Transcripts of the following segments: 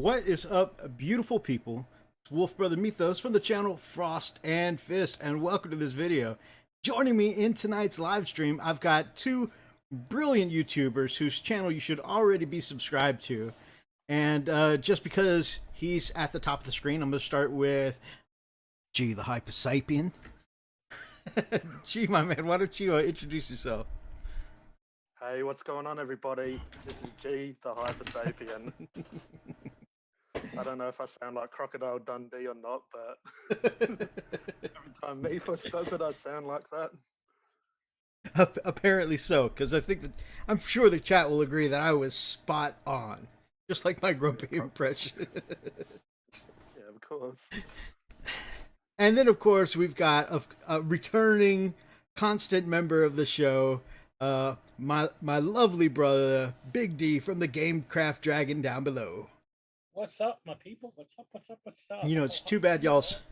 What is up, beautiful people? It's Wolfbrother Mythos from the channel Frost and Fist, and welcome to this video. Joining me in tonight's live stream, I've got two brilliant YouTubers whose channel you should already be subscribed to. And just because he's at the top of the screen, I'm going to start with G the Hypersapien. G, my man, why don't you introduce yourself? Hey, what's going on, everybody? This is G the Hypersapien. I don't know if I sound like Crocodile Dundee or not, but every time Mythos does it, I sound like that. Apparently so, because I'm sure the chat will agree that I was spot on, just like my grumpy impression. Yeah, of course. And then, of course, we've got a returning, constant member of the show, my lovely brother, Big Dee from the GameCraft Dragon down below. What's up, my people? What's up? What's up? What's up? You know, it's too bad y'all's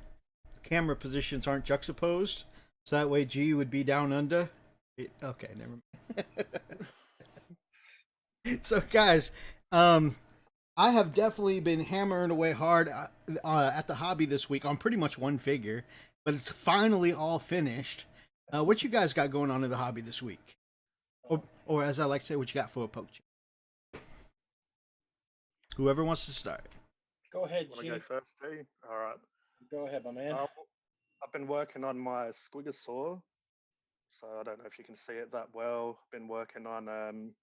camera positions aren't juxtaposed, so that way G would be down under. Okay, never mind. So, guys, I have definitely been hammering away hard at the hobby this week on pretty much one figure, but it's finally all finished. What you guys got going on in the hobby this week? Or as I like to say, what you got for a poach? Whoever wants to start. Go ahead, Want G. to go first, G? All right. Go ahead, my man. I've been working on my Squigosaur, so I don't know if you can see it that well. I've been working on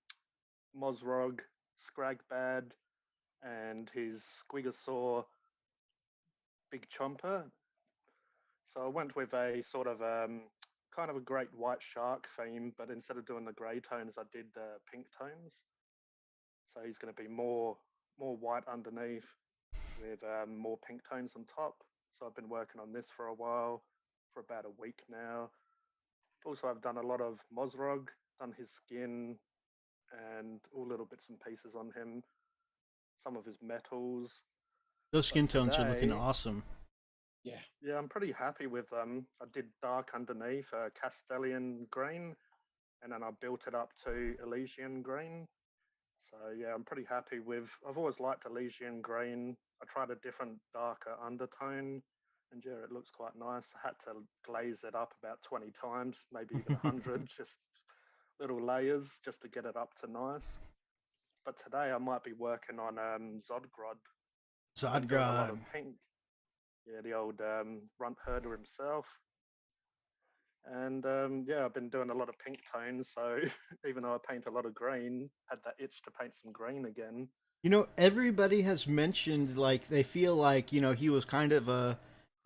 Mozrog, Scragbad, and his Squigosaur Big Chomper. So I went with a sort of kind of a great white shark theme, but instead of doing the grey tones, I did pink tones. So he's going to be more white underneath with more pink tones on top. So I've been working on this for a while, for about a week now. Also, I've done a lot of Mozrog, done his skin and all little bits and pieces on him. Some of his metals. Those skin tones are looking awesome. Yeah, I'm pretty happy with them. I did dark underneath, Castellian green, and then I built it up to Elysian green. So yeah, I'm pretty happy with. I've always liked Elysian green. I tried a different darker undertone, and yeah, it looks quite nice. I had to glaze it up about 20 times, maybe even 100, just little layers just to get it up to nice. But today I might be working on Zodgrod. Zodgrod. A lot of pink. Yeah, the old runt herder himself. And yeah, I've been doing a lot of pink tones, so even though I paint a lot of green, had that itch to paint some green again. You know, everybody has mentioned, like, they feel like, you know, he was kind of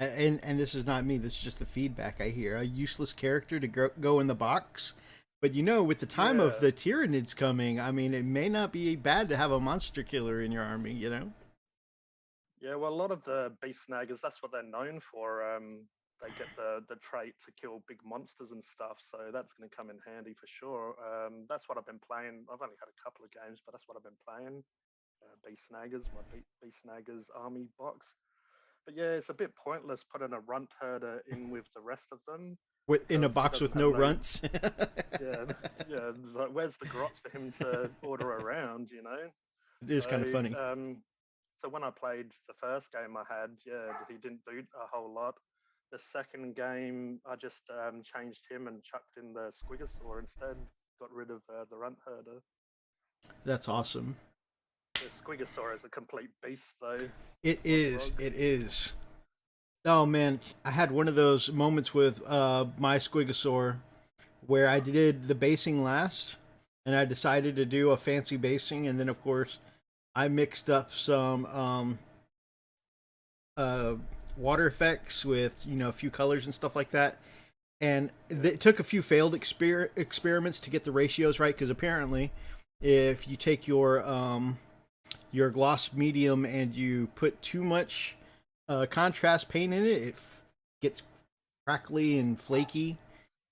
and this is not me, this is just the feedback I hear, a useless character to go in the box. But, you know, with the time of the Tyranids coming, I mean, it may not be bad to have a monster killer in your army, you know? Yeah, well, a lot of the beast snaggers, that's what they're known for. They get the trait to kill big monsters and stuff, so that's going to come in handy for sure. That's what I've been playing. I've only had a couple of games, but that's what I've been playing. Beast snaggers, my beast snaggers army box. But yeah, it's a bit pointless putting a runt herder in with the rest of them. In a box with no runts. yeah. Like, where's the grots for him to order around? You know, it is kind of funny. So when I played the first game I had, he didn't do a whole lot. The second game, I just changed him and chucked in the Squigosaur instead. Got rid of the runt herder. That's awesome. The Squigosaur is a complete beast, though. It is. It is. Oh man, I had one of those moments with my Squigosaur where I did the basing last, and I decided to do a fancy basing, and then of course I mixed up some water effects with, you know, a few colors and stuff like that, and it took a few failed experiments to get the ratios right, because apparently if you take your gloss medium and you put too much contrast paint in it, it gets crackly and flaky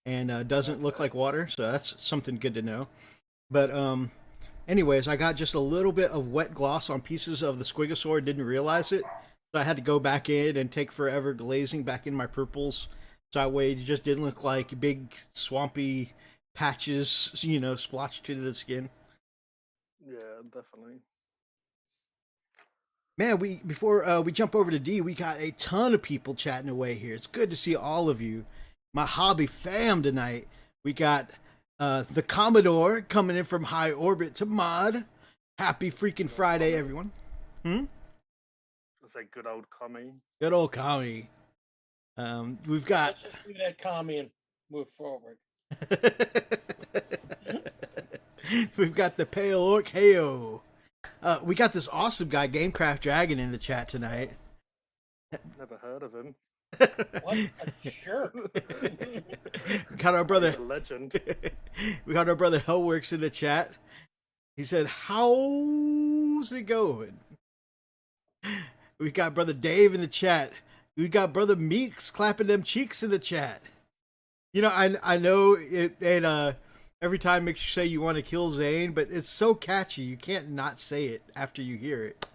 and doesn't look like water, so that's something good to know. But anyways, I got just a little bit of wet gloss on pieces of the Squigosaur, didn't realize it. So I had to go back in and take forever glazing back in my purples. So that way it just didn't look like big swampy patches, you know, splotched to the skin. Yeah, definitely. Man, before we jump over to D, we got a ton of people chatting away here. It's good to see all of you. My hobby fam tonight. We got the Commodore coming in from high orbit to mod. Happy freaking Friday, everyone. Was that good old commie? Good old commie. We've got. Let's just leave that commie and move forward. We've got the Pale Orc Heyo. We got this awesome guy, GameCraft Dragon, in the chat tonight. Never heard of him. What a jerk. We got our brother. He's a legend. We got our brother Hellworks in the chat. He said, "How's it going?" We got brother Dave in the chat. We got brother Meeks clapping them cheeks in the chat. You know, I know it every time makes you say you want to kill Zane, but it's so catchy you can't not say it after you hear it.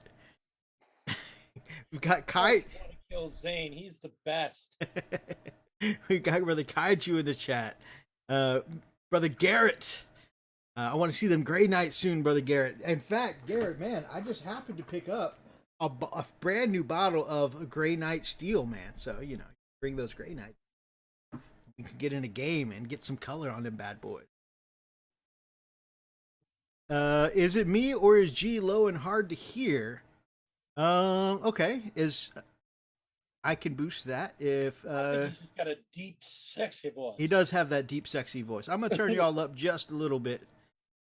We've got Kai. I want to kill Zane. He's the best. We got brother Kaiju in the chat. Brother Garrett. I want to see them Grey Knights soon, brother Garrett. In fact, Garrett, man, I just happened to pick up a brand new bottle of Grey Knight Steel, man. So, you know, bring those Grey Knights. We can get in a game and get some color on them bad boys. Is it me or is G low and hard to hear? Okay. I can boost that if He's just got a deep, sexy voice. he does have that deep, sexy voice. I'm gonna turn y'all up just a little bit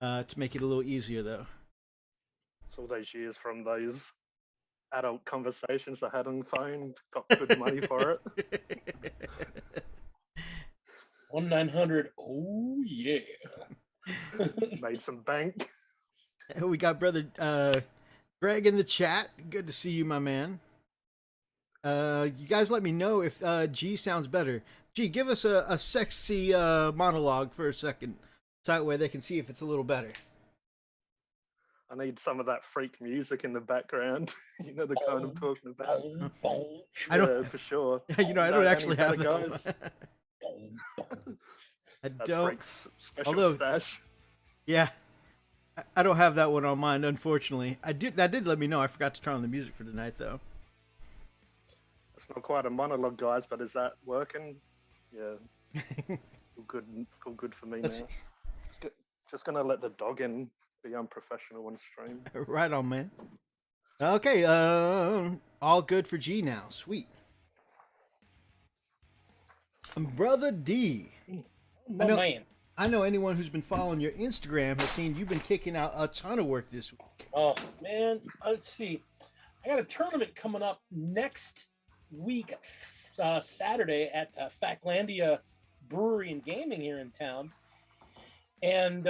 to make it a little easier, though. It's all those years from those adult conversations I had on the phone. Got good money for it. 1-900. Oh yeah. Made some bank. We got brother Greg in the chat. Good to see you, my man. You guys let me know if G sounds better. G, give us a sexy monologue for a second, so that way they can see if it's a little better. I need some of that freak music in the background. You know the kind I'm talking about. I don't. Yeah, for sure. You know, I don't actually have guys. I That's don't. Freak's special Although- stash. Yeah, I don't have that one on mine, unfortunately. That did let me know. I forgot to turn on the music for tonight, though. It's not quite a monologue, guys, but is that working? Yeah. All good for me Let's now. Just gonna let the dog in. Be unprofessional on stream. Right on, man. Okay, all good for G now. Sweet. Brother D. My man. I know anyone who's been following your Instagram has seen you've been kicking out a ton of work this week. Oh man, let's see. I got a tournament coming up next week, Saturday at Factlandia Brewery and Gaming here in town, and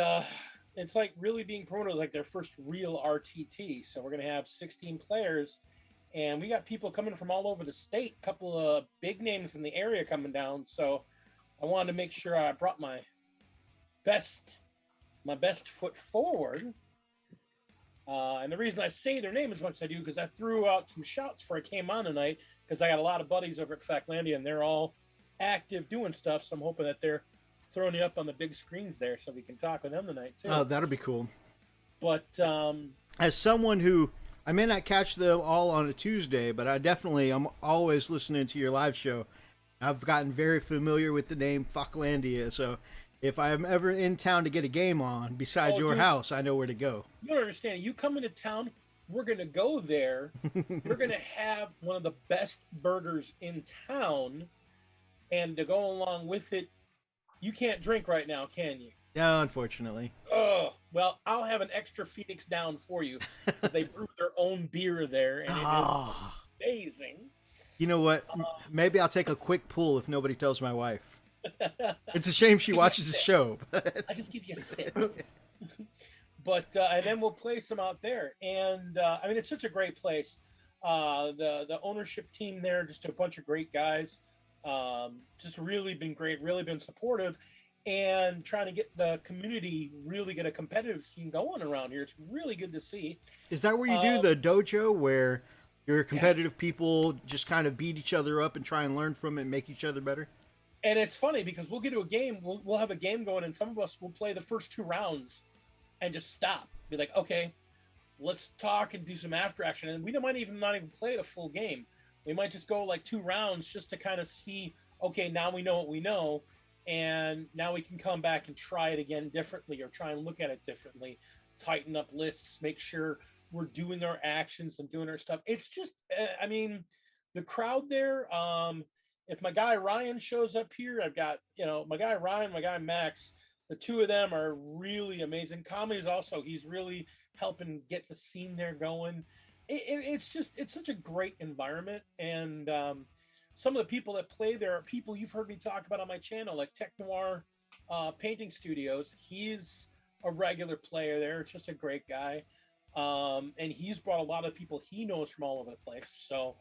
it's like really being promoted as like their first real RTT. So we're gonna have 16 players, and we got people coming from all over the state. A couple of big names in the area coming down. So I wanted to make sure I brought my best foot forward. And the reason I say their name as much as I do, because I threw out some shouts before I came on tonight, because I got a lot of buddies over at Factlandia, and they're all active doing stuff. So I'm hoping that they're throwing you up on the big screens there so we can talk with them tonight, too. Oh, that'll be cool. But as someone who, I may not catch them all on a Tuesday, but I'm always listening to your live show. I've gotten very familiar with the name Factlandia, so if I'm ever in town to get a game on, besides your house, I know where to go. You don't understand. You come into town, we're going to go there. We're going to have one of the best burgers in town. And to go along with it, you can't drink right now, can you? Yeah, unfortunately. Oh, well, I'll have an extra Phoenix down for you. They brew their own beer there, and it is amazing. You know what? Maybe I'll take a quick pull if nobody tells my wife. It's a shame she watches the show. I just give you a sip. But and then we'll play some out there, and I mean it's such a great place. The ownership team there, just a bunch of great guys. Just really been great, really been supportive, and trying to get the community really get a competitive scene going around here. It's really good to see. Is that where you do the dojo, where your competitive people just kind of beat each other up and try and learn from it and make each other better? And it's funny because we'll get to a game, we'll have a game going, and some of us will play the first 2 rounds and just stop. Be like, okay, let's talk and do some after action. And we might even not even play the full game. We might just go like 2 rounds just to kind of see, okay, now we know what we know. And now we can come back and try it again differently, or try and look at it differently, tighten up lists, make sure we're doing our actions and doing our stuff. It's just, I mean, the crowd there, if my guy Ryan shows up here, I've got, my guy Ryan, my guy Max, the two of them are really amazing. Comedy is also, he's really helping get the scene there going. It's such a great environment. And some of the people that play there are people you've heard me talk about on my channel, like Tech Noir Painting Studios. He's a regular player there. It's just a great guy. And he's brought a lot of people he knows from all over the place. So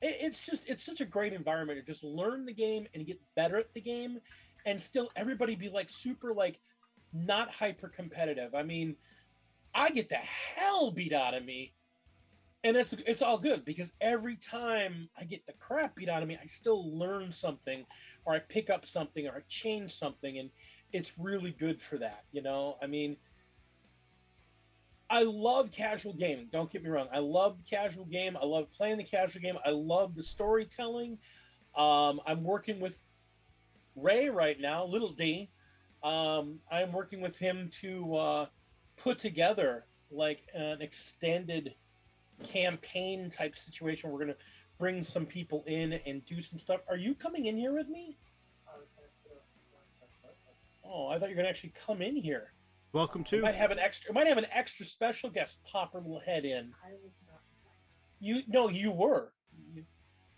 it's such a great environment to just learn the game and get better at the game, and still everybody be like super like not hyper competitive. I mean, I get the hell beat out of me, and it's all good, because every time I get the crap beat out of me, I still learn something, or I pick up something, or I change something, and it's really good for that. I mean, I love casual gaming. Don't get me wrong. I love the casual game. I love playing the casual game. I love the storytelling. I'm working with Ray right now, Little D. I'm working with him to put together like an extended campaign type situation. We're going to bring some people in and do some stuff. Are you coming in here with me? Oh, I thought you were going to actually come in here. Welcome to. Might have an extra special guest pop her little head in. I was not. You were.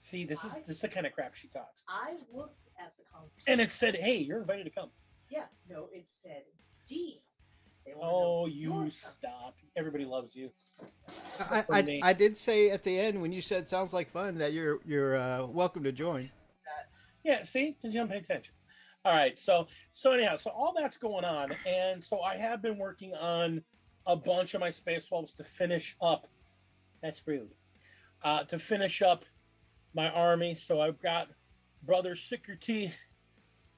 See, this is the kind of crap she talks. I looked at the conversation. And it said, "Hey, you're invited to come." Yeah, no, it said D. Oh, you stop! Everybody loves you. I did say at the end when you said "sounds like fun" that you're welcome to join. Yeah, see, because you don't pay attention. All right, so anyhow, so all that's going on, and so I have been working on a bunch of my Space Wolves to finish up. That's rude. To finish up my army. So I've got Brother Sickerty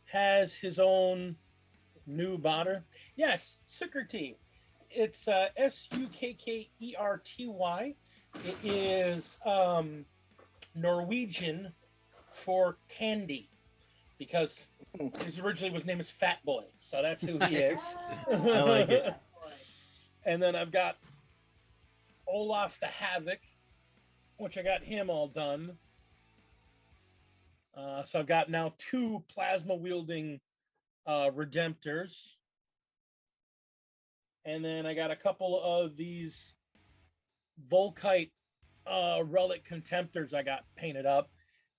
has his own new botter. Yes, Sickerty. It's Sukkerty. It is Norwegian for candy, because his name is Fat Boy, so that's who he is. I like it. And then I've got Olaf the Havoc, which I got him all done. So I've got now 2 plasma wielding Redemptors. And then I got a couple of these Volkite Relic Contemptors I got painted up.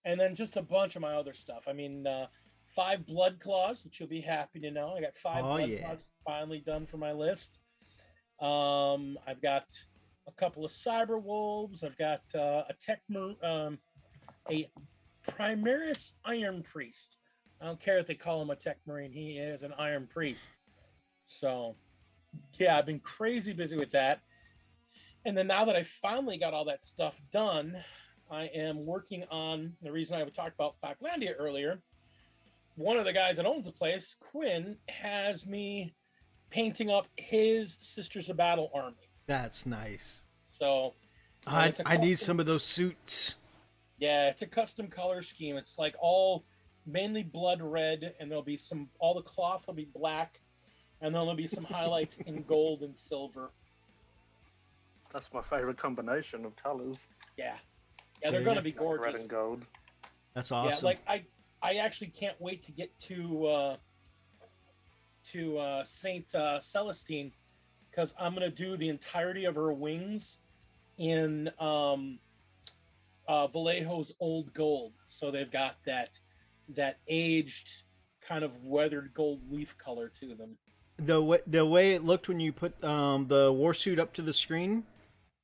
And then just a bunch of my other stuff. I mean, 5 Blood Claws, which you'll be happy to know. I got 5 Blood Claws finally done for my list. I've got a couple of Cyber Wolves. I've got a Primaris Iron Priest. I don't care if they call him a Tech Marine. He is an Iron Priest. So, yeah, I've been crazy busy with that. And then now that I finally got all that stuff done, I am working on the reason I talked about Falklandia earlier. One of the guys that owns the place, Quinn, has me painting up his Sisters of Battle army. That's nice. So I need some of those suits. Yeah, it's a custom color scheme. It's like all mainly blood red, and there'll be all the cloth will be black, and then there'll be some highlights in gold and silver. That's my favorite combination of colors. Yeah, they're going to be gorgeous. Red and gold. That's awesome. Yeah, like I actually can't wait to get to Saint Celestine, because I'm going to do the entirety of her wings in Vallejo's old gold. So they've got that aged kind of weathered gold leaf color to them. The way it looked when you put the war suit up to the screen,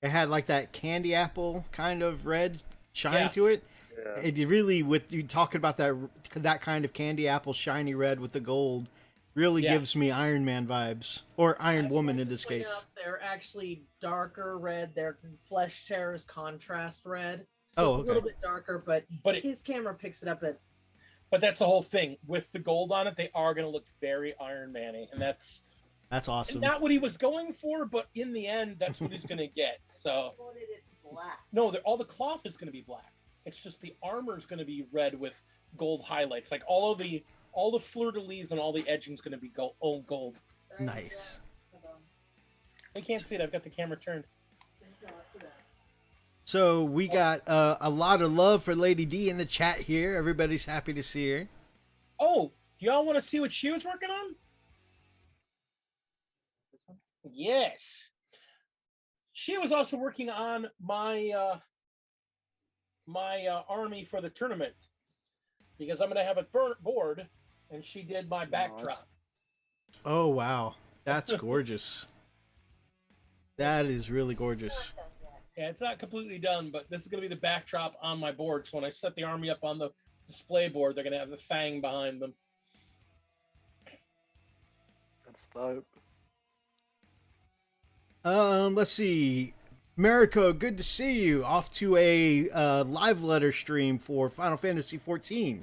it had like that candy apple kind of red shine to it. Yeah. It really, with you talking about that kind of candy apple shiny red with the gold, really gives me Iron Man vibes, or Iron Woman in this case. They're actually darker red. Their flesh tear is contrast red. So it's a little bit darker, but his camera picks it up at. But that's the whole thing with the gold on it. They are going to look very Iron Man-y, and that's That's awesome. Not what he was going for, but in the end, that's what he's going to get. So, Black. No, all the cloth is going to be black. It's just the armor is going to be red with gold highlights. Like all the fleur-de-lis and all the edging is going to be all gold. Nice. I can't see it. I've got the camera turned. So we got a lot of love for Lady D in the chat here. Everybody's happy to see her. Oh, do y'all want to see what she was working on? Yes. She was also working on my army for the tournament because I'm going to have a board, and she did my backdrop. Oh, wow. That's gorgeous. That is really gorgeous. Yeah, it's not completely done, but this is going to be the backdrop on my board. So when I set the army up on the display board, they're going to have the fang behind them. That's dope. Let's see. Mariko, good to see you. Off to a live letter stream for Final Fantasy XIV.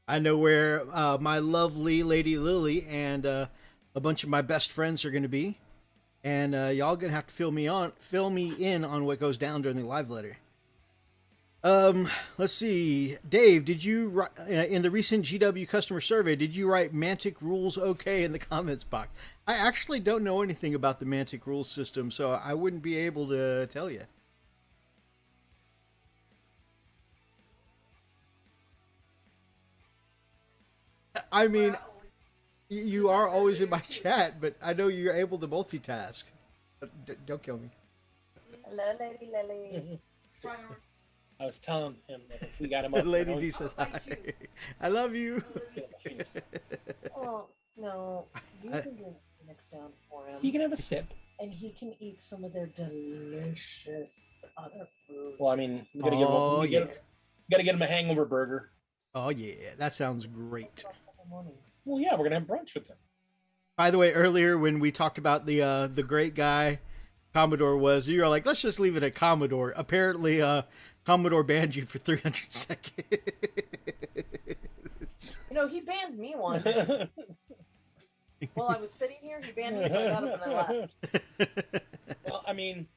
I know where my lovely Lady Lily and a bunch of my best friends are going to be. And y'all gonna have to fill me in on what goes down during the live letter. Let's see, Dave. Did you in the recent GW customer survey? Did you write Mantic rules okay in the comments box? I actually don't know anything about the Mantic rules system, so I wouldn't be able to tell you. I mean, you are always in my chat, but I know you're able to multitask. Don't kill me. Hello, Lady Lily. I was telling him that if we got him up, Lady D says hi. I love you. Oh, no. You can do Phoenix down for him. He can have a sip. And he can eat some of their delicious other food. Well, I mean, we gotta get him a hangover burger. Oh, yeah. That sounds great. Well, yeah, we're gonna have brunch with him. By the way, earlier when we talked about the great guy Commodore was, you were like, let's just leave it at Commodore. Apparently, Commodore banned you for 300 seconds. You know, he banned me once. While I was sitting here, he banned me, so I got up and I left. Well, I mean,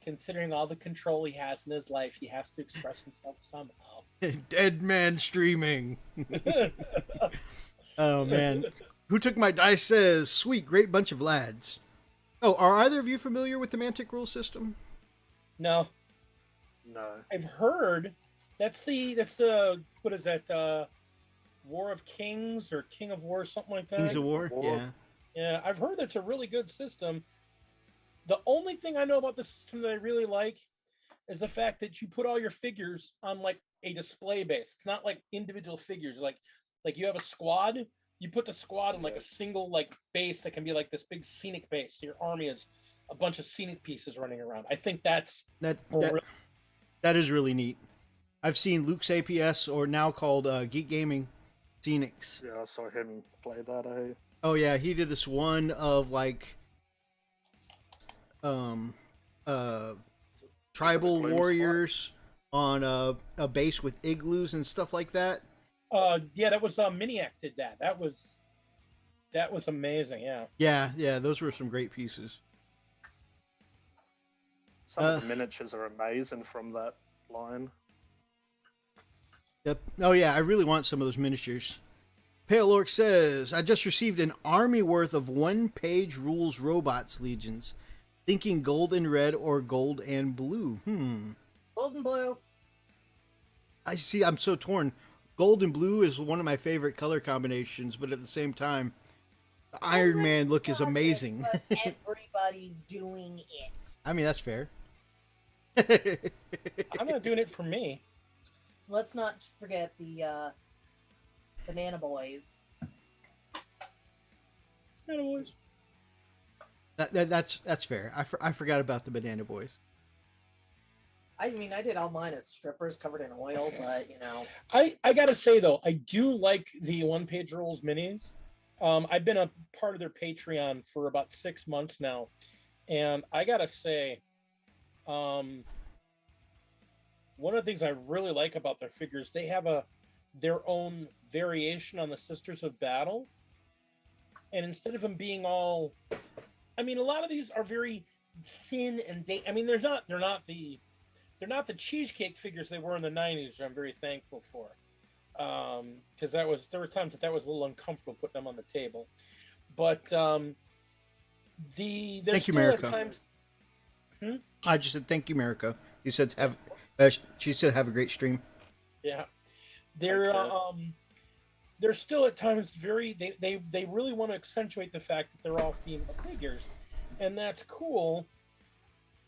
considering all the control he has in his life, he has to express himself somehow. Dead man streaming. Oh, man. Who Took My Dice says, sweet, great bunch of lads. Oh, are either of you familiar with the Mantic rule system? No. No. I've heard that's the what is that, War of Kings or King of War, something like that? Kings of War? Yeah. Yeah, I've heard that's a really good system. The only thing I know about the system that I really like is the fact that you put all your figures on like a display base. It's not like individual figures. Like you have a squad, you put the squad in like a single like base that can be like this big scenic base. So your army is a bunch of scenic pieces running around. I think that is really neat. I've seen Luke's APS, or now called Geek Gaming Scenics. Yeah, I saw him play that. Oh yeah, he did this one of like tribal warriors on a base with igloos and stuff like that. Yeah, that was Miniac did that. That was amazing. Yeah. Yeah, those were some great pieces. Some of the miniatures are amazing from that line. Yep. Oh yeah, I really want some of those miniatures. Pale Orc says, I just received an army worth of one-page rules robots legions. Thinking gold and red or gold and blue. Gold and blue. I see, I'm so torn. Gold and blue is one of my favorite color combinations, but at the same time, the Iron Man look is amazing. But everybody's doing it. I mean, that's fair. I'm not doing it for me. Let's not forget the Banana Boys. Banana Boys. That's fair. I forgot about the Banana Boys. I mean, I did all mine as strippers covered in oil, but you know. I gotta say though, I do like the one-page rules minis. I've been a part of their Patreon for about 6 months now, and I gotta say, one of the things I really like about their figures, they have their own variation on the Sisters of Battle, and instead of them being all, I mean, a lot of these are very thin and I mean, they're not the cheesecake figures they were in the 90s, which I'm very thankful for. Because there were times that was a little uncomfortable putting them on the table. But thank you, America. Times... I just said thank you, America. You said she said have a great stream. Yeah, they're still at times they really want to accentuate the fact that they're all female figures, and that's cool.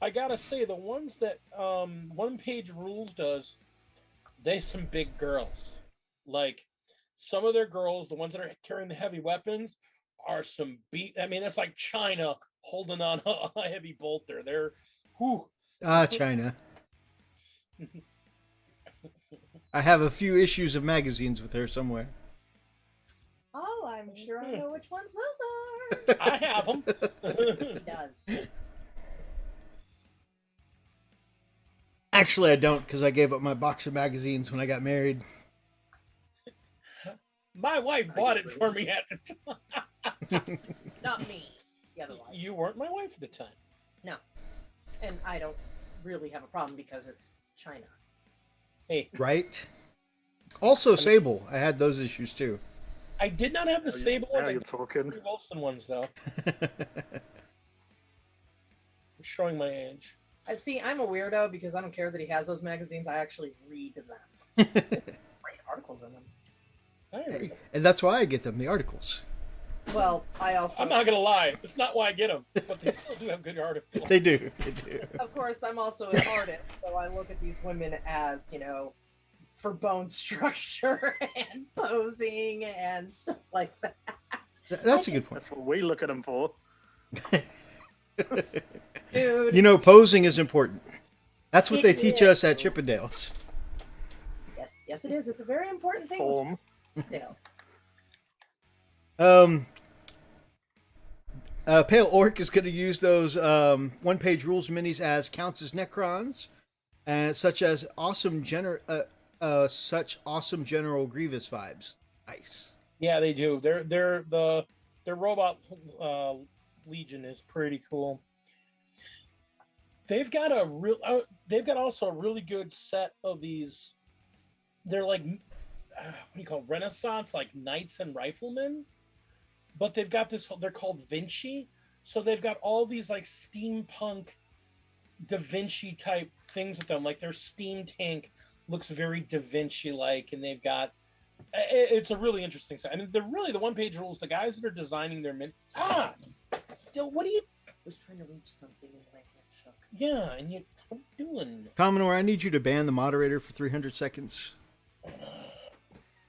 I gotta say, the ones that One Page Rules does, they some big girls. Like, some of their girls, the ones that are carrying the heavy weapons, are some I mean, that's like China holding on a heavy bolter. They're, whew. China. I have a few issues of magazines with her somewhere. Oh, I'm sure I know which ones those are. I have them. He does. Actually, I don't, because I gave up my box of magazines when I got married. My wife bought it for me at the time. Not me. The other wife. You weren't my wife at the time. No. And I don't really have a problem because it's China. Hey. Right? Also, Sable. I had those issues too. I did not have the Sable ones. Now you're talking. The Wilson ones, though. I'm showing my age. See, I'm a weirdo because I don't care that he has those magazines. I actually read them. Great articles in them. And that's why I get them, the articles. Well, I'm not gonna lie, it's not why I get them, but they still do have good articles. They do. Of course, I'm also an artist, so I look at these women as, for bone structure and posing and stuff like that. That's a good point. That's what we look at them for. Dude. Posing is important. That's what they teach us at Chippendales. Yes, it is. It's a very important thing. Form. Pale Orc is going to use those one-page rules minis as counts as Necrons, and such awesome General Grievous vibes. Nice. Yeah, they do. Their robot Legion is pretty cool. They've got also a really good set of these. They're like, what do you call it? Renaissance, like knights and riflemen, but they've got this. They're called Vinci, so they've got all these like steampunk, Da Vinci type things with them. Like their steam tank looks very Da Vinci like, and they've got. It's a really interesting set. I mean, they're really the one-page rules. The guys that are designing their still, what are you? I was trying to reach something and my hand shook. Yeah, and what are you doing? Commodore, I need you to ban the moderator for 300 seconds.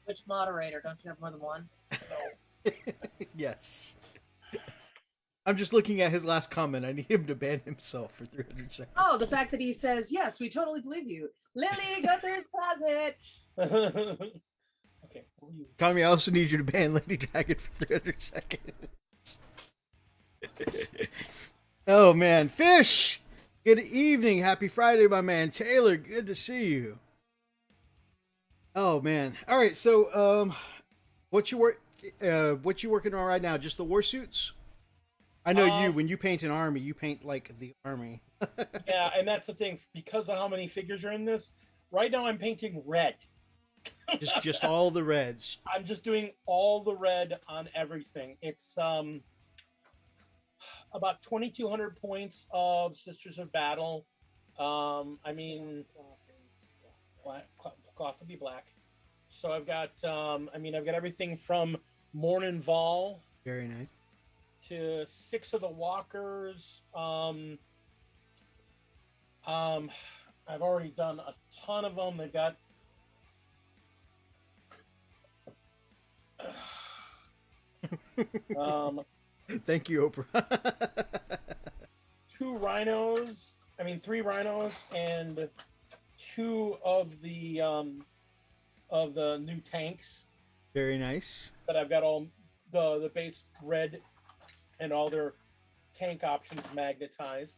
Which moderator? Don't you have more than one? No. Yes. I'm just looking at his last comment. I need him to ban himself for 300 seconds. Oh, the fact that he says, yes, we totally believe you. Lily, go through his closet. Okay. Kami, I also need you to ban Lady Dragon for 300 seconds. Oh, man. Fish! Good evening. Happy Friday, my man. Taylor, good to see you. Oh, man. All right, so what you working on right now? Just the war suits? I know you. When you paint an army, you paint like the army. Yeah, and that's the thing. Because of how many figures are in this, right now I'm painting red. just all the reds. I'm just doing all the red on everything. It's about 2,200 points of Sisters of Battle. I mean, cloth will be black. So I've got, I've got everything from Mornin Vol. Very nice. To 6 of the Walkers. I've already done a ton of them. They've got thank you, Oprah. 3 rhinos and 2 of the new tanks. Very nice. But I've got all the base red and all their tank options magnetized.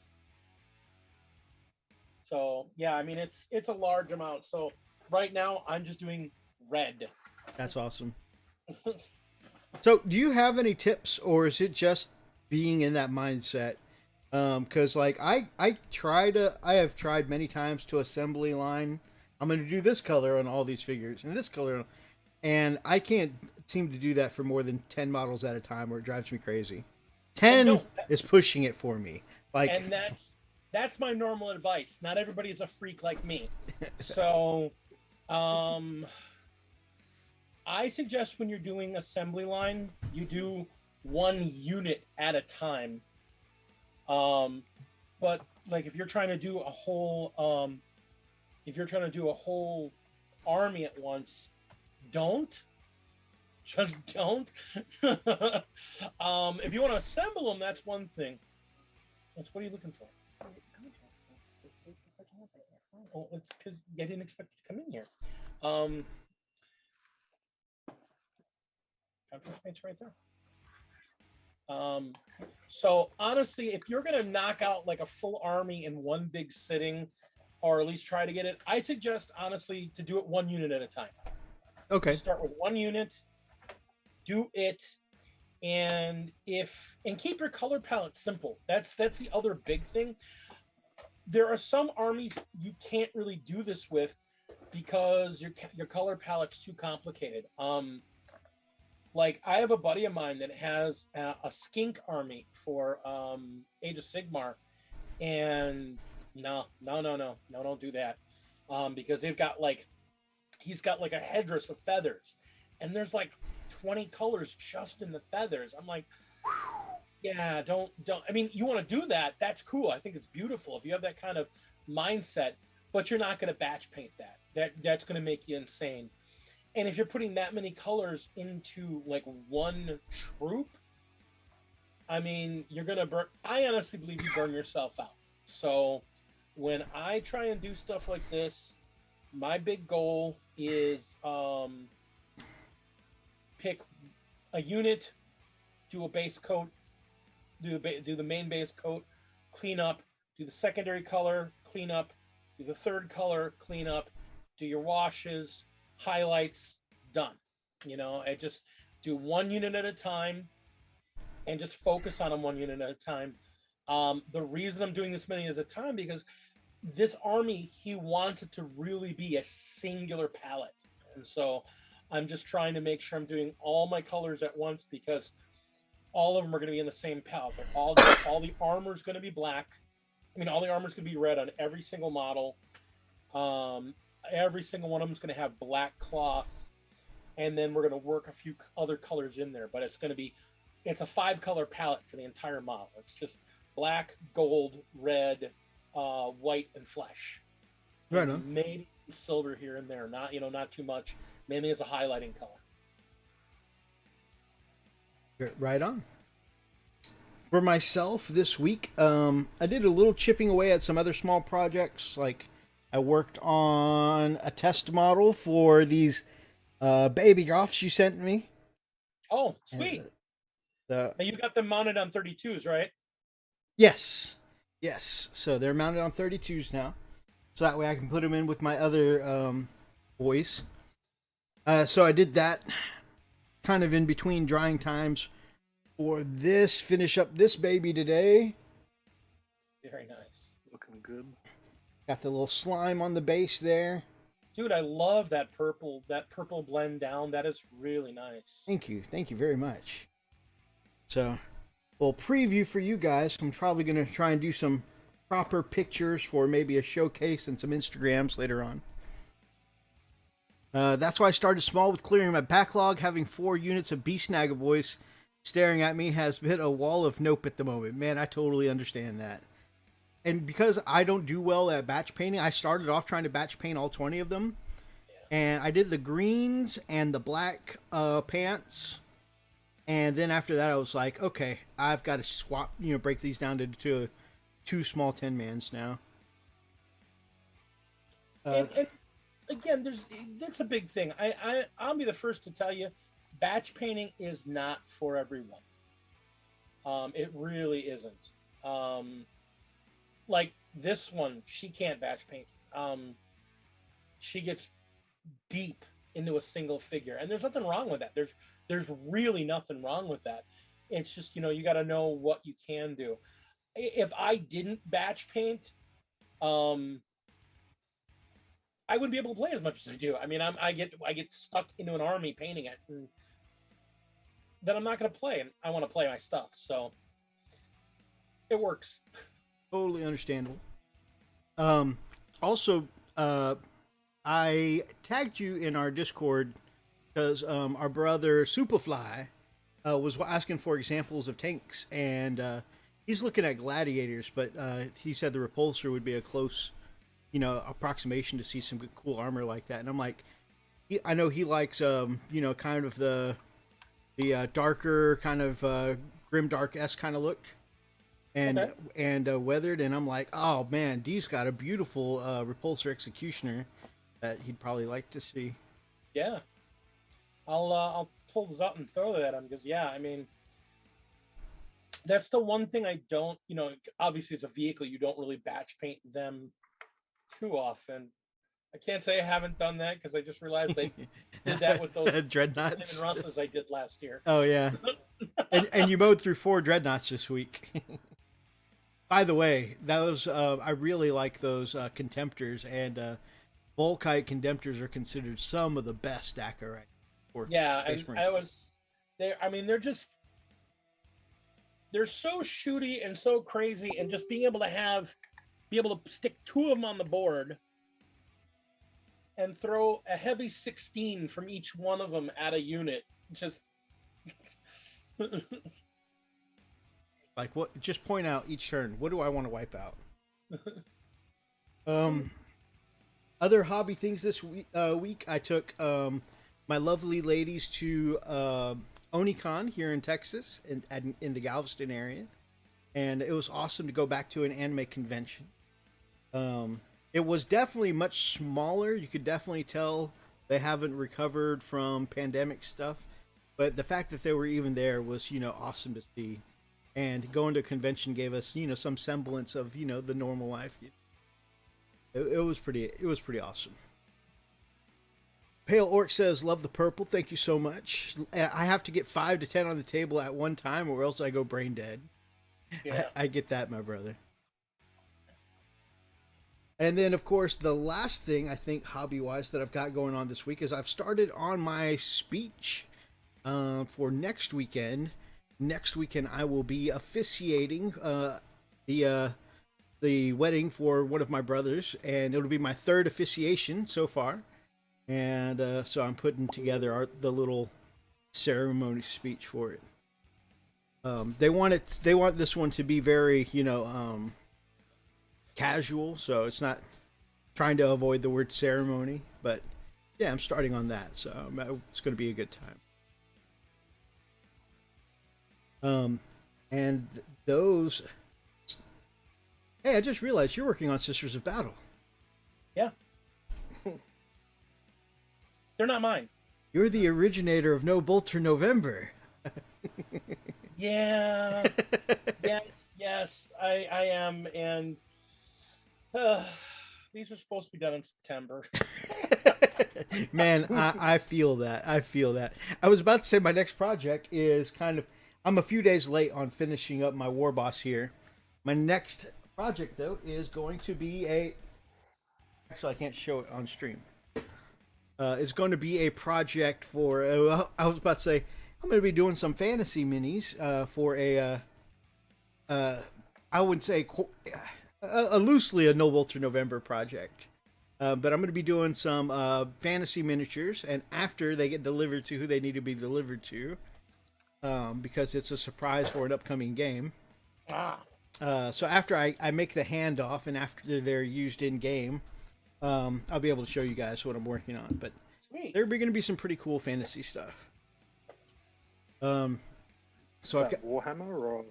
So yeah, I mean it's a large amount. So right now I'm just doing red. That's awesome. So, do you have any tips, or is it just being in that mindset? Because like I have tried many times to assembly line. I'm going to do this color on all these figures and this color, and I can't seem to do that for more than 10 models at a time, or it drives me crazy. 10 is pushing it for me. Like, and that's my normal advice. Not everybody is a freak like me, so I suggest when you're doing assembly line, you do one unit at a time. But like if you're trying to do a whole army at once, don't. Just don't. If you want to assemble them, that's one thing. What are you looking for? Oh, it's because I didn't expect you to come in here. Contrast paint's right there. So honestly, if you're gonna knock out like a full army in one big sitting, or at least try to get it, I suggest honestly to do it one unit at a time. okay, Start with one unit, do it, and keep your color palette simple. That's the other big thing. There are some armies you can't really do this with because your color palette's too complicated. Like I have a buddy of mine that has a skink army for Age of Sigmar, and no, don't do that, because he's got like a headdress of feathers, and there's like 20 colors just in the feathers. I'm like, yeah, don't. I mean, you want to do that? That's cool. I think it's beautiful if you have that kind of mindset, but you're not going to batch paint that. That's going to make you insane. And if you're putting that many colors into like one troop, I mean, you're going to burn. I honestly believe you burn yourself out. So when I try and do stuff like this, my big goal is pick a unit, do a base coat, do the main base coat, clean up, do the secondary color, clean up, do the third color, clean up, do your washes, highlights, done. You know, I just do one unit at a time and just focus on them one unit at a time. The reason I'm doing this many at a time, because this army, he wants it to really be a singular palette. And so I'm just trying to make sure I'm doing all my colors at once, because all of them are going to be in the same palette. All the armor is going to be black. I mean, all the armor is going to be red on every single model. Every single one of them is going to have black cloth, and then we're going to work a few other colors in there. But it's a 5-color palette for the entire model. It's just black, gold, red, white, and flesh. right on. Maybe silver here and there. Not too much. Mainly as a highlighting color. Right on. For myself this week, I did a little chipping away at some other small projects. Like I worked on a test model for these baby Goths you sent me. Oh, sweet. Now you got them mounted on 32s, right? Yes. So they're mounted on 32s now. So that way I can put them in with my other boys. So I did that kind of in between drying times for this. Finish up this baby today. Very nice. Looking good. Got the little slime on the base there. Dude, I love that purple blend down. That is really nice. Thank you very much. So, well, preview for you guys. I'm probably going to try and do some proper pictures for maybe a showcase and some Instagrams later on. That's why I started small with clearing my backlog. Having 4 units of Beast Nagaboys staring at me has been a wall of nope at the moment. Man, I totally understand that. And because I don't do well at batch painting, I started off trying to batch paint all 20 of them. And I did the greens and the black pants. And then after that, I was like, okay, I've got to swap, break these down to 2 small 10-mans now. And again, that's a big thing. I'll be the first to tell you, batch painting is not for everyone. It really isn't. Like this one, she can't batch paint. She gets deep into a single figure, and there's nothing wrong with that. There's really nothing wrong with that. It's just, you got to know what you can do. If I didn't batch paint, I wouldn't be able to play as much as I do. I mean, I get stuck into an army painting it, and then I'm not going to play, and I want to play my stuff. So it works. Totally understandable. Also, I tagged you in our Discord because our brother Superfly was asking for examples of tanks, and he's looking at gladiators, but he said the repulsor would be a close, approximation to see some good, cool armor like that. And I'm like, I know he likes, kind of the darker, kind of grimdark-esque kind of look, and Okay. and weathered. And I'm like, oh man, Dee's got a beautiful repulsor executioner that he'd probably like to see. Yeah, I'll pull this out and throw that at him, because I mean, that's the one thing I don't. Obviously, as a vehicle, you don't really batch paint them too often. I can't say I haven't done that, because I just realized I did that with those dreadnoughts. Simon Russes I did last year. Oh yeah, and you mowed through 4 dreadnoughts this week. By the way, those I really like those contemptors, and Volkite contemptors are considered some of the best stacker right for Yeah, Space and Marines. I mean, they're so shooty and so crazy, and just being able to stick 2 of them on the board and throw a heavy 16 from each one of them at a unit, just Like what? Just point out each turn. What do I want to wipe out? Other hobby things this week. I took my lovely ladies to Onicon here in Texas, in the Galveston area, and it was awesome to go back to an anime convention. It was definitely much smaller. You could definitely tell they haven't recovered from pandemic stuff, but the fact that they were even there was, awesome to see. And going to a convention gave us, some semblance of, the normal life. It was pretty awesome. Pale Orc says, love the purple. Thank you so much. I have to get 5 to 10 on the table at one time, or else I go brain dead. yeah. I get that, my brother. And then, of course, the last thing I think hobby-wise that I've got going on this week is I've started on my speech for next weekend. Next weekend, I will be officiating the wedding for one of my brothers, and it'll be my 3rd officiation so far. And so I'm putting together the little ceremony speech for it. They want this one to be very, casual, so it's not trying to avoid the word ceremony, but yeah, I'm starting on that, so it's going to be a good time. And those. Hey, I just realized you're working on Sisters of Battle. Yeah. They're not mine. You're the originator of No Bolter November. Yeah. yes, I am, and these are supposed to be done in September. Man, I feel that. I was about to say my next project is I'm a few days late on finishing up my War Boss here. My next project, though, is going to be actually, I can't show it on stream. It's going to be a project for, I was about to say, I'm going to be doing some fantasy minis for I wouldn't say, loosely a No Bolter November project. But I'm going to be doing some fantasy miniatures, and after they get delivered to who they need to be delivered to, because it's a surprise for an upcoming game. So after I make the handoff, and after they're used in game, I'll be able to show you guys what I'm working on. But Sweet. there's going to be some pretty cool fantasy stuff. So I've got Warhammer, or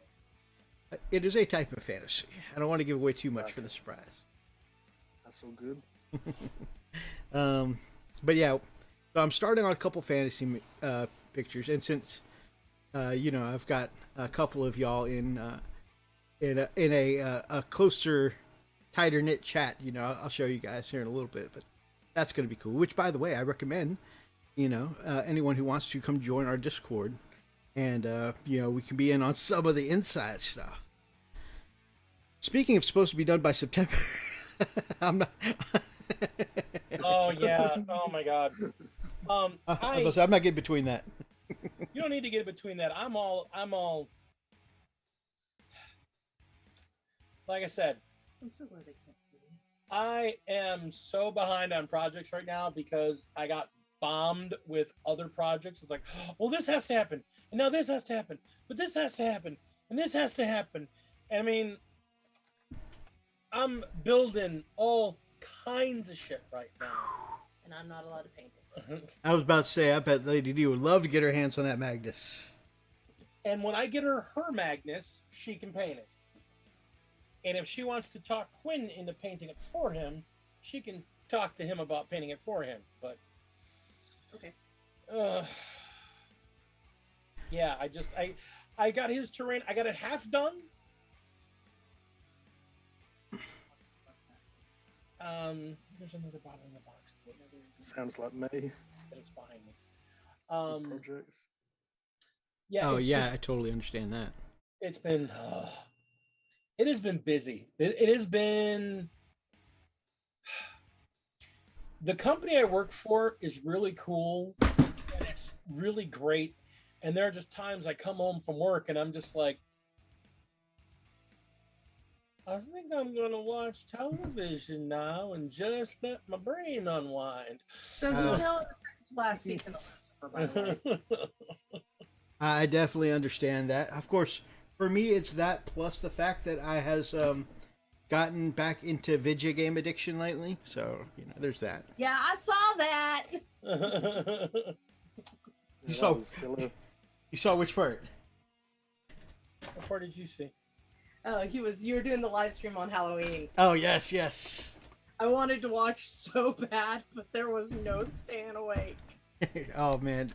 it is a type of fantasy. I don't want to give away too much for the surprise. that's all good. But yeah, so I'm starting on a couple fantasy pictures, and since I've got a couple of y'all in a closer, tighter knit chat, I'll show you guys here in a little bit. But that's going to be cool. Which, by the way, I recommend anyone who wants to come join our Discord, and we can be in on some of the inside stuff. Speaking of supposed to be done by September, I'm not. Oh yeah. Oh my God. I'm not getting between that. You don't need to get between that. I'm all. Like I said, I'm so glad they can't see me. I am so behind on projects right now because I got bombed with other projects. It's like, well, this has to happen, and now this has to happen, but this has to happen, and this has to happen. I mean, I'm building all kinds of shit right now, And I'm not allowed to paint it. I was about to say, I bet Lady D would love to get her hands on that Magnus. And when I get her Magnus, she can paint it. And if she wants to talk Quinn into painting it for him, she can talk to him about painting it for him. But Okay. yeah, I got his terrain. I got it half done. There's another bottle in the box. Sounds like me. It's behind me. Projects. Yeah. Oh it's yeah, just- I totally understand that. It's been. It has been busy. It has been. The company I work for is really cool, and it's really great. And there are just times I come home from work and I'm just like, I think I'm gonna watch television now and just let my brain unwind. So who's now in the last season of Lucifer, by the way? I definitely understand that. Of course, for me, it's that plus the fact that I has gotten back into video game addiction lately. So there's that. Yeah, I saw that. You saw which part? What part did you see? Oh, you were doing the live stream on Halloween. Oh yes. I wanted to watch so bad, but there was no staying awake. Oh man,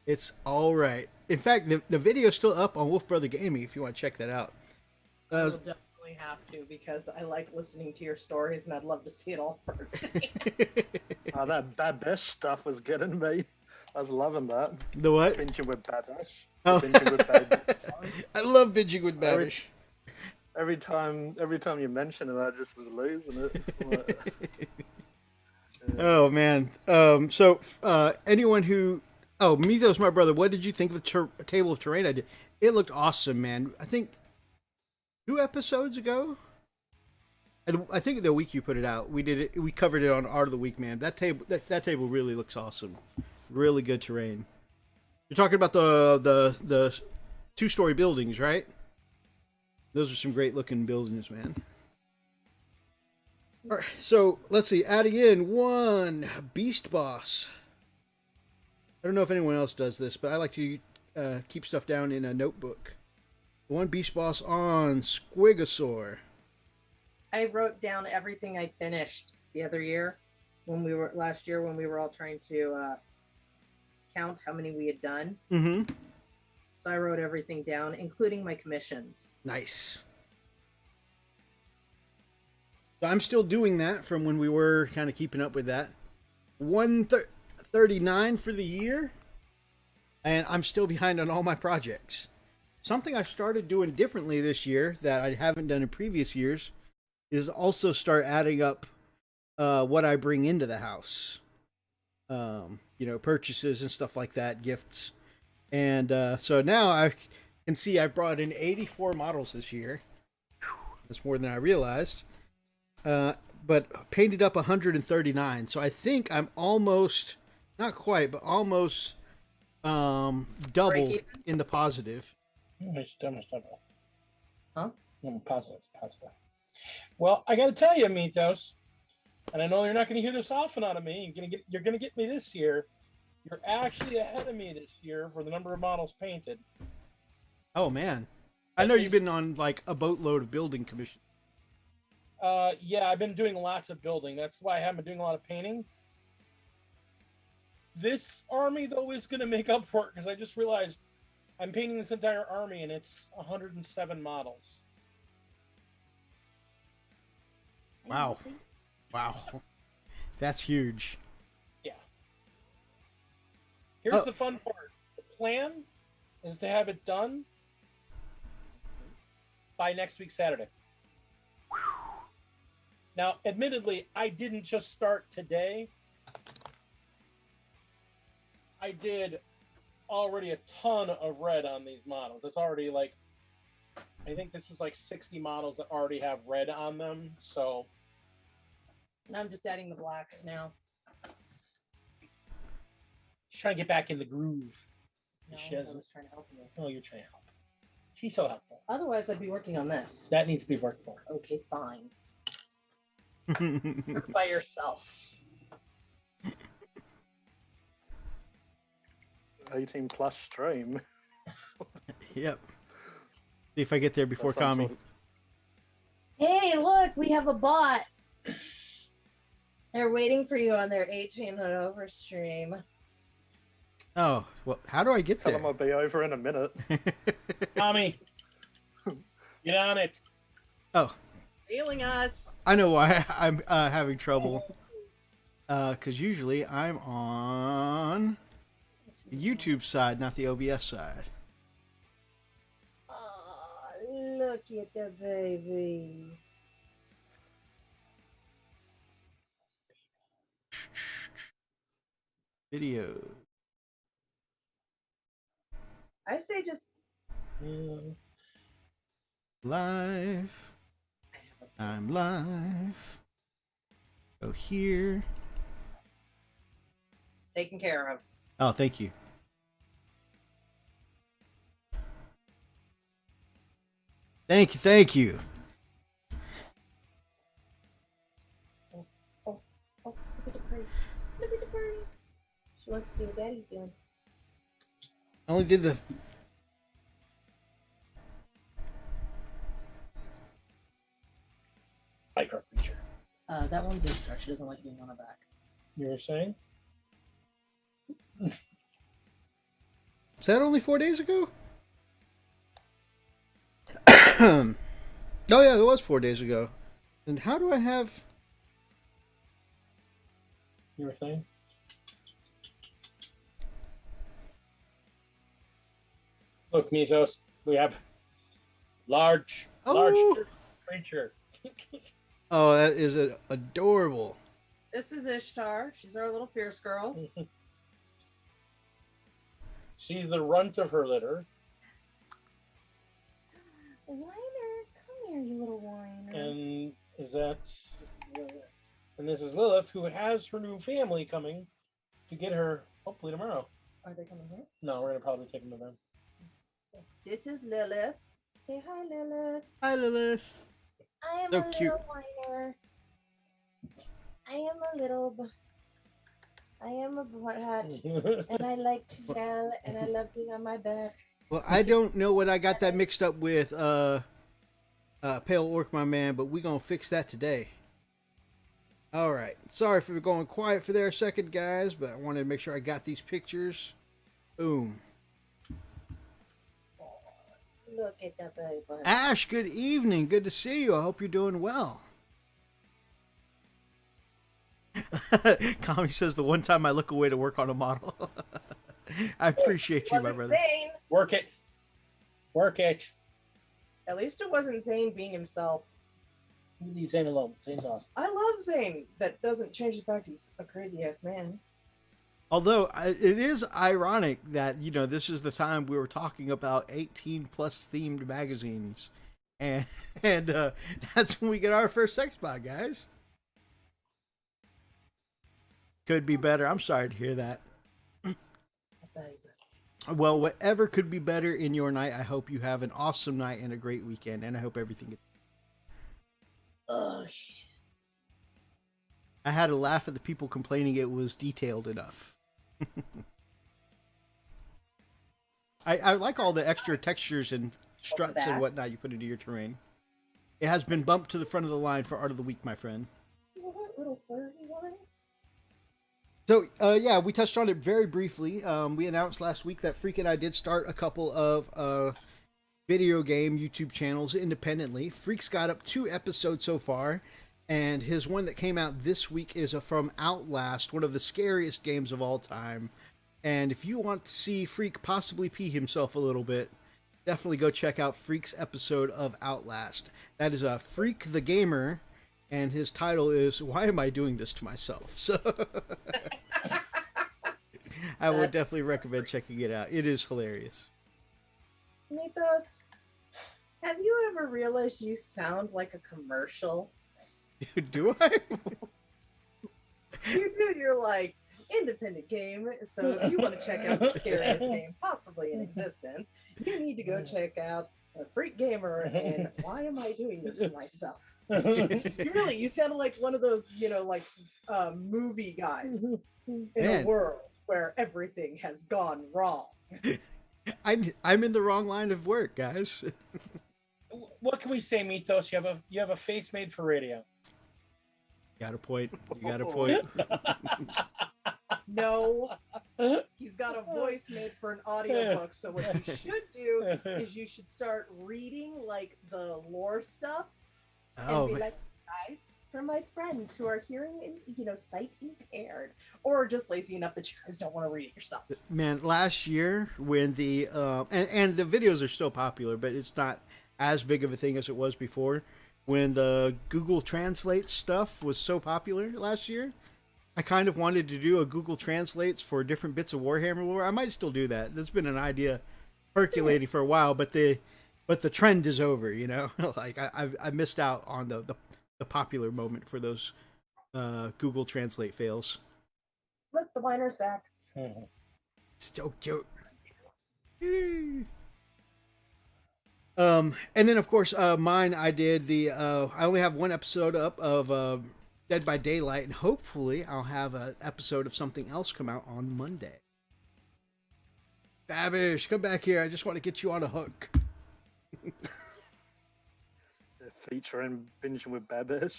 it's all right. In fact, the video's still up on Wolfbrother Gaming if you want to check that out. I will definitely have to because I like listening to your stories and I'd love to see it all first. Oh, that Babish stuff was getting me. I was loving that. The what? Binging with Babish. Oh. Binging with Babish. I love binging with Babish. Every time you mention it, I just was losing it. Oh man. So anyone who Mythos, my brother, what did you think of the table of terrain I did? It looked awesome, man. I think 2 episodes ago. I think the week you put it out, we did it. We covered it on Art of the Week, man. That table really looks awesome. Really good terrain. You're talking about the 2-story buildings, right? Those are some great looking buildings, man. All right, so let's see. Adding in 1 Beast Boss. I don't know if anyone else does this, but I like to keep stuff down in a notebook. 1 Beast Boss on Squigosaur. I wrote down everything I finished the other year last year when we were all trying to count how many we had done. Mm-hmm. So I wrote everything down, including my commissions. Nice. So I'm still doing that from when we were kind of keeping up with that. 139 for the year, and I'm still behind on all my projects. Something I started doing differently this year that I haven't done in previous years is also start adding up what I bring into the house. Purchases and stuff like that, gifts. And so now I can see I brought in 84 models this year. That's more than I realized. But painted up 139. So I think I'm almost, not quite, but almost double in the positive. Double. Huh? Positive. Well, I got to tell you, Mythos, and I know you're not going to hear this often out of me. You're going to get me this year. You're actually ahead of me this year for the number of models painted. Oh man, I know you've been on like a boatload of building commissions. Yeah, I've been doing lots of building. That's why I haven't been doing a lot of painting. This army, though, is going to make up for it because I just realized I'm painting this entire army and it's 107 models. Wow. That's huge. Yeah. Here's Oh. the fun part. The plan is to have it done by next week, Saturday. Now, admittedly, I didn't just start today. I did already a ton of red on these models. It's already like, I think this is like 60 models that already have red on them. So, And I'm just adding the blacks now. just trying to get back in the groove. No, She I has- was trying to help you. Oh, you're trying to help. She's so helpful. Otherwise, I'd be working on this. That needs to be worked for. Okay, fine. Work by yourself. 18 plus stream. Yep. See if I get there before That's some Kami. sort Hey, look, we have a bot. They're waiting for you on their 18 and over stream. Oh, well, how do I get Tell them there? I'll be over in a minute. Tommy, get on it. Oh, Feeling us. I know why I'm having trouble. Because usually I'm on the YouTube side, not the OBS side. Oh, look at the baby. Video. I say just. Live. I'm live. Go here. Taken care of. Oh, thank you. Thank you, thank you. Oh, look at the birdie. Look at the birdie. She wants to see what daddy's doing. I only did the... Micro feature. That one's extra. She doesn't like being on her back. You were saying? Is that only 4 days ago? Oh yeah, that was 4 days ago. And how do I have... You were saying? Look, Mythos, we have large creature. Oh, that is adorable. This is Ishtar. She's our little fierce girl. She's the runt of her litter, Whiner, come here, you little whiner. and this is Lilith, who has her new family coming to get her hopefully tomorrow. Are they coming here? No, we're gonna probably take them to them. This is Lilith. Say hi, Lilith. Hi, Lilith. I am So a cute. little whiner. I am a little. I am a buttheart, and I like to yell, and I love being on my back. Well, I don't know what I got that mixed up with, Pale Orc, my man, but we gonna fix that today. Alright. Sorry for going quiet for there a second, guys, but I wanted to make sure I got these pictures. Boom. Look at the baby. Ash, good evening. Good to see you. I hope you're doing well. Kami says the one time I look away to work on a model. I appreciate you, my Wasn't brother. Zane. Work it. Work it. At least it wasn't Zane being himself. Leave Zane alone. Zane's awesome. I love Zane. That doesn't change the fact he's a crazy ass man. Although it is ironic that, you know, this is the time we were talking about 18 plus themed magazines. And that's when we get our first sex bot, guys. Could be better. I'm sorry to hear that. Well, whatever could be better in your night, I hope you have an awesome night and a great weekend. And I hope everything gets... Ugh. I had to laugh at the people complaining it was detailed enough. I like all the extra textures and struts and whatnot you put into your terrain. It has been bumped to the front of the line for Art of the Week, my friend. What little furry one? So, yeah, we touched on it very briefly. We announced last week that Freak and I did start a couple of video game YouTube channels independently. Freak's got up 2 episodes so far, and his one that came out this week is from Outlast, one of the scariest games of all time. And if you want to see Freak possibly pee himself a little bit, definitely go check out Freak's episode of Outlast. That is a Freak the Gamer, and his title is "Why Am I Doing This to Myself?" So I would definitely recommend checking it out. It is hilarious. Mythos, have you ever realized you sound like a commercial? Do I? You do. You're like, independent game. So if you want to check out the scariest game possibly in existence, you need to go check out the Freak Gamer and Why Am I Doing This to Myself? You sounded like one of those, movie guys in a world where everything has gone wrong. I'm in the wrong line of work, guys. What can we say, Mythos? You have a face made for radio. Got a point. You got a point. No, he's got a voice made for an audiobook. So what you should do is you should start reading like the lore stuff and be like, guys, for my friends who are hearing and sight impaired, or just lazy enough that you guys don't want to read it yourself. Man, last year when the and the videos are still popular, but it's not as big of a thing as it was before. When the Google Translate stuff was so popular last year, I kind of wanted to do a Google Translates for different bits of Warhammer lore. I might still do that. That's been an idea percolating for a while, but the trend is over. Like I missed out on the popular moment for those Google Translate fails. Look, the winer's back. So cute. And then of course mine, I did I only have one episode up of Dead by Daylight, and hopefully I'll have an episode of something else come out on Monday. Babish, come back here. I just want to get you on a hook. Featuring Binging with Babish.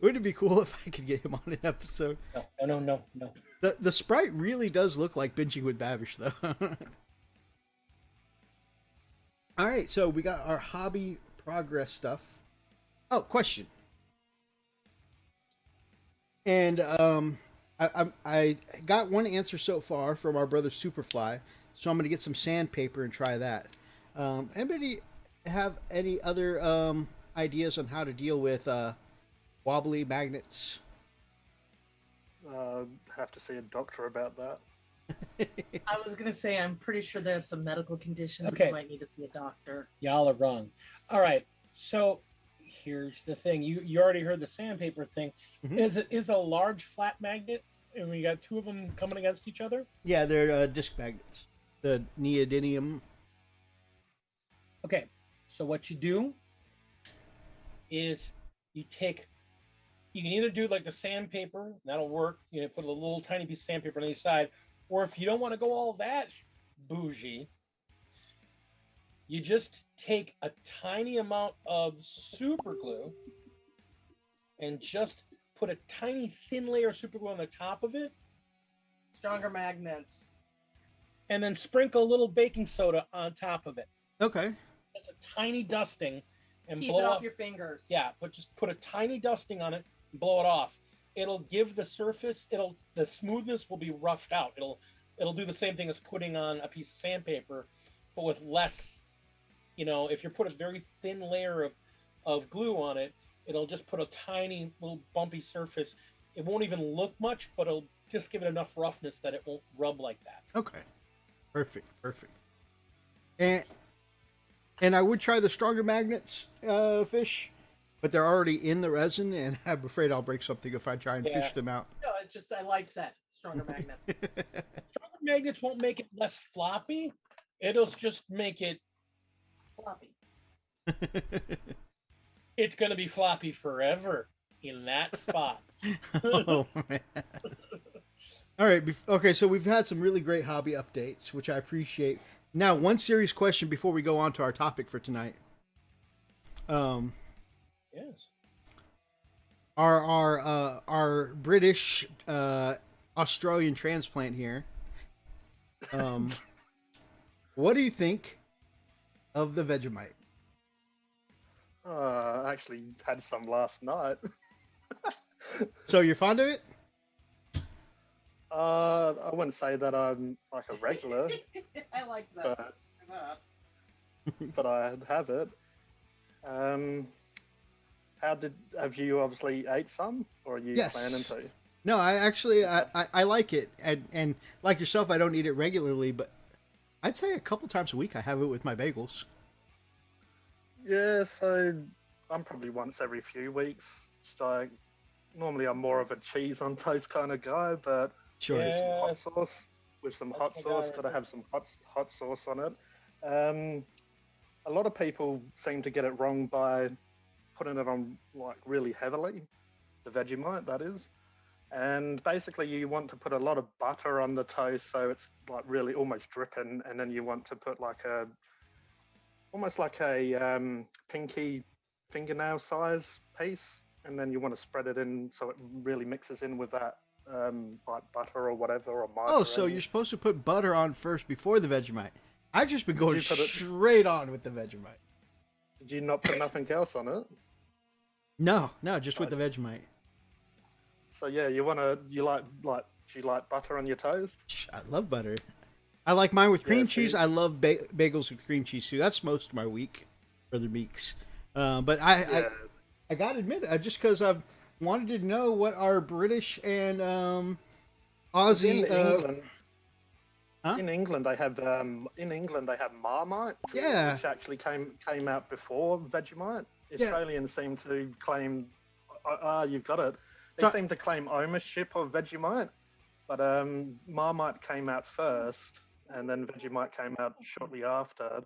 Wouldn't it be cool if I could get him on an episode? No. The sprite really does look like Binging with Babish, though. All right, so we got our hobby progress stuff. Oh, question. And I got one answer so far from our brother Superfly, so I'm going to get some sandpaper and try that. Anybody have any other ideas on how to deal with wobbly magnets? Have to see a doctor about that. I was gonna say I'm pretty sure that's a medical condition. Okay. You might need to see a doctor. Y'all are wrong. All right. So here's the thing. You already heard the sandpaper thing. Mm-hmm. Is a large flat magnet, and we got two of them coming against each other? Yeah, they're disc magnets. The neodymium. Okay. So what you do is you can either do like the sandpaper, that'll work. Put a little tiny piece of sandpaper on each side. Or if you don't want to go all that bougie, you just take a tiny amount of super glue and just put a tiny thin layer of super glue on the top of it. Stronger magnets. And then sprinkle a little baking soda on top of it. Okay. Just a tiny dusting and Keep blow it off your fingers. Yeah, but just put a tiny dusting on it and blow it off. It'll give the surface, the smoothness will be roughed out. It'll do the same thing as putting on a piece of sandpaper, but with less, if you put a very thin layer of glue on it, it'll just put a tiny little bumpy surface. It won't even look much, but it'll just give it enough roughness that it won't rub like that. Okay. Perfect. And I would try the stronger magnets, fish, but they're already in the resin, and I'm afraid I'll break something if I try and fish them out. No, I liked that. Stronger magnets. Stronger magnets won't make it less floppy. It'll just make it Floppy. It's going to be floppy forever in that spot. Oh, man. All right. Okay, so we've had some really great hobby updates, which I appreciate. Now, one serious question before we go on to our topic for tonight. Yes. Our British Australian transplant here. What do you think of the Vegemite? I actually had some last night. So you're fond of it? I wouldn't say that I'm like a regular, I liked that. but but I have it. Have you obviously ate some, or are you Yes. planning to? No, I like it, and like yourself, I don't eat it regularly, but I'd say a couple times a week I have it with my bagels. Yeah, so I'm probably once every few weeks. So normally I'm more of a cheese on toast kind of guy, but Sure. with some Yeah. hot sauce, That's my guy right got to there. have some hot sauce on it. A lot of people seem to get it wrong by putting it on like really heavily, the Vegemite that is. And basically, you want to put a lot of butter on the toast, so it's like really almost dripping. And then you want to put almost like a pinky fingernail size piece, and then you want to spread it in so it really mixes in with that like butter or whatever or margarine. Oh, so you're supposed to put butter on first before the Vegemite. I've just been going you put it- straight on with the Vegemite. Did you not put nothing else on it? No, just with the Vegemite. So yeah, do you like butter on your toast? I love butter. I like mine with cream Yeah, cheese. see? I love bagels with cream cheese too. That's most of my week, Brother Meeks. But I gotta admit, just because I've wanted to know what our British and Aussie. In England, they have Marmite, Yeah. which actually came out before Vegemite. Yeah. Australians seem to claim, you've got it. They So- seem to claim ownership of Vegemite, but Marmite came out first, and then Vegemite came out shortly after.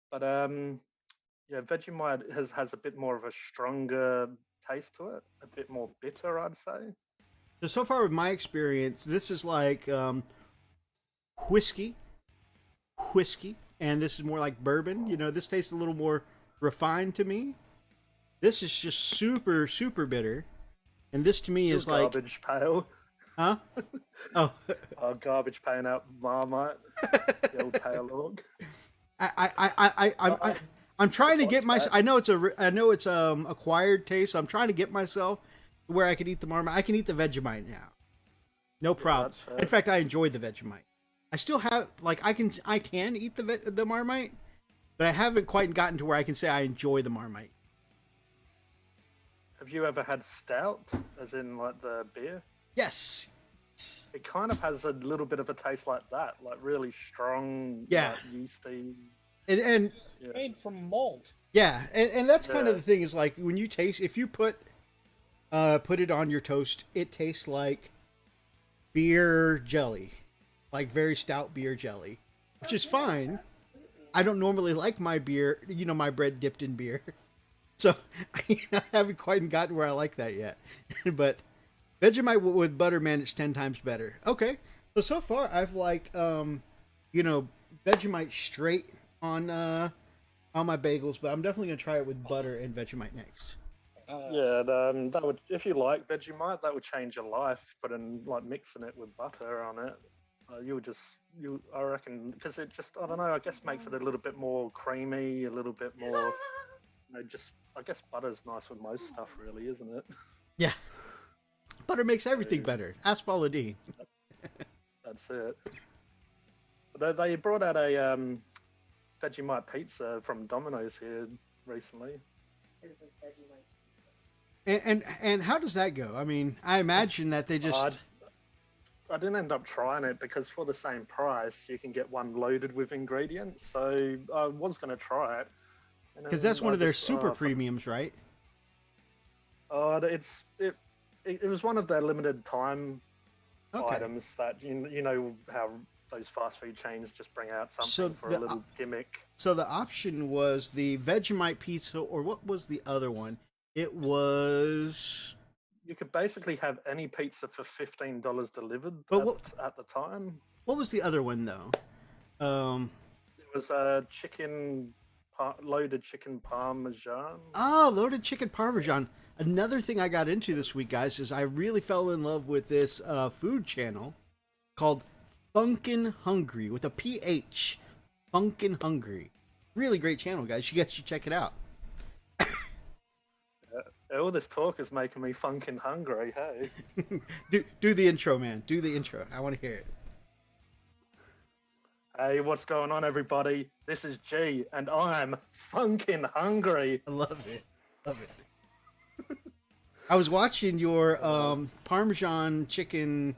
But yeah, Vegemite has a bit more of a stronger taste to it, a bit more bitter, I'd say. So far with my experience, this is like whiskey, and this is more like bourbon. You know, this tastes a little more refined to me. This is just super, super bitter, and this to me is like, Garbage pail. huh? Oh, Garbage pail out Marmite. The old pale log. I'm trying to get What's myself. I know it's acquired taste. So I'm trying to get myself to where I can eat the Marmite. I can eat the Vegemite now, no problem. that's fair. In fact, I enjoy the Vegemite. I still have I can eat the Marmite, but I haven't quite gotten to where I can say I enjoy the Marmite. Have you ever had stout, as in like the beer? Yes. It kind of has a little bit of a taste like that, like really strong, Yeah. like yeasty. And Made from malt. yeah, and that's kind of Yeah. the thing is like when you taste, if you put it on your toast, it tastes like beer jelly, like very stout beer jelly, which is fine. I don't normally like my beer, my bread dipped in beer, so I haven't quite gotten where I like that yet. But Vegemite with butter, man, it's 10 times better. Okay, so far I've liked Vegemite straight on my bagels, but I'm definitely gonna try it with butter and Vegemite next. Yeah, that would, if you like Vegemite, that would change your life. Mixing it with butter on it, I reckon, because it just, I don't know, I guess makes it a little bit more creamy, a little bit more, I guess butter's nice with most stuff, really, isn't it? Yeah, butter makes everything better. Ask Paula Deen. That's it. They brought out a Vegemite pizza from Domino's here recently. It is a Vegemite pizza. And how does that go? I mean, I imagine that they just I didn't end up trying it because for the same price you can get one loaded with ingredients. So I was going to try it. because that's one of their super premiums, right? It was one of their limited time Okay. items that you know how those fast food chains just bring out something So for a little gimmick. So the option was the Vegemite pizza, or what was the other one? It was. You could basically have any pizza for $15 delivered But at the time. What was the other one though? It was a loaded chicken parmesan. Oh, loaded chicken parmesan. Another thing I got into this week, guys, is I really fell in love with this food channel called Funkin' Hungry with a PH. Funkin' Hungry. Really great channel, guys. You guys should check it out. All this talk is making me funkin' hungry. Hey. do the intro, man. Do the intro. I want to hear it. Hey, what's going on, everybody? This is G, and I'm funkin' hungry. I love it. Love it. I was watching your Parmesan chicken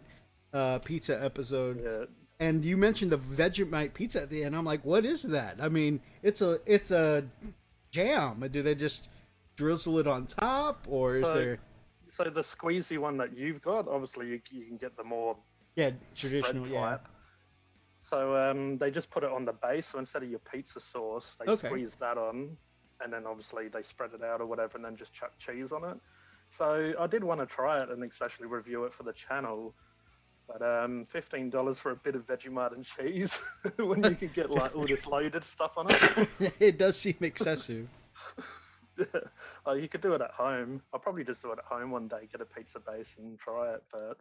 pizza episode, Yeah. and you mentioned the Vegemite pizza at the end. I'm like, what is that? I mean, it's a jam. Do they just drizzle it on top, or is there? So the squeezy one that you've got, obviously you can get the more traditional spread type. So they just put it on the base. So instead of your pizza sauce, they squeeze that on, and then obviously they spread it out or whatever, and then just chuck cheese on it. So I did want to try it and especially review it for the channel. But $15 for a bit of Vegemite and cheese when you could get like all this loaded stuff on it. It does seem excessive. Yeah. You could do it at home. I'll probably just do it at home one day, get a pizza base and try it. But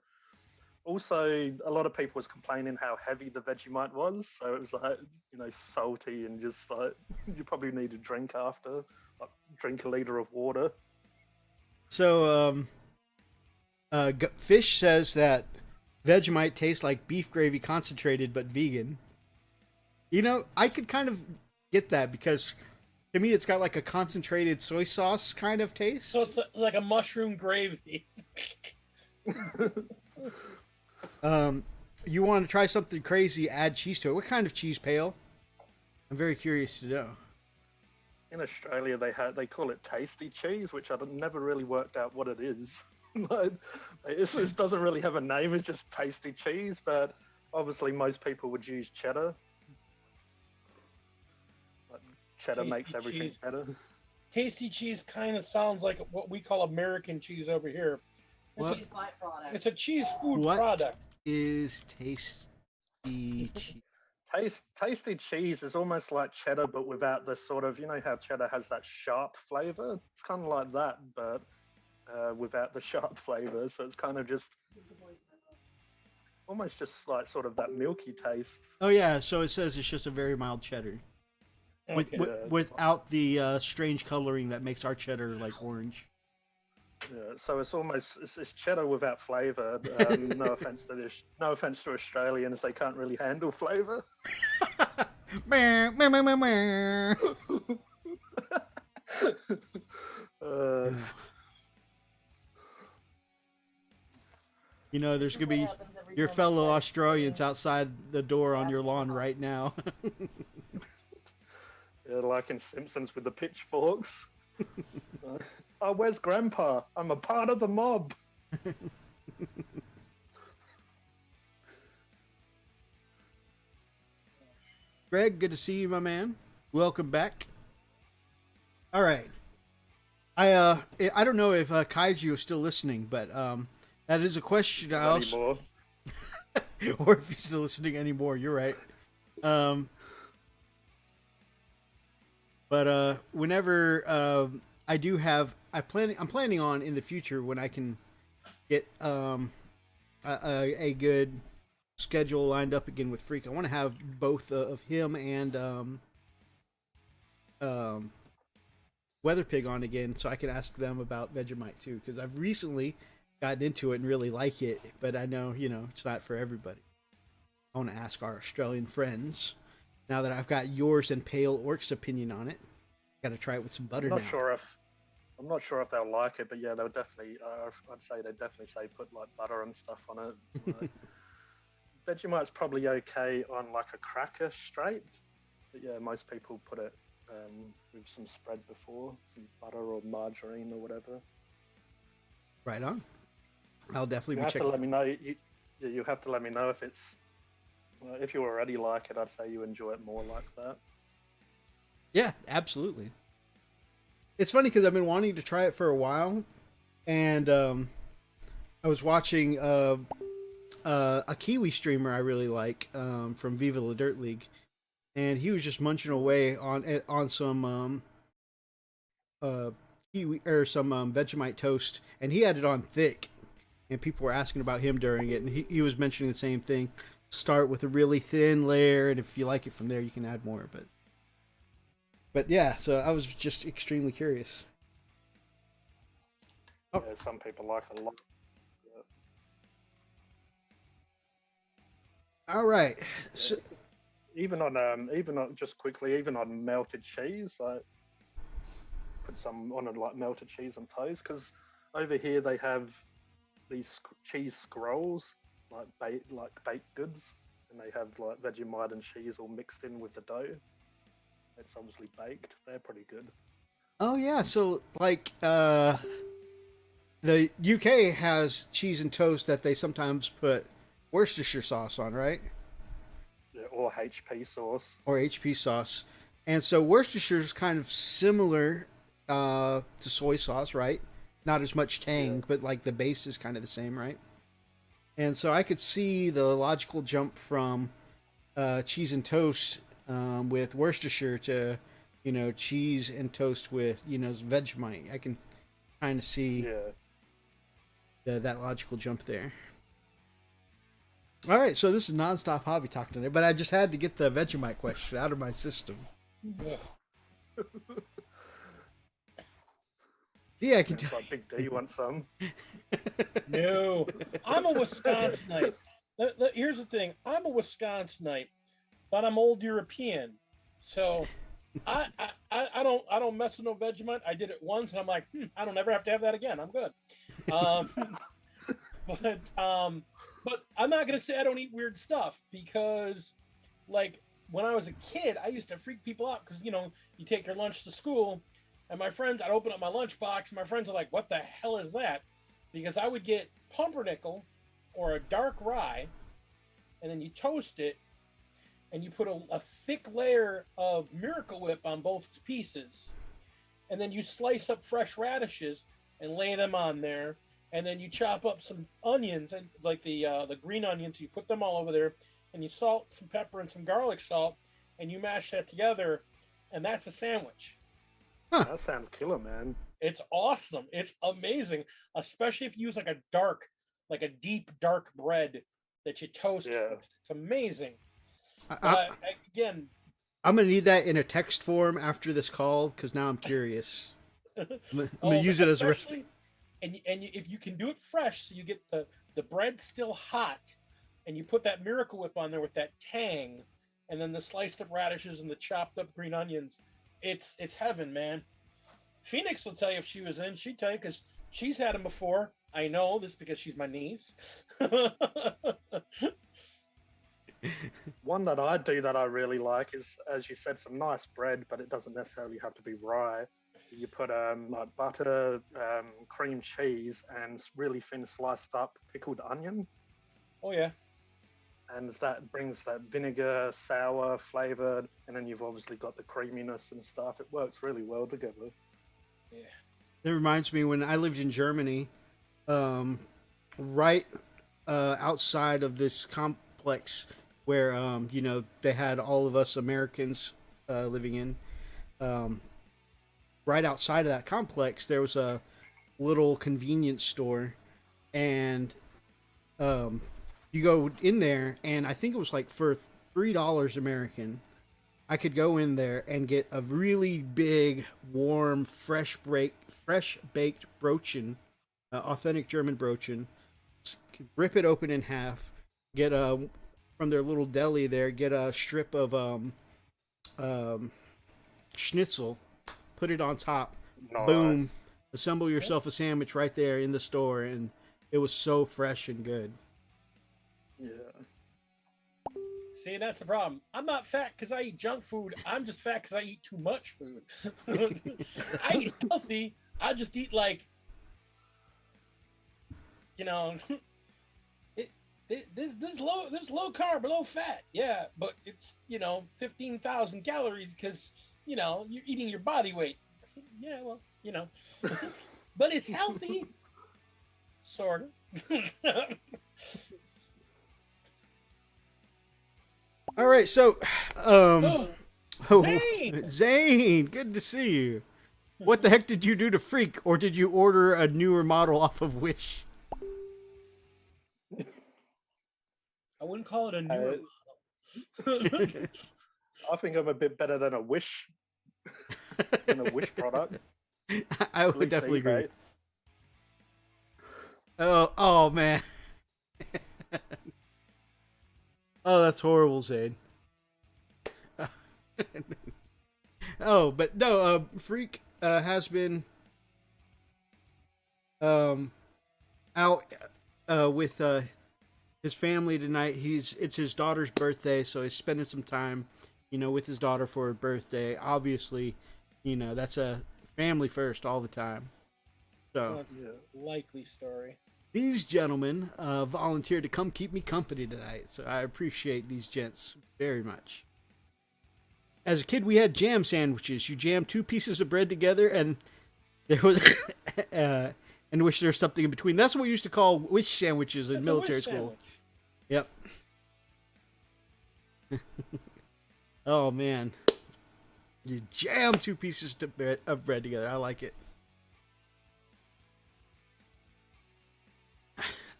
also, a lot of people was complaining how heavy the Vegemite was. So it was like, salty and just like, you probably need a drink after, like drink a liter of water. So, Fish says that Vegemite tastes like beef gravy concentrated, but vegan. I could kind of get that because to me it's got like a concentrated soy sauce kind of taste. So it's like a mushroom gravy. You want to try something crazy, add cheese to it. What kind of cheese, Pale? I'm very curious to know. In Australia, they call it tasty cheese, which I've never really worked out what it is. It doesn't really have a name. It's just tasty cheese, but obviously most people would use cheddar. Cheddar makes everything better. Tasty cheese kind of sounds like what we call American cheese over here. What? It's a cheese food What product. Is tasty cheese? Tasty cheese is almost like cheddar, but without the sort of, how cheddar has that sharp flavor? It's kind of like that, but without the sharp flavor. So it's kind of just almost just like sort of that milky taste. Oh yeah, so it says it's just a very mild cheddar. Okay. Without the strange coloring that makes our cheddar like orange. Yeah, so it's cheddar without flavor. No offense to Australians, they can't really handle flavor. There's gonna be your fellow Australians outside the door on your lawn right now. Yeah, like in Simpsons with the pitchforks. Oh, where's Grandpa? I'm a part of the mob. Greg, good to see you, my man. Welcome back. All right. I don't know if Kaiju is still listening, but that is a question I also... or if he's still listening anymore. You're right. But whenever I do have, I'm planning on in the future when I can get a good schedule lined up again with Freak. I want to have both of him and Weatherpig on again, so I can ask them about Vegemite too. Because I've recently gotten into it and really like it, but I know it's not for everybody. I want to ask our Australian friends. Now that I've got yours and Pale Orc's opinion on it, got to try it with some butter now. I'm not sure if they'll like it, but yeah, they'll definitely. I'd say they definitely say put like butter and stuff on it. Vegemite's probably okay on like a cracker straight, but yeah, most people put it with some spread before, some butter or margarine or whatever. Right on. I'll definitely You have to let me know. You have to let me know if it's. If you already like it, I'd say you enjoy it more like that. Yeah, absolutely. It's funny because I've been wanting to try it for a while, and I was watching a Kiwi streamer I really like from Viva La Dirt League, and he was just munching away on some kiwi or some Vegemite toast, and he had it on thick, and people were asking about him during it, and he was mentioning the same thing. Start with a really thin layer, and if you like it from there, you can add more. But yeah, so I was just extremely curious. Oh. Yeah, some people like it a lot. All right. Yeah. So, Even on just quickly, even on melted cheese, like put some on it like melted cheese and toast. Because over here they have these cheese scrolls, like baked goods, and they have like Vegemite and cheese all mixed in with the dough. It's obviously baked. They're pretty good. oh yeah, so like the UK has cheese and toast that they sometimes put Worcestershire sauce on, right? Yeah, or HP sauce. Or HP sauce. And so Worcestershire is kind of similar to soy sauce, right? Not as much tang, Yeah. but like the base is kind of the same, right? And so I could see the logical jump from cheese and toast with Worcestershire to, cheese and toast with, Vegemite. I can kind of see that logical jump there. All right, so this is nonstop hobby talk today, but I just had to get the Vegemite question out of my system. Yeah, I can It's tell. like Big D wants some. No, I'm a Wisconsinite. Here's the thing: I'm a Wisconsinite, but I'm old European, so I don't mess with no Vegemite. I did it once, and I'm like, I don't ever have to have that again. I'm good. But I'm not gonna say I don't eat weird stuff because, like, when I was a kid, I used to freak people out because you take your lunch to school, and my friends, I'd open up my lunchbox, and my friends are like, "What the hell is that?" Because I would get pumpernickel or a dark rye, and then you toast it, and you put a thick layer of Miracle Whip on both pieces, and then you slice up fresh radishes and lay them on there. And then you chop up some onions, and like the green onions, you put them all over there, and you salt, some pepper, and some garlic salt, and you mash that together, and that's a sandwich. Huh. That sounds killer, man. It's awesome. It's amazing, especially if you use like a deep dark bread that you toast first. It's amazing. Again, I'm gonna need that in a text form after this call because now I'm curious. I'm gonna use it as a recipe. And if you can do it fresh, so you get the bread still hot, and you put that Miracle Whip on there with that tang, and then the sliced up radishes and the chopped up green onions, it's heaven, man. Phoenix will tell you if she was in. She'd tell you because she's had them before. I know this because she's my niece. One that I do that I really like is, as you said, some nice bread, but it doesn't necessarily have to be rye. You put like butter, cream cheese, and really thin sliced up pickled onion. Oh yeah. And that brings that vinegar, sour flavor, and then you've obviously got the creaminess and stuff. It works really well together. Yeah. That reminds me when I lived in Germany, right outside of this complex where they had all of us Americans living in. Right outside of that complex, there was a little convenience store, and you go in there, and I think it was like for $3 American, I could go in there and get a really big, warm, fresh baked brötchen, authentic German brötchen. Rip it open in half. Get from their little deli there. Get a strip of schnitzel. Put it on top. Nice. Boom. Assemble yourself a sandwich right there in the store, and it was so fresh and good. Yeah. See, that's the problem. I'm not fat because I eat junk food. I'm just fat because I eat too much food. I eat healthy. I just eat like, this low carb, low fat. Yeah, but it's 15,000 calories because you're eating your body weight. Yeah, well, but it's healthy, sort of. All right, so Zane! Zane, good to see you. What the heck did you do to Freak, or did you order a newer model off of Wish? I wouldn't call it a newer model. I think I'm a bit better than a Wish, than a Wish product. I would definitely agree. Oh man. Oh, that's horrible, Zane. Oh, but no, Freak has been out with his family tonight. It's his daughter's birthday, so he's spending some time, with his daughter for her birthday. Obviously, that's a family first all the time. So likely story. These gentlemen volunteered to come keep me company tonight, so I appreciate these gents very much. As a kid, we had jam sandwiches. You jam 2 pieces of bread together, and there was, and wish there was something in between. That's what we used to call wish sandwiches in military school. Yep. Oh man, you jam 2 pieces of bread together. I like it.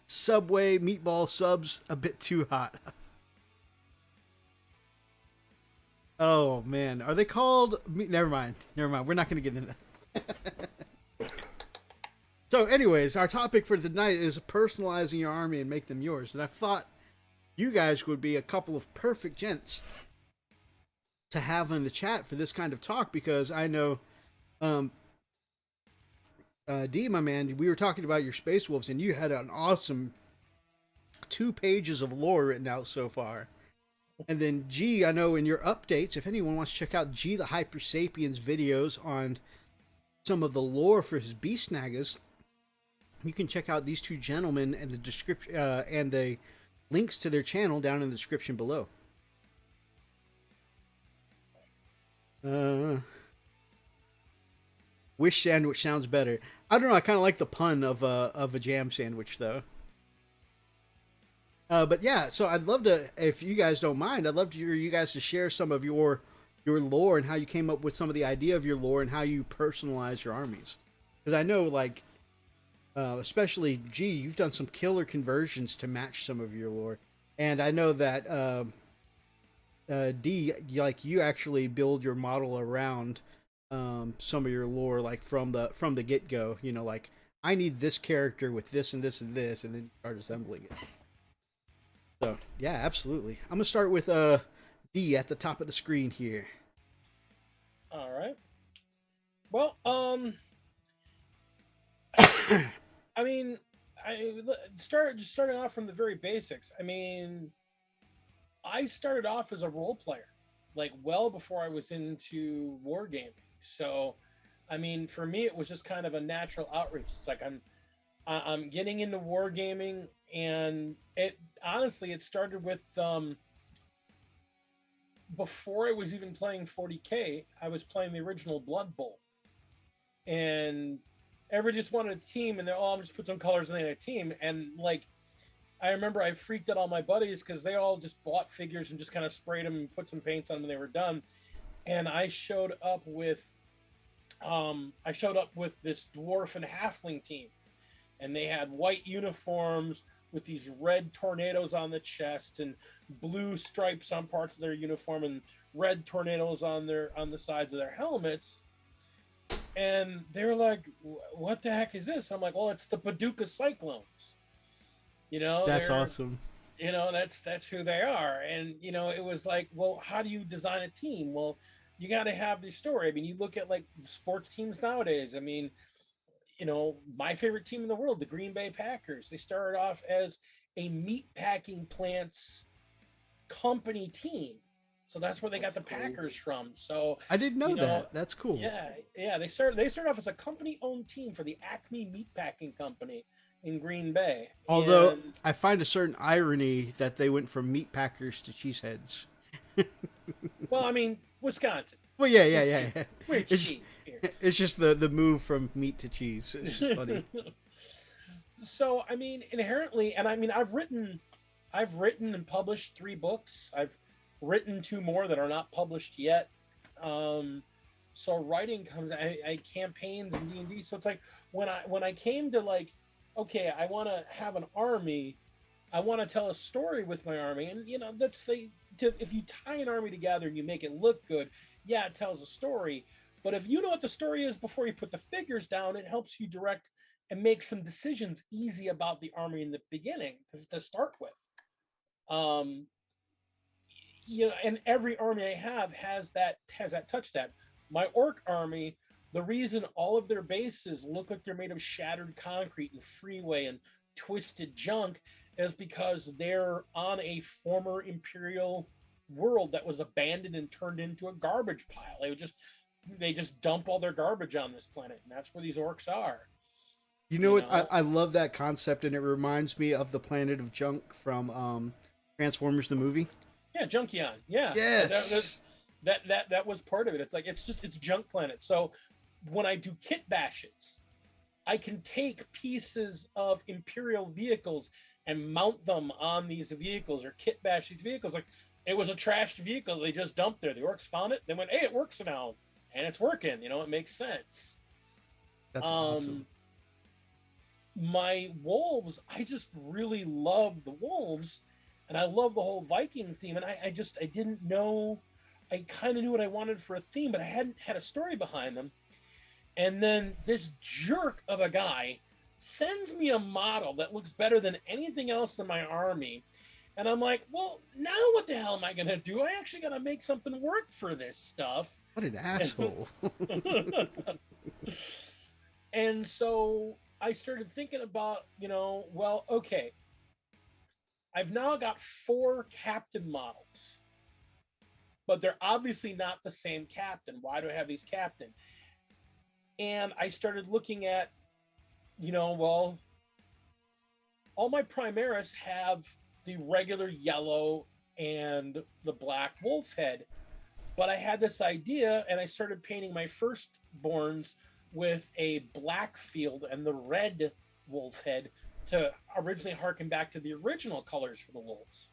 Subway meatball subs a bit too hot. Oh man, are they called? Never mind. We're not going to get into that. So, anyways, our topic for tonight is personalizing your army and make them yours. And I thought you guys would be a couple of perfect gents to have in the chat for this kind of talk, because I know, D, my man, we were talking about your Space Wolves, and you had an awesome 2 pages of lore written out so far. And then G, I know in your updates, if anyone wants to check out G the Hypersapien's videos on some of the lore for his Beast Snaggers, you can check out these 2 gentlemen and the description and the links to their channel down in the description below. Wish sandwich sounds better. I don't know. I kind of like the pun of a jam sandwich, though. But yeah, so I'd love to, if you guys don't mind, I'd love to hear you guys to share some of your lore and how you came up with some of the idea of your lore and how you personalize your armies. Because I know, like, especially G, you've done some killer conversions to match some of your lore, and I know that D, like, you actually build your model around some of your lore, like from the get go. Like, I need this character with this and this and this, and then start assembling it. So yeah, absolutely. I'm gonna start with D at the top of the screen here. All right. Well, I mean, starting off from the very basics. I mean, I started off as a role player, like well before I was into wargaming. So, I mean, for me, it was just kind of a natural outreach. It's like I'm getting into wargaming, and it started with before I was even playing 40K, I was playing the original Blood Bowl, and everybody just wanted a team, and they're I'm just put some colors in a team, and like I remember I freaked out all my buddies because they all just bought figures and just kind of sprayed them and put some paints on them and they were done, and I showed up with this dwarf and halfling team, and they had white uniforms with these red tornadoes on the chest and blue stripes on parts of their uniform and red tornadoes on the sides of their helmets. And they were like, what the heck is this? I'm like, well, it's the Paducah Cyclones. That's awesome. That's who they are. And, it was like, well, how do you design a team? Well, you got to have the story. I mean, you look at like sports teams nowadays. I mean, my favorite team in the world, the Green Bay Packers, they started off as a meat packing plants company team. So that's where they got the Packers from. So I didn't know that. That's cool. Yeah. They started off as a company-owned team for the Acme Meatpacking Company in Green Bay. Although I find a certain irony that they went from meat packers to cheeseheads. Well, I mean, Wisconsin. Well, yeah. It's just the move from meat to cheese. It's just funny. So, I mean, inherently, and I mean, I've written and published 3 books. I've written 2 more that are not published yet. So writing comes, I campaigns in D&D. So it's like when I came to like, okay, I want to have an army. I want to tell a story with my army, and let's say if you tie an army together and you make it look good, yeah, it tells a story. But if you know what the story is before you put the figures down, it helps you direct and make some decisions easy about the army in the beginning to start with. And every army I have has that touch that. My orc army, the reason all of their bases look like they're made of shattered concrete and freeway and twisted junk is because they're on a former imperial world that was abandoned and turned into a garbage pile. They just dump all their garbage on this planet, and that's where these orcs are. You know what? I love that concept, and it reminds me of the planet of junk from Transformers the movie. Yeah, Junkion. Yeah. Yes. That was part of it. It's junk planet. So when I do kit bashes, I can take pieces of Imperial vehicles and mount them on these vehicles, or kit bash these vehicles. Like, it was a trashed vehicle they just dumped there. The orcs found it. They went, hey, it works now. And it's working. It makes sense. That's awesome. My wolves, I just really love the wolves, and I love the whole Viking theme. And I didn't know, I kind of knew what I wanted for a theme, but I hadn't had a story behind them. And then this jerk of a guy sends me a model that looks better than anything else in my army. And I'm like, well, now what the hell am I going to do? I actually got to make something work for this stuff. What an asshole. And so I started thinking about, well, okay, I've now got 4 captain models, but they're obviously not the same captain. Why do I have these captain? And I started looking at, well, all my Primaris have the regular yellow and the black wolf head. But I had this idea, and I started painting my firstborns with a black field and the red wolf head to originally harken back to the original colors for the wolves.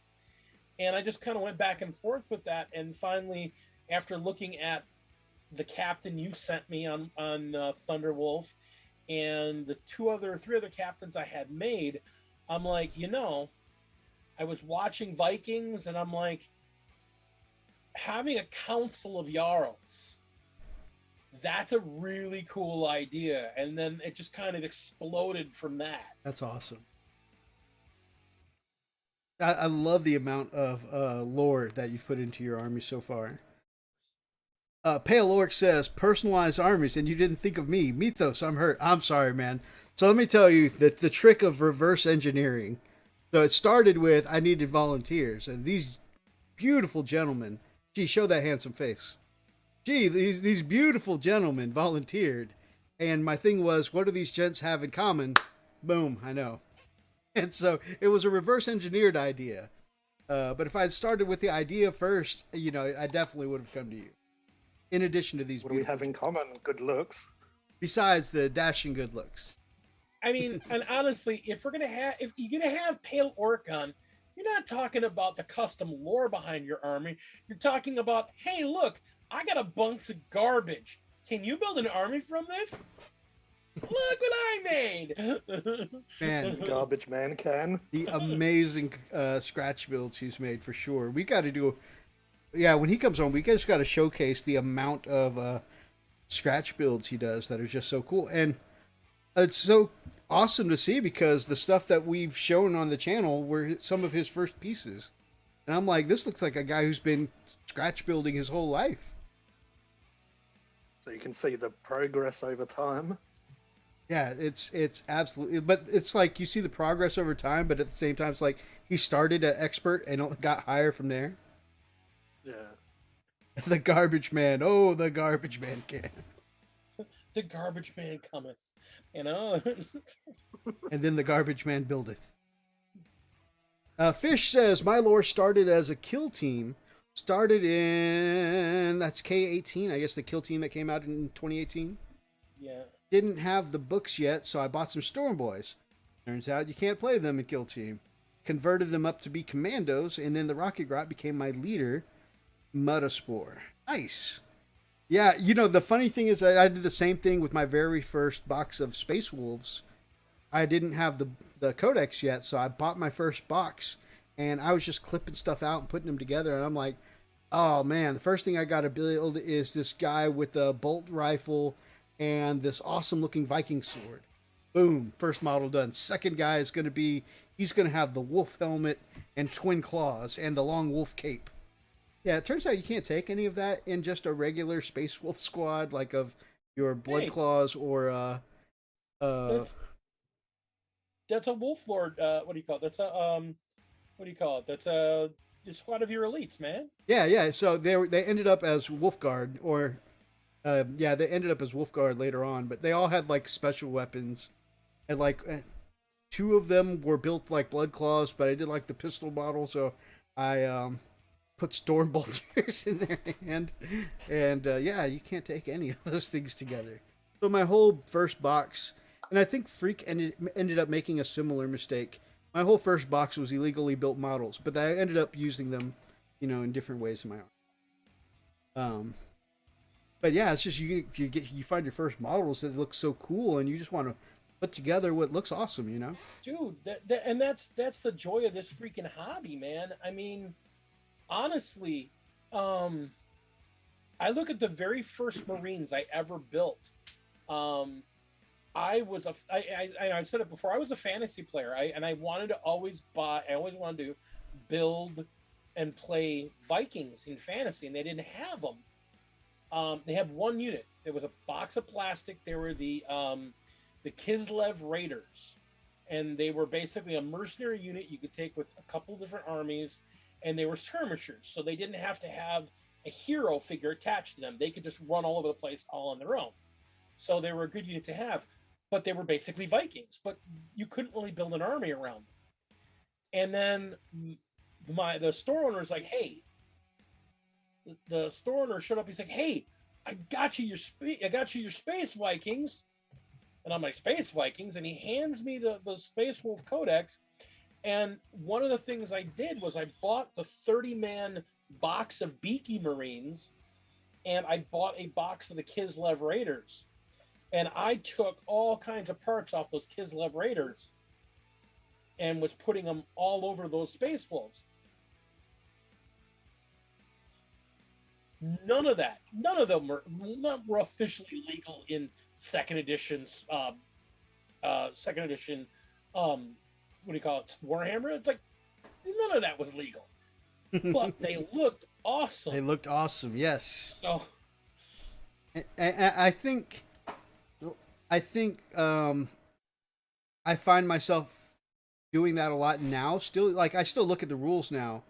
And I just kind of went back and forth with that. And finally, after looking at the captain you sent me on Thunderwolf and the 3 other captains I had made, I'm like, I was watching Vikings, and I'm like, having a council of Jarls, that's a really cool idea. And then it just kind of exploded from that. That's awesome. I love the amount of lore that you've put into your army so far. Pale Orc says, personalized armies, and you didn't think of me. Mythos, I'm hurt. I'm sorry, man. So let me tell you that the trick of reverse engineering. So it started with, I needed volunteers, and these beautiful gentlemen, gee, show that handsome face. Gee, these beautiful gentlemen volunteered, and my thing was, what do these gents have in common? Boom, I know. And so it was a reverse engineered idea. But if I had started with the idea first, I definitely would have come to you. In addition to these, what do we have in common? Good looks. Besides the dashing good looks. I mean, and honestly, if you're gonna have Pale Orc on, you're not talking about the custom lore behind your army. You're talking about, hey, look, I got a bunch of garbage. Can you build an army from this? Look what I made! Man, garbage man can. The amazing scratch builds he's made for sure. We got to do. Yeah, when he comes on, we just got to showcase the amount of scratch builds he does that are just so cool. And it's so awesome to see because the stuff that we've shown on the channel were some of his first pieces. And I'm like, this looks like a guy who's been scratch building his whole life. So you can see the progress over time. Yeah, it's absolutely, but it's like you see the progress over time, but at the same time, it's like he started an expert and got higher from there. Yeah. The garbage man. Oh, the garbage man can. The garbage man cometh, And then the garbage man buildeth. Fish says, my lore started as a kill team. Started in, that's K18, I guess the kill team that came out in 2018. Yeah. Didn't have the books yet, so I bought some Storm Boys. Turns out you can't play them in kill team. Converted them up to be commandos, and then the Rocket Grot became my leader, Mutaspore. Nice. Yeah, the funny thing is I did the same thing with my very first box of Space Wolves. I didn't have the codex yet, so I bought my first box, and I was just clipping stuff out and putting them together, and I'm like, oh man, the first thing I got to build is this guy with a bolt rifle and this awesome looking Viking sword. Boom, first model done. Second guy is going to be, he's going to have the wolf helmet and twin claws and the long wolf cape. Yeah, it turns out you can't take any of that in just a regular Space Wolf squad, like of your Blood Hey. Claws or That's a Wolf Lord. What do you call it? That's a what do you call it? That's a squad of your elites, man. yeah. So they ended up as Wolfguard, or yeah, they ended up as Wolfguard later on. But they all had like special weapons, and like two of them were built like Blood Claws, but I did like the pistol model, so I put Storm Bolters in their hand, and yeah, you can't take any of those things together. So my whole first box, and I think Freak ended up making a similar mistake. My whole first box was illegally built models, but I ended up using them, in different ways in my own. But yeah, it's just you find your first models that look so cool, and you just want to put together what looks awesome, Dude, and that's the joy of this freaking hobby, man. I mean, honestly, I look at the very first Marines I ever built. I was I've said it before. I was a fantasy player, and I wanted to always buy. I always wanted to build and play Vikings in fantasy, and they didn't have them. They had one unit. There was a box of plastic. There were the Kislev Raiders, and they were basically a mercenary unit you could take with a couple different armies, and they were skirmishers, so they didn't have to have a hero figure attached to them. They could just run all over the place all on their own. So they were a good unit to have, but they were basically Vikings, but you couldn't really build an army around them. And then the store owner was like, hey, the store owner showed up. He's like, hey, I got you your Space Vikings. And I'm like, Space Vikings? And he hands me the Space Wolf Codex. And one of the things I did was I bought the 30-man box of Beaky Marines, and I bought a box of the Kislev Raiders. And I took all kinds of parts off those Kislev Raiders and was putting them all over those Space Wolves. None of them were officially legal in second edition, what do you call it, Warhammer? It's like, none of that was legal. But they looked awesome. They looked awesome, yes. So, I think I find myself doing that a lot now. Still, like, I still look at the rules now,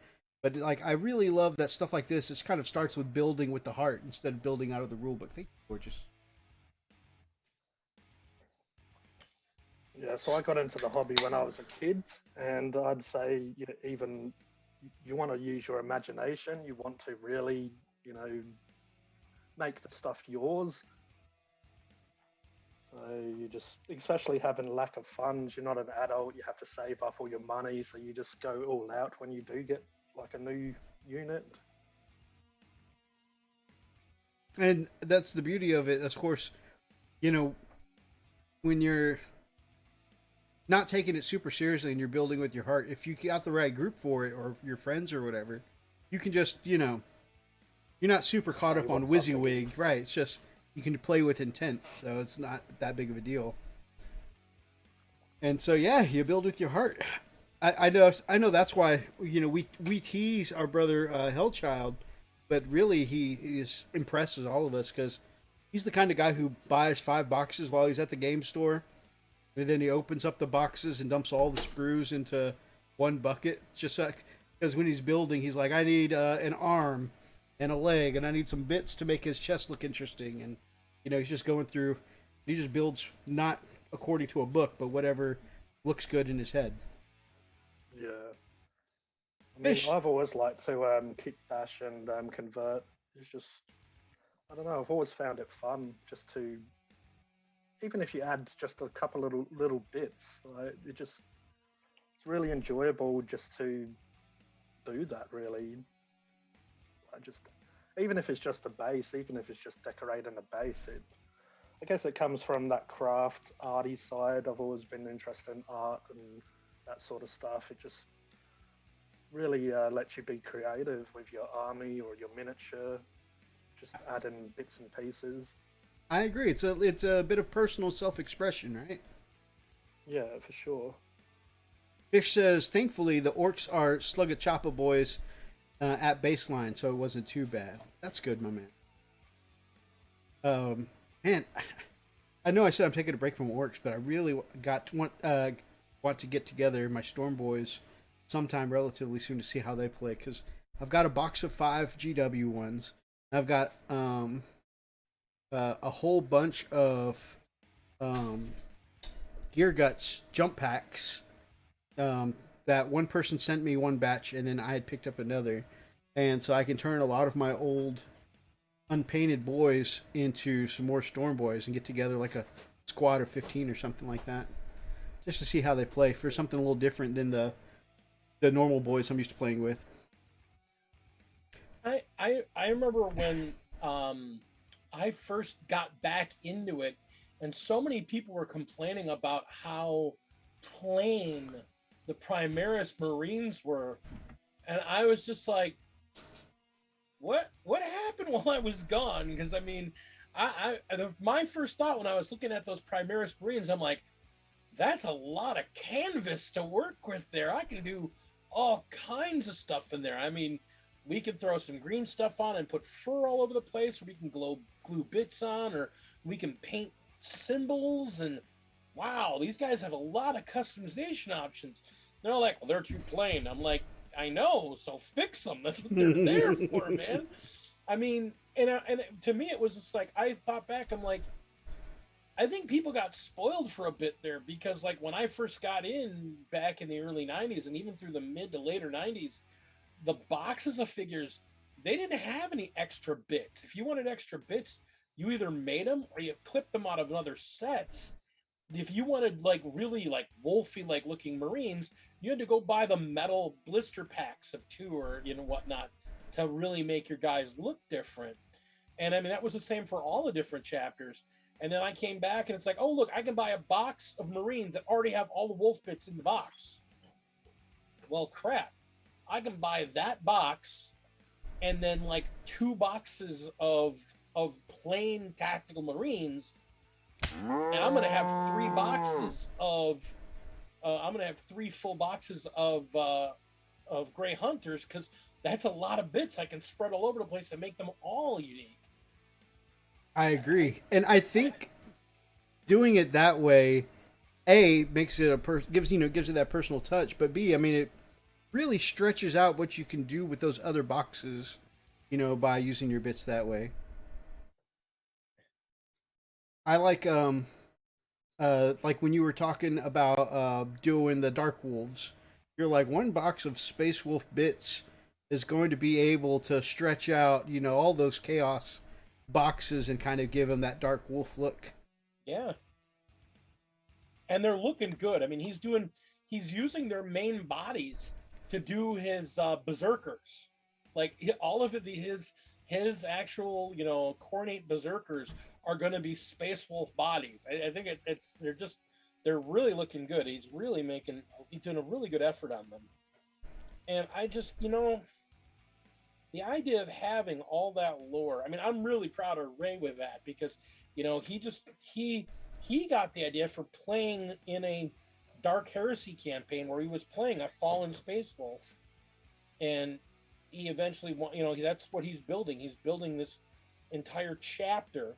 but like, I really love that stuff like this. It kind of starts with building with the heart instead of building out of the rule book. Thank you, gorgeous. Yeah, so I got into the hobby when I was a kid, and I'd say, even you want to use your imagination. You want to really, make the stuff yours. So you just, especially having lack of funds, you're not an adult, you have to save up all your money, so you just go all out when you do get like a new unit. And that's the beauty of it, of course, when you're not taking it super seriously and you're building with your heart, if you got the right group for it or your friends or whatever, you can just, you're not super caught up on WYSIWYG, right? It's just, you can play with intent, so it's not that big of a deal. And so, yeah, you build with your heart. I know that's why, we tease our brother Hellchild, but really he impresses all of us because he's the kind of guy who buys 5 boxes while he's at the game store. And then he opens up the boxes and dumps all the sprues into one bucket. Just like, because when he's building, he's like, I need an arm and a leg, and I need some bits to make his chest look interesting. And, he's just going through, he just builds not according to a book, but whatever looks good in his head. Yeah. I mean, I've always liked to kick bash and convert. It's just, I don't know, I've always found it fun just to, even if you add just a couple little bits, it's really enjoyable just to do that, really. Even if it's just a base, even if it's just decorating a base, I guess it comes from that craft arty side. I've always been interested in art and that sort of stuff. It just really lets you be creative with your army or your miniature, just adding bits and pieces. I agree. It's a bit of personal self-expression, right? Yeah, for sure. Fish says, thankfully, the orcs are Slugga Choppa boys at baseline, so it wasn't too bad. That's good, my man. Man, I know I said I'm taking a break from orcs, but I really want to get together my Storm boys sometime relatively soon to see how they play, because I've got a box of 5 GW ones. I've got a whole bunch of Gear Guts jump packs that one person sent me one batch, and then I had picked up another, and so I can turn a lot of my old unpainted boys into some more Storm boys and get together like a squad of 15 or something like that, just to see how they play for something a little different than the normal boys I'm used to playing with. I remember when I first got back into it, and so many people were complaining about how plain the Primaris Marines were, and I was just like, what happened while I was gone? Because I mean, my first thought when I was looking at those Primaris Marines, I'm like, that's a lot of canvas to work with there. I can do all kinds of stuff in there. I mean, we can throw some green stuff on and put fur all over the place, or we can glue bits on, or we can paint symbols, and wow, these guys have a lot of customization options. They're all like, well, they're too plain. I'm like, I know, so fix them. That's what they're there for, man. I mean, and to me, it was just like, I thought back, I'm like, I think people got spoiled for a bit there, because like when I first got in back in the early 90s and even through the mid to later 90s, the boxes of figures, they didn't have any extra bits. If you wanted extra bits, you either made them or you clipped them out of other sets. If you wanted like really like wolfy like looking Marines, you had to go buy the metal blister packs of 2 or whatnot to really make your guys look different. And I mean, that was the same for all the different chapters. And then I came back and it's like, oh, look, I can buy a box of Marines that already have all the wolf bits in the box. Well, crap. I can buy that box and then like 2 boxes of plain tactical Marines. And I'm going to have 3 boxes of, I'm going to have 3 full boxes of Gray Hunters, because that's a lot of bits I can spread all over the place and make them all unique. I agree, and I think doing it that way, A, makes it gives it that personal touch, but B, I mean, it really stretches out what you can do with those other boxes, by using your bits that way. I like when you were talking about doing the Dark Wolves, you're like, one box of Space Wolf bits is going to be able to stretch out, all those chaos boxes and kind of give them that Dark Wolf look. Yeah. And they're looking good. I mean, he's using their main bodies to do his berserkers. Like all of it, his actual, cornate berserkers are going to be Space Wolf bodies. I think they're really looking good. He's doing a really good effort on them. And I just, the idea of having all that lore, I mean, I'm really proud of Ray with that, because, he got the idea for playing in a Dark Heresy campaign where he was playing a fallen Space Wolf. And he eventually, that's what he's building. He's building this entire chapter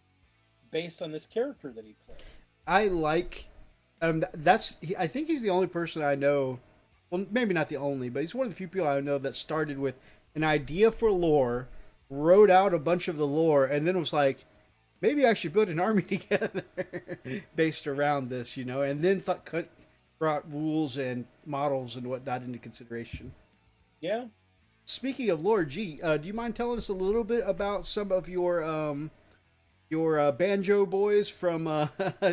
based on this character that he played. I like, I think he's the only person I know, well, maybe not the only, but he's one of the few people I know that started with an idea for lore, wrote out a bunch of the lore, and then was like, maybe I should build an army together based around this, and then brought rules and models and whatnot into consideration. Yeah. Speaking of lore, G, do you mind telling us a little bit about some of your banjo boys from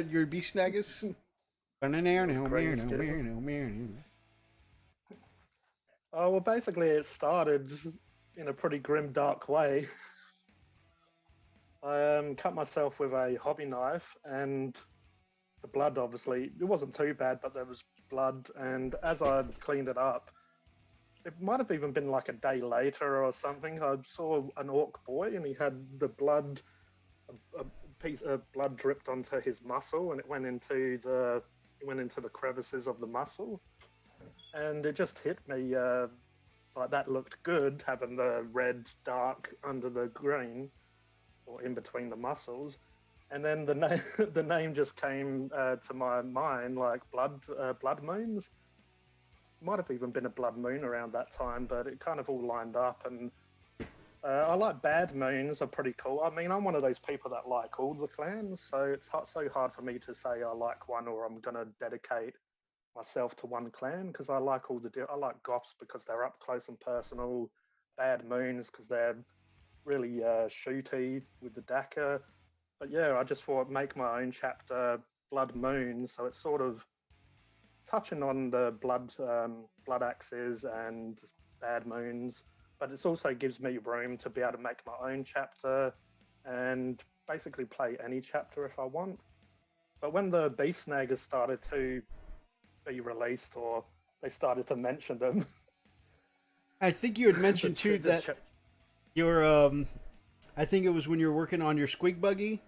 your Beast Snaggers? Oh, well, basically it started in a pretty grim, dark way. I cut myself with a hobby knife, and the blood, obviously, it wasn't too bad, but there was blood, and as I cleaned it up, it might have even been like a day later or something, I saw an orc boy, and he had the blood, a piece of blood dripped onto his muscle, and it went into the he went into the crevices of the muscle, and it just hit me like that looked good, having the red dark under the green or in between the muscles. And then the name the name just came to my mind, like blood moons. Might have even been a blood moon around that time, but it kind of all lined up. And I like bad moons, are pretty cool. I mean, I'm one of those people that like all the clans, so it's so hard for me to say I like one or I'm gonna dedicate myself to one clan, because I like I like goths because they're up close and personal. Bad moons because they're really shooty with the Daka. But yeah, I just thought make my own chapter, Blood Moon, so it's sort of touching on the blood axes and bad moons, but it also gives me room to be able to make my own chapter and basically play any chapter if I want. But when the Beast Snaggers started to be released, or they started to mention them, I think you had mentioned too that your I think it was when you were working on your Squig Buggy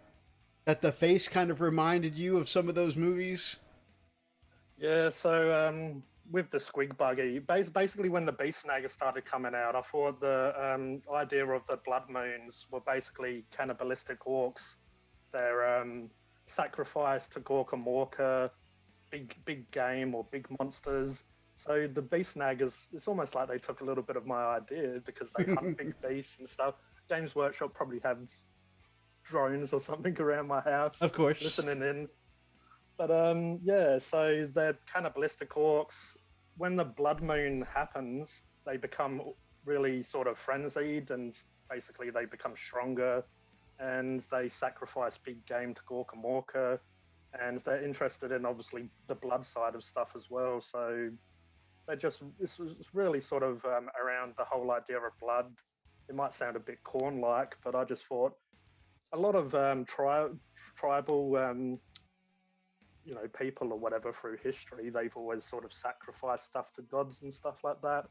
that the face kind of reminded you of some of those movies. Yeah, so with the Squig Buggy, basically when the Beast Snagger started coming out, I thought the idea of the Blood Moons were basically cannibalistic orcs. They're sacrificed to Gorka Morka, big game or big monsters. So the Beast Snaggers, it's almost like they took a little bit of my idea because they hunt big beasts and stuff. Games Workshop probably have drones or something around my house. Of course. Listening in. But yeah, so they're cannibalistic orcs. When the Blood Moon happens, they become really sort of frenzied, and basically they become stronger, and they sacrifice big game to Gorka Morka, and they're interested in obviously the blood side of stuff as well. So they just, it's really sort of around the whole idea of blood. It might sound a bit corn-like, but I just thought a lot of tribal people or whatever through history, they've always sort of sacrificed stuff to gods and stuff like that.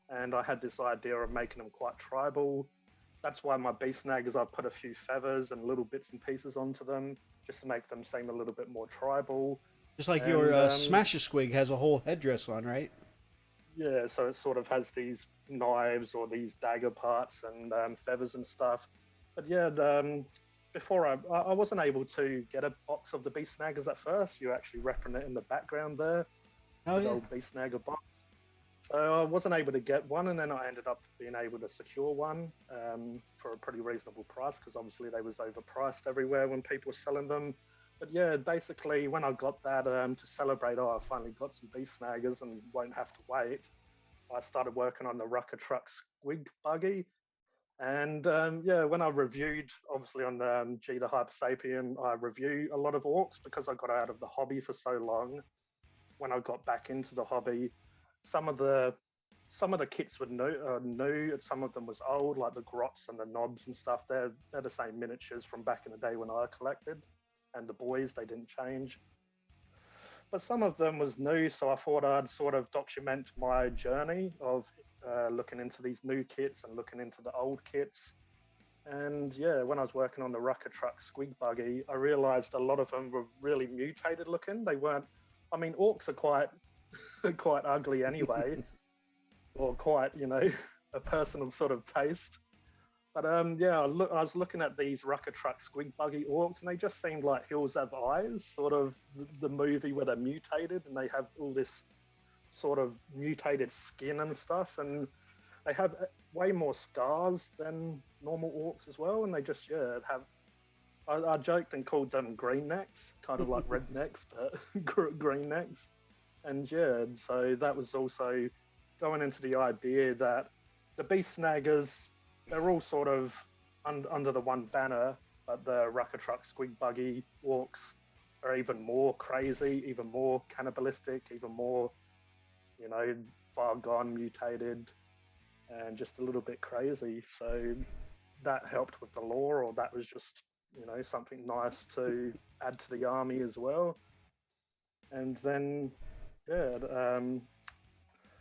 And I had this idea of making them quite tribal. That's why my Beast Snaggers, I put a few feathers and little bits and pieces onto them, just to make them seem a little bit more tribal. Just like your Smash a Squig has a whole headdress on, right? Yeah, so it sort of has these knives or these dagger parts and feathers and stuff. But yeah, before I wasn't able to get a box of the Beast Snaggers at first. You actually repping it in the background there. Oh, yeah. Old Beast Snagger box. So I wasn't able to get one, and then I ended up being able to secure one for a pretty reasonable price, because obviously they was overpriced everywhere when people were selling them. But yeah, basically when I got that to celebrate, I finally got some Beast Snaggers and won't have to wait, I started working on the Rucker Truck Squig Buggy. And yeah, when I reviewed, obviously on the G the Hypersapien, I review a lot of orcs because I got out of the hobby for so long. When I got back into the hobby, some of the kits were new, and some of them was old, like the grots and the knobs and stuff. They're the same miniatures from back in the day when I collected, and the boys, they didn't change. But some of them was new, so I thought I'd sort of document my journey of looking into these new kits and looking into the old kits. And yeah, when I was working on the Rucker Truck Squig Buggy, I realized a lot of them were really mutated looking. They weren't, I mean, orcs are quite quite ugly anyway, or quite, a personal sort of taste. But yeah, I was looking at these Rucker Truck Squig Buggy orcs, and they just seemed like Hills Have Eyes, sort of the movie where they're mutated and they have all this sort of mutated skin and stuff, and they have way more scars than normal orcs as well, and they just have. I joked and called them green necks, kind of like rednecks, but green necks. And yeah, so that was also going into the idea that the Beast Snaggers, they're all sort of under the one banner, but the Rucker Truck Squig Buggy orcs are even more crazy, even more cannibalistic, even more, far gone, mutated, and just a little bit crazy. So that helped with the lore, or that was just, something nice to add to the army as well. And then, yeah,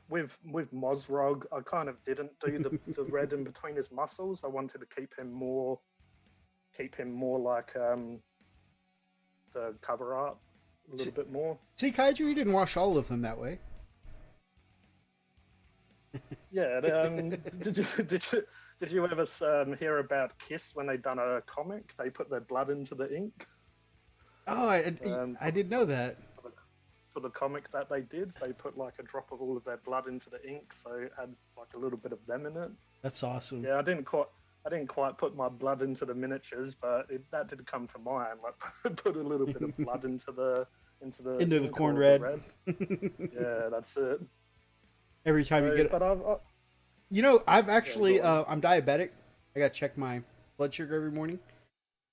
with Mozrog, I kind of didn't do the red in between his muscles. I wanted to keep him more like the cover art a little bit more. See, Kaiju, you didn't wash all of them that way. Yeah. Did you ever hear about Kiss when they done a comic? They put their blood into the ink. Oh, I didn't know that. For the comic that they did, they put like a drop of all of their blood into the ink, so it had like a little bit of them in it. That's awesome. Yeah, I didn't quite put my blood into the miniatures, but that did come to mind. Like put a little bit of blood into the corn red. Yeah, that's it. Every time you get it. But I've actually, I'm diabetic. I got to check my blood sugar every morning.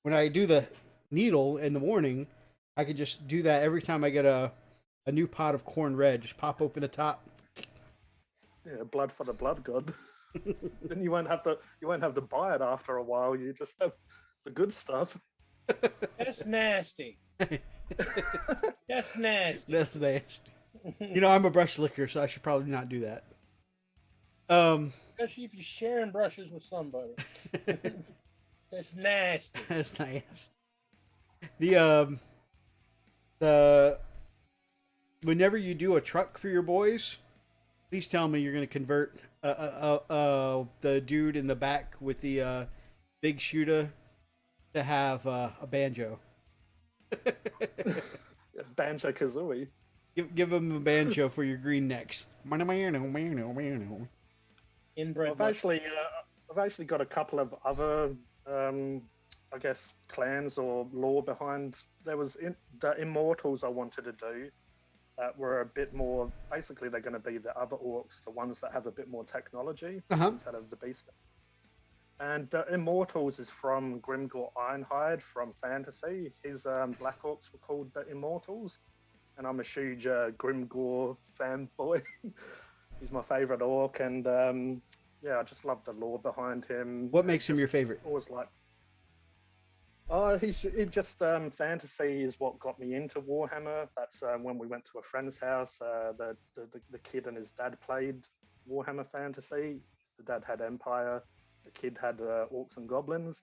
When I do the needle in the morning, I could just do that every time I get a new pot of corn red. Just pop open the top. Yeah, blood for the blood god. Then you won't have to buy it after a while. You just have the good stuff. That's nasty. That's nasty. That's nasty. I'm a brush licker, so I should probably not do that. Especially if you're sharing brushes with somebody. That's nasty. That's nice. The whenever you do a truck for your boys, please tell me you're going to convert the dude in the back with the big shooter to have a banjo. Banjo Kazooie. Give him a banjo for your green necks. Inbred. I've actually got a couple of other, I guess, clans or lore behind. There was the Immortals I wanted to do that were a bit more. Basically, they're going to be the other orcs, the ones that have a bit more technology instead of the beast. And the Immortals is from Grimgor Ironhide from Fantasy. His Black Orcs were called the Immortals, and I'm a huge Grimgor fanboy. He's my favorite orc, and I just love the lore behind him. What makes him your favorite? Always like, fantasy is what got me into Warhammer. That's when we went to a friend's house. The kid and his dad played Warhammer Fantasy. The dad had Empire. The kid had orcs and goblins.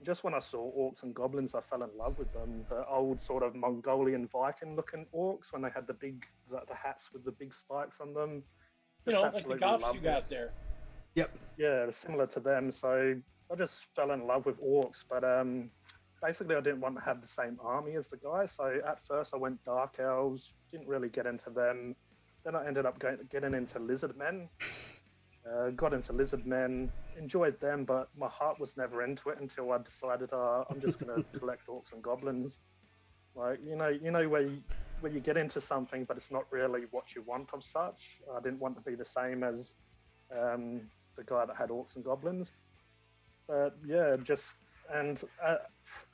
Just when I saw orcs and goblins, I fell in love with them. The old sort of Mongolian Viking-looking orcs when they had the hats with the big spikes on them. Like the Goths you got there. Yep. Yeah, similar to them. So I just fell in love with orcs, but basically I didn't want to have the same army as the guy. So at first I went Dark Elves, didn't really get into them. Then I ended up getting into Lizard Men. Got into Lizard Men, enjoyed them, but my heart was never into it until I decided I'm just going to collect orcs and goblins. Like, where you get into something, but it's not really what you want of such. I didn't want to be the same as the guy that had orcs and goblins. But yeah,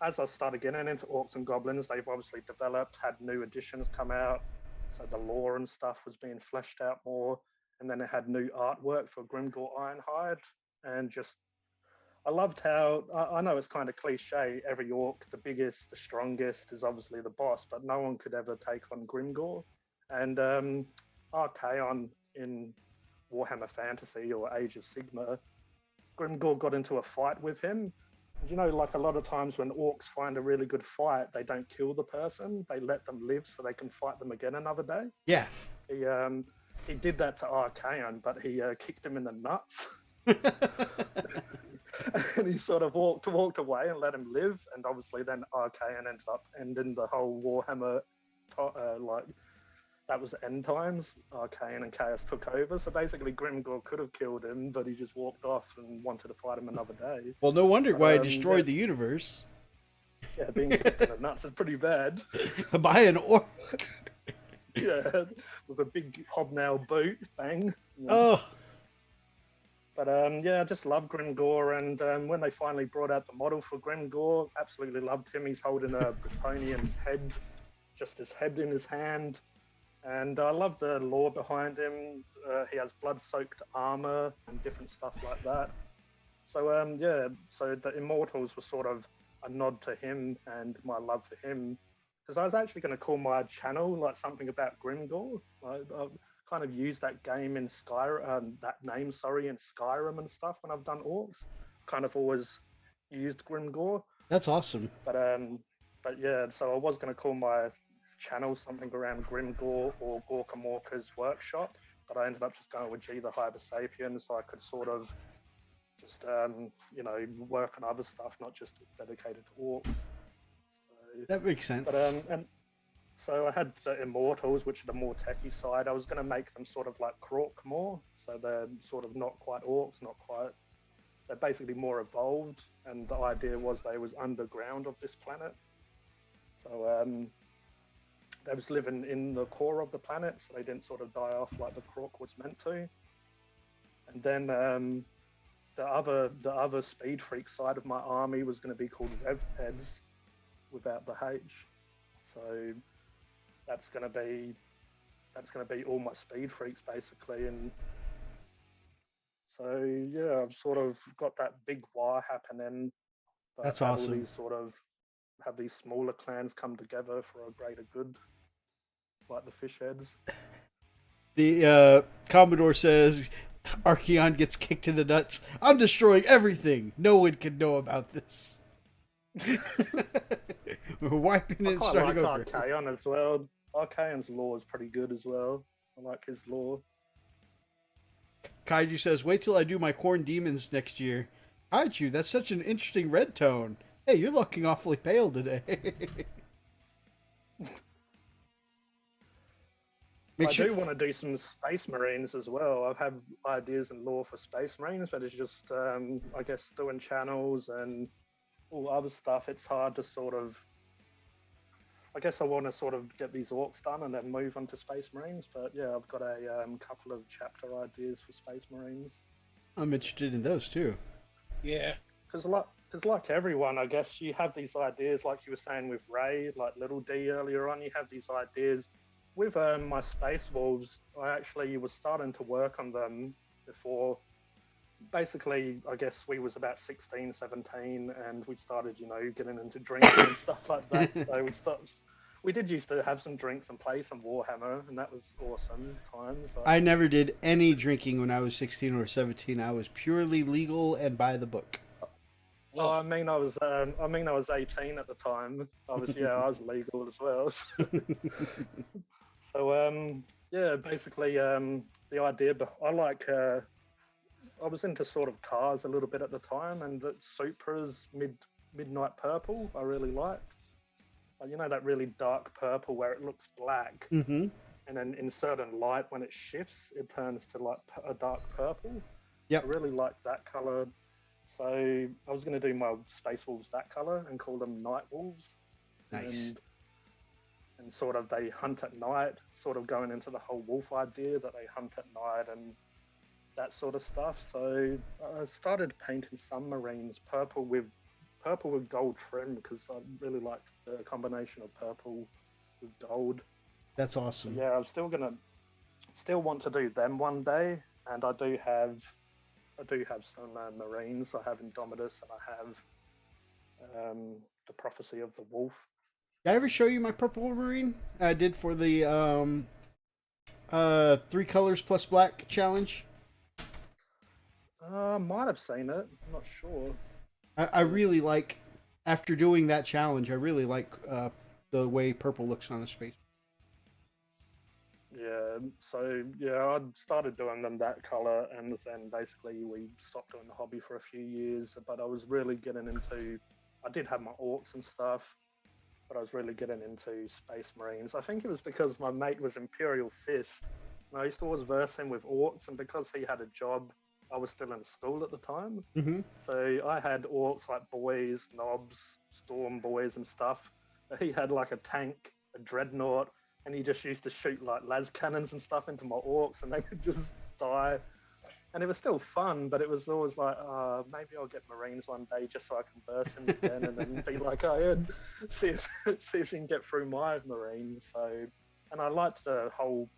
as I started getting into orcs and goblins, they've obviously developed, had new editions come out. So the lore and stuff was being fleshed out more. And then it had new artwork for Grimgor Ironhide. And I loved how, I know it's kind of cliche, every orc, the biggest, the strongest is obviously the boss, but no one could ever take on Grimgor. And Archaon in Warhammer Fantasy or Age of Sigmar, Grimgor got into a fight with him. And like a lot of times when orcs find a really good fight, they don't kill the person, they let them live so they can fight them again another day. Yeah. He did that to Archaon, but he kicked him in the nuts. And he sort of walked away and let him live. And obviously then Archaon ended up ending the whole Warhammer, that was end times. Archaon and Chaos took over. So basically Grimgor could have killed him, but he just walked off and wanted to fight him another day. Well, no wonder why he destroyed the universe. Yeah, being kicked in the nuts is pretty bad. By an orc. Yeah, with a big hobnail boot, bang. Oh. But I just love Grimgor, and when they finally brought out the model for Grimgor, absolutely loved him. He's holding a Bretonian's head, just his head in his hand, and I love the lore behind him. He has blood-soaked armor and different stuff like that. So so the Immortals were sort of a nod to him and my love for him. Because I was actually going to call my channel like something about Grimgor. I've kind of used that game in Skyrim, that name, in Skyrim and stuff when I've done orcs. Kind of always used Grimgor. That's awesome. But yeah, so I was going to call my channel something around Grimgore or Gorkamorka's workshop, but I ended up just going with G the Hypersapien, so I could sort of just work on other stuff, not just dedicated to orcs. So, That makes sense. but and so I had the Immortals, which are the more techie side. I was going to make them sort of like Krork more, so they're sort of not quite orcs, not quite. They're basically more evolved, and the idea was they was underground of this planet. So they was living in the core of the planet, so they didn't sort of die off like the Krork was meant to. And then the other speed freak side of my army was going to be called Revheads, without the H. So that's going to be all my speed freaks basically. And so yeah, I've sort of got that big war happening. But That's have awesome. All these sort of have these smaller clans come together for a greater good, like the fish heads. The Commodore says Archeon gets kicked in the nuts. I'm destroying everything. No one can know about this. We're wiping it and I quite starting like over. Archeon as well. Archeon's lore is pretty good as well. I like his lore. Kaiju says, wait till I do my Corn Demons next year. Kaiju, that's such an interesting red tone. Hey, you're looking awfully pale today. I do want to do some Space Marines as well. I have ideas and lore for Space Marines, but it's just, I guess, doing channels and all other stuff. It's hard to sort of. I guess I want to sort of get these orcs done and then move on to Space Marines. But yeah, I've got a couple of chapter ideas for Space Marines. I'm interested in those too. Yeah. Because like everyone, I guess you have these ideas, like you were saying with Ray, like Little D earlier on. You have these ideas. With my Space Wolves, I actually was starting to work on them before. Basically, I guess we was about 16, 17, and we started, getting into drinking and stuff like that. So we did used to have some drinks and play some Warhammer, and that was awesome times. I never did any drinking when I was 16 or 17. I was purely legal and by the book. Oh, I was 18 at the time. I was legal as well. So yeah, basically the idea. I was into sort of cars a little bit at the time, and the Supra's midnight purple I really liked. That really dark purple where it looks black, Mm-hmm. and then in certain light when it shifts, it turns to like a dark purple. Yep. I really liked that color. So I was going to do my Space Wolves that color and call them Night Wolves. Nice. And sort of they hunt at night, sort of going into the whole wolf idea that they hunt at night and that sort of stuff. So I started painting some Marines purple with gold trim because I really liked the combination of purple with gold. That's awesome. So yeah, I'm still want to do them one day, and I do have some Marines. I have Indomitus and I have the Prophecy of the Wolf. Did I ever show you my purple Wolverine I did for the 3 colors plus black challenge? Might have seen it. I'm not sure. I really like, after doing that challenge, I really like the way purple looks on a space. Yeah, so yeah, I started doing them that color, and then basically we stopped doing the hobby for a few years. But I was really getting into. I did have my orcs and stuff, but I was really getting into Space Marines. I think it was because my mate was Imperial Fist, and I used to always verse him with orcs, and because he had a job, I was still in school at the time. Mm-hmm. So I had orcs like boys, knobs, storm boys, and stuff. He had like a tank, a dreadnought, and he just used to shoot like las cannons and stuff into my orcs, and they would just die. And it was still fun, but it was always like, maybe I'll get Marines one day just so I can burst him again, and then be like, oh yeah, see if you can get through my Marines. So, and I liked the whole.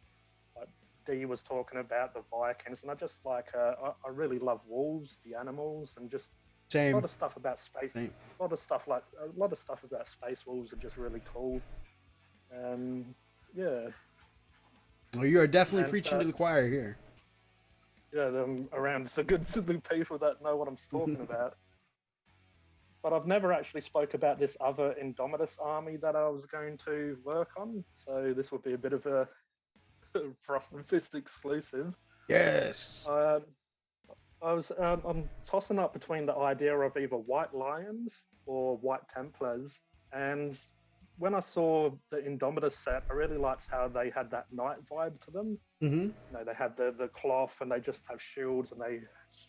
Dee was talking about the Vikings, and I just like I really love wolves, the animals, and just Same. a lot of stuff about space. Same. A lot of stuff about space wolves are just really cool. Yeah. Well, you are definitely And, preaching to the choir here. Yeah, them around the good to the people that know what I'm talking about. But I've never actually spoke about this other Indomitus army that I was going to work on. So this will be a bit of a Frost and Fist exclusive. Yes. I'm tossing up between the idea of either White Lions or White Templars. And when I saw the Indomitus set, I really liked how they had that knight vibe to them. Mm-hmm. You know, they had the cloth and they just have shields and they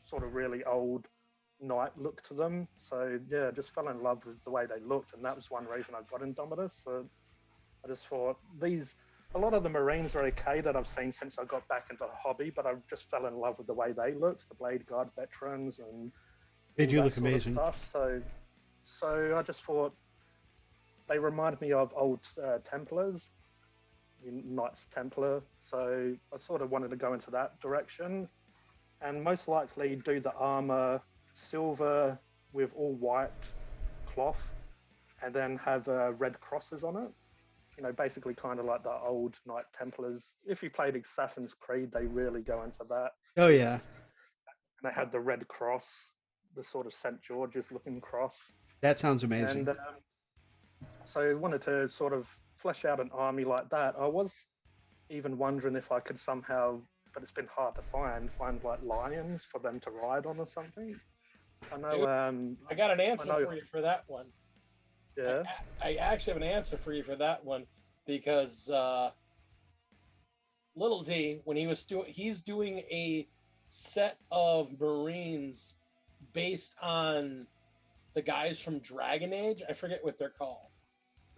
sort of really old knight look to them. So yeah, just fell in love with the way they looked, and that was one reason I got Indomitus. So I just thought a lot of the Marines are okay that I've seen since I got back into the hobby, but I've just fell in love with the way they looked, the Blade Guard veterans and They all do that look sort of amazing. stuff. So I just thought they remind me of old Templars, Knights Templar. So I sort of wanted to go into that direction, and most likely do the armor silver with all white cloth, and then have red crosses on it. You know, basically kind of like the old Knight Templars. If you played Assassin's Creed, they really go into that. Oh yeah. And they had the red cross, the sort of St. George's looking cross. That sounds amazing. And so I wanted to sort of flesh out an army like that. I was even wondering if I could somehow, but it's been hard to find like lions for them to ride on or something. I know. Dude, I got an answer know, for you for that one. Yeah. I actually have an answer for you for that one, because Little D, when he's doing a set of Marines based on the guys from Dragon Age. I forget what they're called.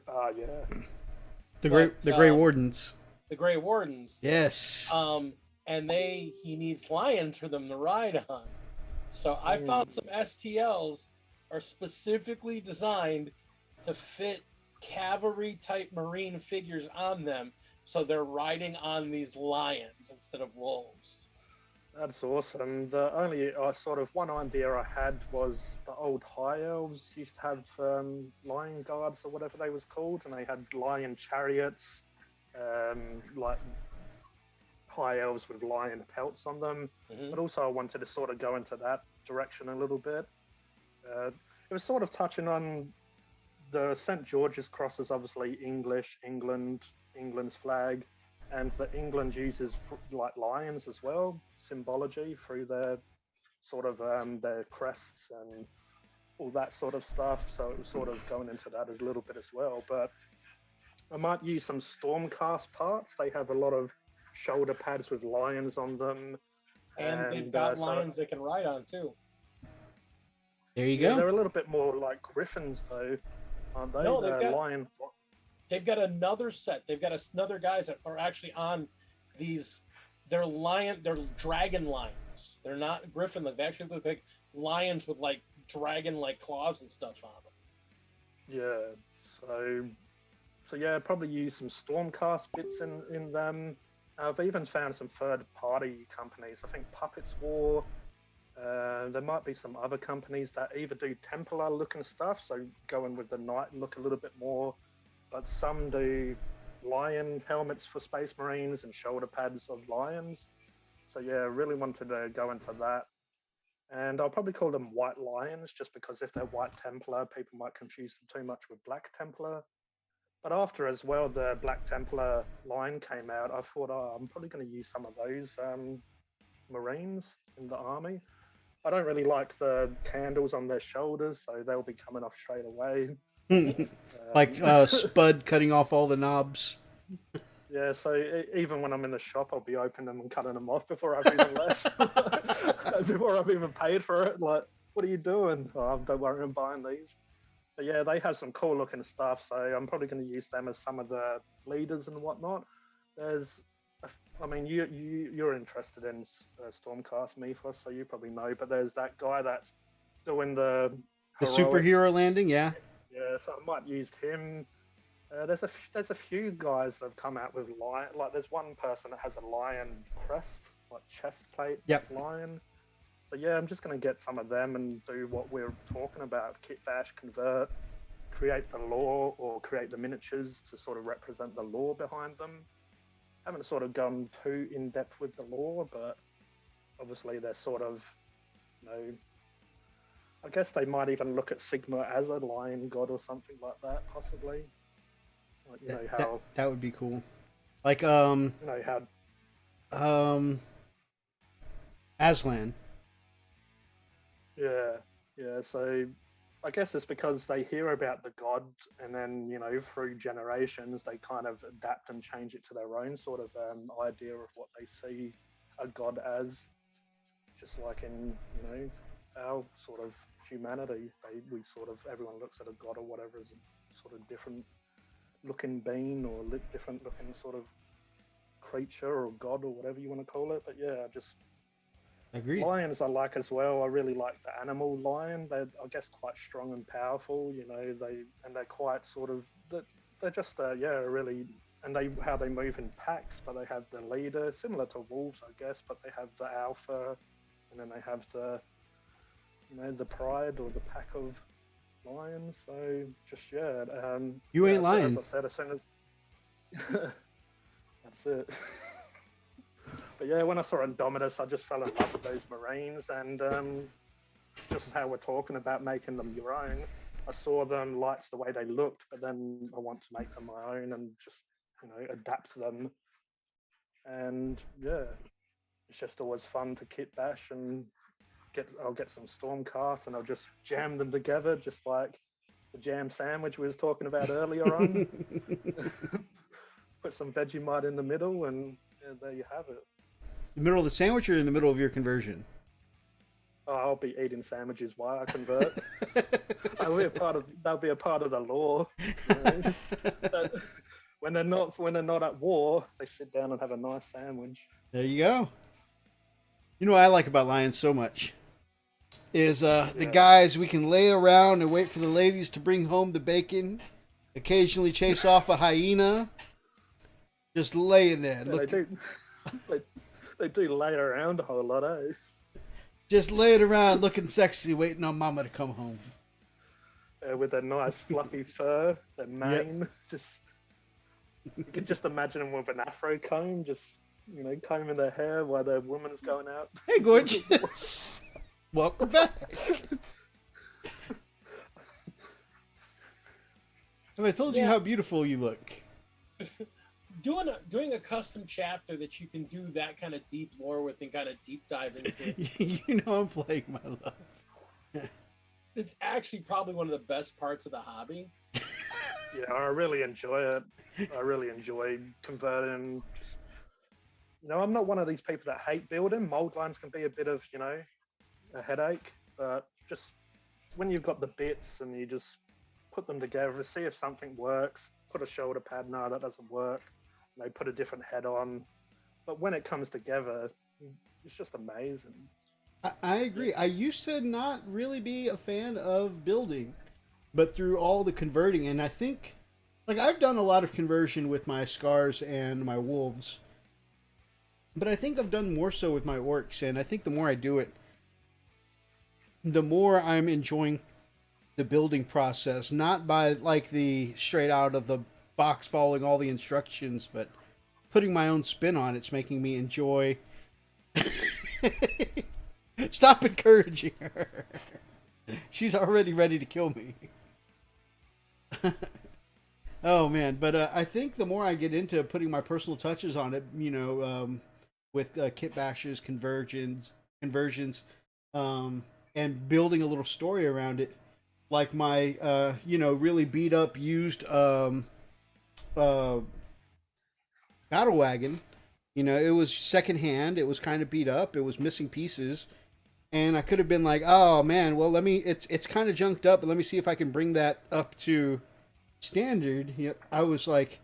Yeah. The Grey Wardens. The Grey Wardens. Yes. And he needs lions for them to ride on. So I found some STLs are specifically designed to fit cavalry type Marine figures on them, so they're riding on these lions instead of wolves. That's awesome. The only sort of one idea I had was the old High Elves used to have lion guards or whatever they was called, and they had lion chariots, like High Elves with lion pelts on them. Mm-hmm. But also I wanted to sort of go into that direction a little bit. It was sort of touching on the St. George's cross is obviously England's flag, and that England uses like lions as well, symbology through their sort of their crests and all that sort of stuff. So it was sort of going into that a little bit as well. But I might use some Stormcast parts. They have a lot of shoulder pads with lions on them. And they've got lions they can ride on too. There you go. They're a little bit more like griffins though, aren't they? No, they've got lion. They've got another set. They've got another guys that are actually on these. They're dragon lions. They're not griffin. They actually look like lions with like dragon-like claws and stuff on them. Yeah. So yeah, probably use some Stormcast bits in them. I've even found some third-party companies. I think Puppets War. There might be some other companies that either do Templar-looking stuff, so going with the knight look a little bit more. But some do lion helmets for Space Marines and shoulder pads of lions. So yeah, really wanted to go into that. And I'll probably call them White Lions, just because if they're White Templar, people might confuse them too much with Black Templar. But after as well, the Black Templar line came out, I thought, I'm probably going to use some of those Marines in the army. I don't really like the candles on their shoulders, so they'll be coming off straight away. Like Spud cutting off all the knobs. Yeah, so even when I'm in the shop, I'll be opening them and cutting them off before I've even left. Before I've even paid for it. Like, what are you doing? Oh, don't worry, I'm buying these. But yeah, they have some cool looking stuff, so I'm probably going to use them as some of the leaders and whatnot. I mean, you're interested in Stormcast Mythos, so you probably know, but there's that guy that's doing the superhero landing, yeah. Yeah, so I might use him. There's a few guys that have come out with lion. Like there's one person that has a lion crest, like chest plate, lion. So yeah, I'm just going to get some of them and do what we're talking about: kit bash, convert, create the lore, or create the miniatures to sort of represent the lore behind them. Haven't sort of gone too in depth with the lore, but obviously they're sort of, I guess they might even look at Sigma as a lion god or something like that, possibly. Like, you know how that would be cool. Like you know how Aslan. yeah. So I guess it's because they hear about the god, and then you know through generations they kind of adapt and change it to their own sort of idea of what they see a god as. Just like in our sort of humanity, we sort of everyone looks at a god or whatever as a sort of different looking being or different looking sort of creature or god or whatever you want to call it. But yeah, just Agreed. lions I like as well. I really like the animal lion. They're, I guess, quite strong and powerful. You know, they're quite sort of they're just really, and how they move in packs. But they have the leader, similar to wolves, I guess. But they have the alpha, and then they have the the pride or the pack of lions. So just You ain't so lying. As I said, as soon as that's it. But yeah, when I saw Indominus, I just fell in love with those Marines, and just how we're talking about making them your own. I saw them, liked the way they looked, but then I want to make them my own and just adapt them. And yeah, it's just always fun to kit bash and I'll get some Stormcast and I'll just jam them together, just like the jam sandwich we was talking about earlier on. Put some Vegemite in the middle, and there you have it. The middle of the sandwich or in the middle of your conversion? Oh, I'll be eating sandwiches while I convert. That'll be a part of the lore. When they're not at war, they sit down and have a nice sandwich. There you go. You know what I like about lions so much is the guys we can lay around and wait for the ladies to bring home the bacon, occasionally chase off a hyena, just laying there. Yeah, they do lay around a whole lot, eh? Just laying around looking sexy, waiting on mama to come home. With their nice fluffy fur, their mane, just you can just imagine them with an afro comb, just combing their hair while their woman's going out. Hey, gorgeous. Welcome back. Have I told you how beautiful you look? Doing a custom chapter that you can do that kind of deep lore with and kind of deep dive into. You know I'm playing my love. It's actually probably one of the best parts of the hobby. Yeah, I really enjoy it. I really enjoy converting. Just, I'm not one of these people that hate building. Mold lines can be a bit of, a headache. But just when you've got the bits and you just put them together, see if something works, put a shoulder pad, no, that doesn't work. Put a different head on. But when it comes together, it's just amazing. I agree. I used to not really be a fan of building, but through all the converting, and I think, I've done a lot of conversion with my Scars and my Wolves, but I think I've done more so with my Orcs, and I think the more I do it, the more I'm enjoying the building process, not by the straight out of the box following all the instructions, but putting my own spin on it's making me enjoy. Stop encouraging her. She's already ready to kill me. Oh man, but I think the more I get into putting my personal touches on it, with kit bashes, conversions, and building a little story around it, like my really beat up used battle wagon. It was secondhand. It was kind of beat up. It was missing pieces, and I could have been like, "Oh man, well it's kind of junked up, but let me see if I can bring that up to standard." I was like,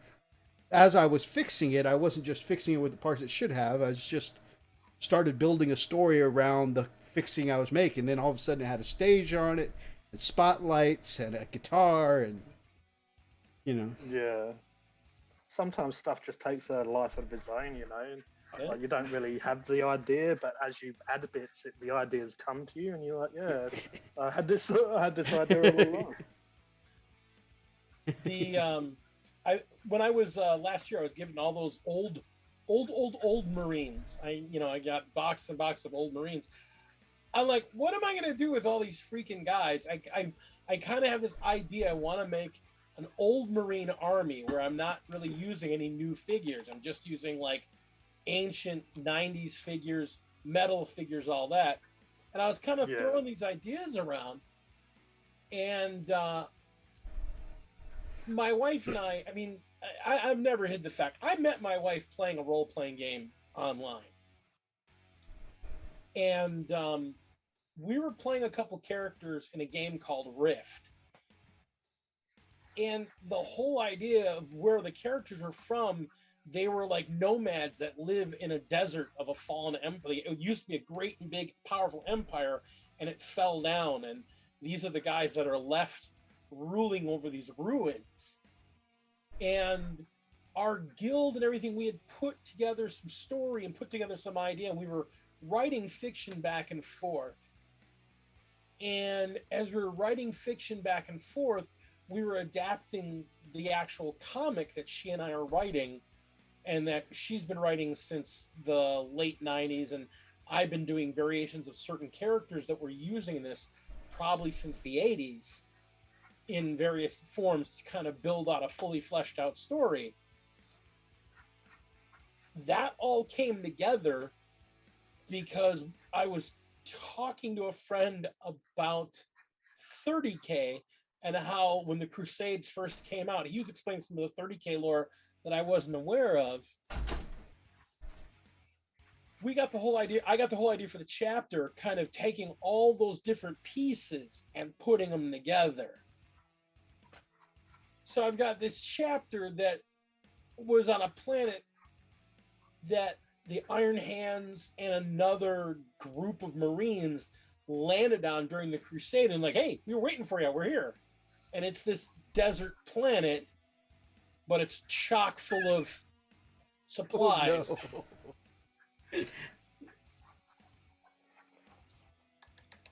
as I was fixing it, I wasn't just fixing it with the parts it should have. I was just started building a story around the fixing I was making. Then all of a sudden, it had a stage on it, and spotlights, and a guitar, and Yeah. Sometimes stuff just takes a life of its own, Yeah. Like you don't really have the idea, but as you add bits, the ideas come to you, and you're like, "Yeah, I had this idea all along." When I was last year, I was given all those old Marines. I got box and box of old Marines. I'm like, what am I gonna do with all these freaking guys? I kind of have this idea. I want to make an old Marine army where I'm not really using any new figures. I'm just using like ancient 90s figures, metal figures, all that. And I was kind of throwing these ideas around. And my wife and I mean, I've never hid the fact. I met my wife playing a role-playing game online. And we were playing a couple characters in a game called Rift. And the whole idea of where the characters were from, they were like nomads that live in a desert of a fallen empire. It used to be a great and big, powerful empire, and it fell down. And these are the guys that are left ruling over these ruins. And our guild and everything, we had put together some story and put together some idea, and we were writing fiction back and forth. And as we were writing fiction back and forth, we were adapting the actual comic that she and I are writing, and that she's been writing since the late 90s, and I've been doing variations of certain characters that we're using in this probably since the 80s in various forms to kind of build out a fully fleshed out story. That all came together because I was talking to a friend about 30K and how when the Crusades first came out, he was explaining some of the 30K lore that I wasn't aware of. We got the whole idea. I got the whole idea for the chapter, kind of taking all those different pieces and putting them together. So I've got this chapter that was on a planet that the Iron Hands and another group of Marines landed on during the Crusade, and like, hey, we were waiting for you. We're here. And it's this desert planet, but it's chock full of supplies. Oh, no.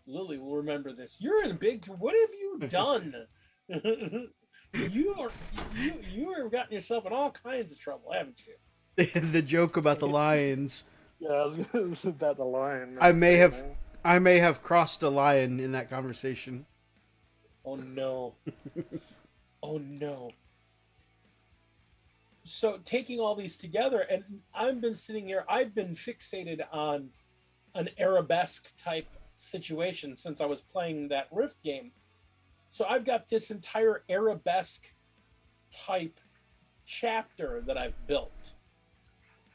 Lily will remember this. You're in a big. What have you done? you have gotten yourself in all kinds of trouble, haven't you? The joke about the lions. Yeah, I was going to about the lion. I may have crossed a lion in that conversation. Oh no. Oh no. So taking all these together, and I've been sitting here, I've been fixated on an arabesque type situation since I was playing that Rift game. So I've got this entire arabesque type chapter that I've built.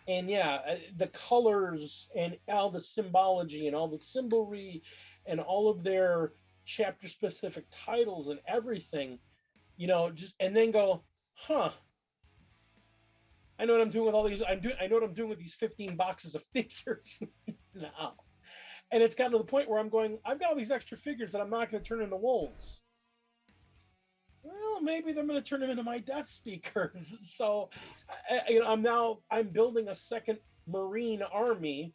And yeah, the colors and all the symbology and all the symbolry and all of their chapter specific titles and everything, you know, just, and then go, huh, I know what I'm doing with all these. I know what I'm doing with these 15 boxes of figures now. And it's gotten to the point where I'm going, I've got all these extra figures that I'm not going to turn into wolves. Well, maybe I'm going to turn them into my Death Speakers. So, you know, I'm building a second Marine army.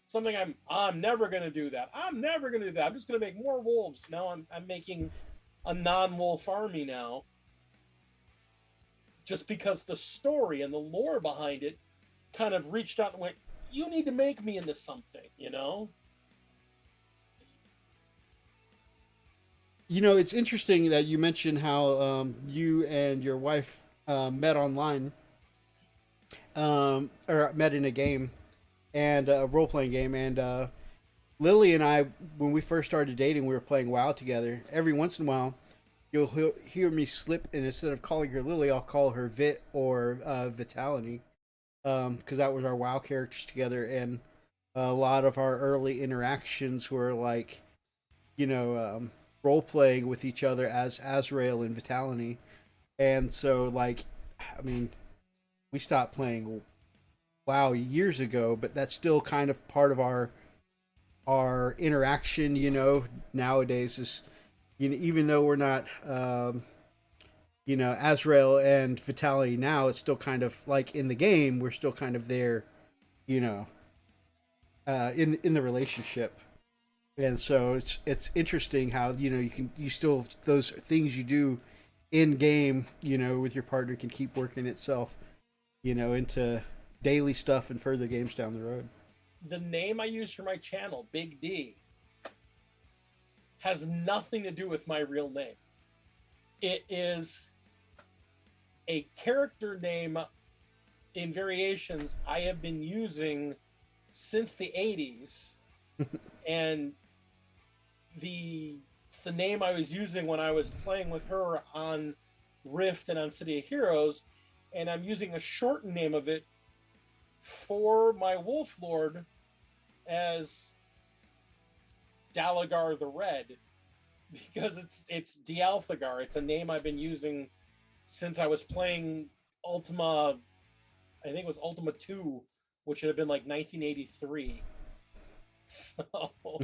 Something I'm never going to do that. I'm never going to do that. I'm just going to make more wolves. Now I'm making a non-wolf army now. Just because the story and the lore behind it kind of reached out and went, you need to make me into something, you know? You know, it's interesting that you mentioned how you and your wife met online, or met in a game, and a role-playing game. And Lily and I, when we first started dating, we were playing WoW together. Every once in a while, you'll hear me slip, and instead of calling her Lily, I'll call her Vit or Vitality, because that was our WoW characters together. And a lot of our early interactions were like, you know, role playing with each other as Azrael and Vitality. And so, like, I mean, we stopped playing WoW years ago, but that's still kind of part of our interaction, you know, nowadays is, you know, even though we're not, you know, Azrael and Vitality now, it's still kind of like in the game, we're still kind of there, you know, in the relationship. And so it's interesting how, you know, you still, those things you do in game, you know, with your partner can keep working itself, you know, into daily stuff and further games down the road. The name I use for my channel, Big Dee, has nothing to do with my real name. It is a character name in variations I have been using since the 80s. And it's the name I was using when I was playing with her on Rift and on City of Heroes, and I'm using a shortened name of it for my Wolf Lord as Dalagar the Red, because it's Dialthagar. It's a name I've been using since I was playing Ultima. I think it was Ultima 2, which would have been like 1983. So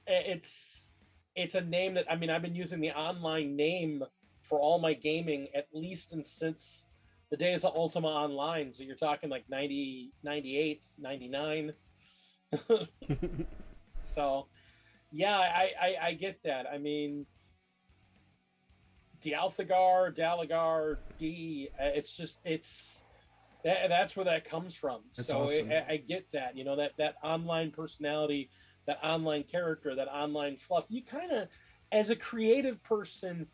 it's a name that, I mean, I've been using the online name for all my gaming at least since the days of Ultima Online. So you're talking like 90, 98, 99. So yeah, I get that. I mean, Dialthagar, Dalagar, D, that's where that comes from. That's so awesome. I get that, you know, that online personality, that online character, that online fluff. You kind of, as a creative person,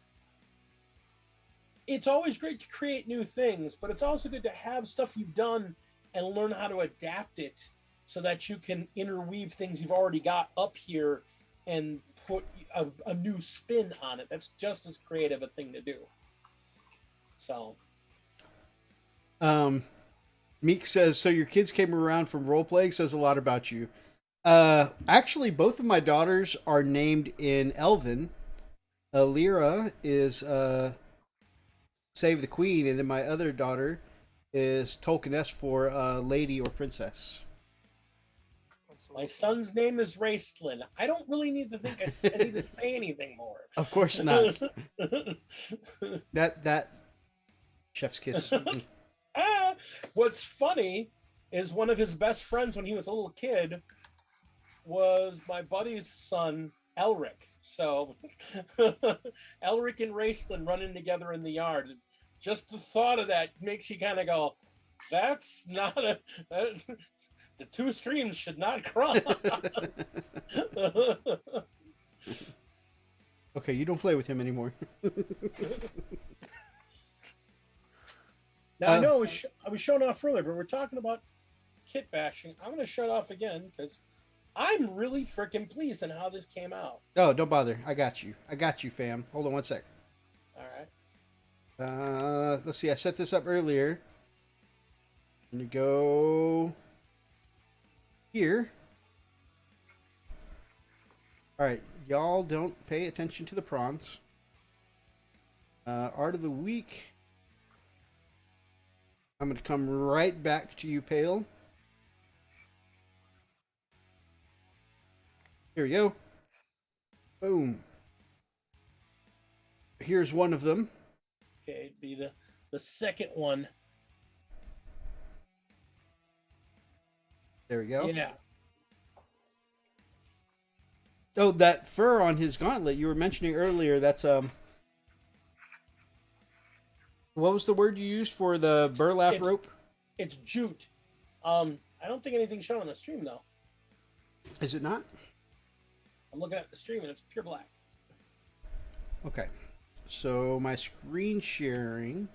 it's always great to create new things, but it's also good to have stuff you've done and learn how to adapt it so that you can interweave things you've already got up here and put a new spin on it. That's just as creative a thing to do. So Meek says, so your kids came around from role-playing, says a lot about you. Actually, both of my daughters are named in Elven. Lyra is Save the Queen, and then my other daughter is Tolkien-esque for Lady or Princess. my son's name is Raistlin. I don't really need to think I need to say anything more. Of course not. that chef's kiss. What's funny is one of his best friends when he was a little kid was my buddy's son, Elric. So Elric and Raistlin running together in the yard. Just the thought of that makes you kind of go, that's not the two streams should not cross. Okay, you don't play with him anymore. Now, I know I was showing off earlier, but we're talking about kit bashing. I'm going to shut off again because I'm really freaking pleased on how this came out. Oh, don't bother. I got you, fam. Hold on one sec. All right. Let's see. I set this up earlier. I'm going to go here. All right. Y'all don't pay attention to the prawns. Art of the week. I'm going to come right back to you, Pale. Here we go. Boom. Here's one of them. Okay, it'd be the second one. There we go. Yeah. Oh, that fur on his gauntlet you were mentioning earlier, that's what was the word you used for the burlap rope? It's jute. I don't think anything's shown on the stream though. Is it not? I'm looking at the stream and it's pure black. Okay. So my screen sharing.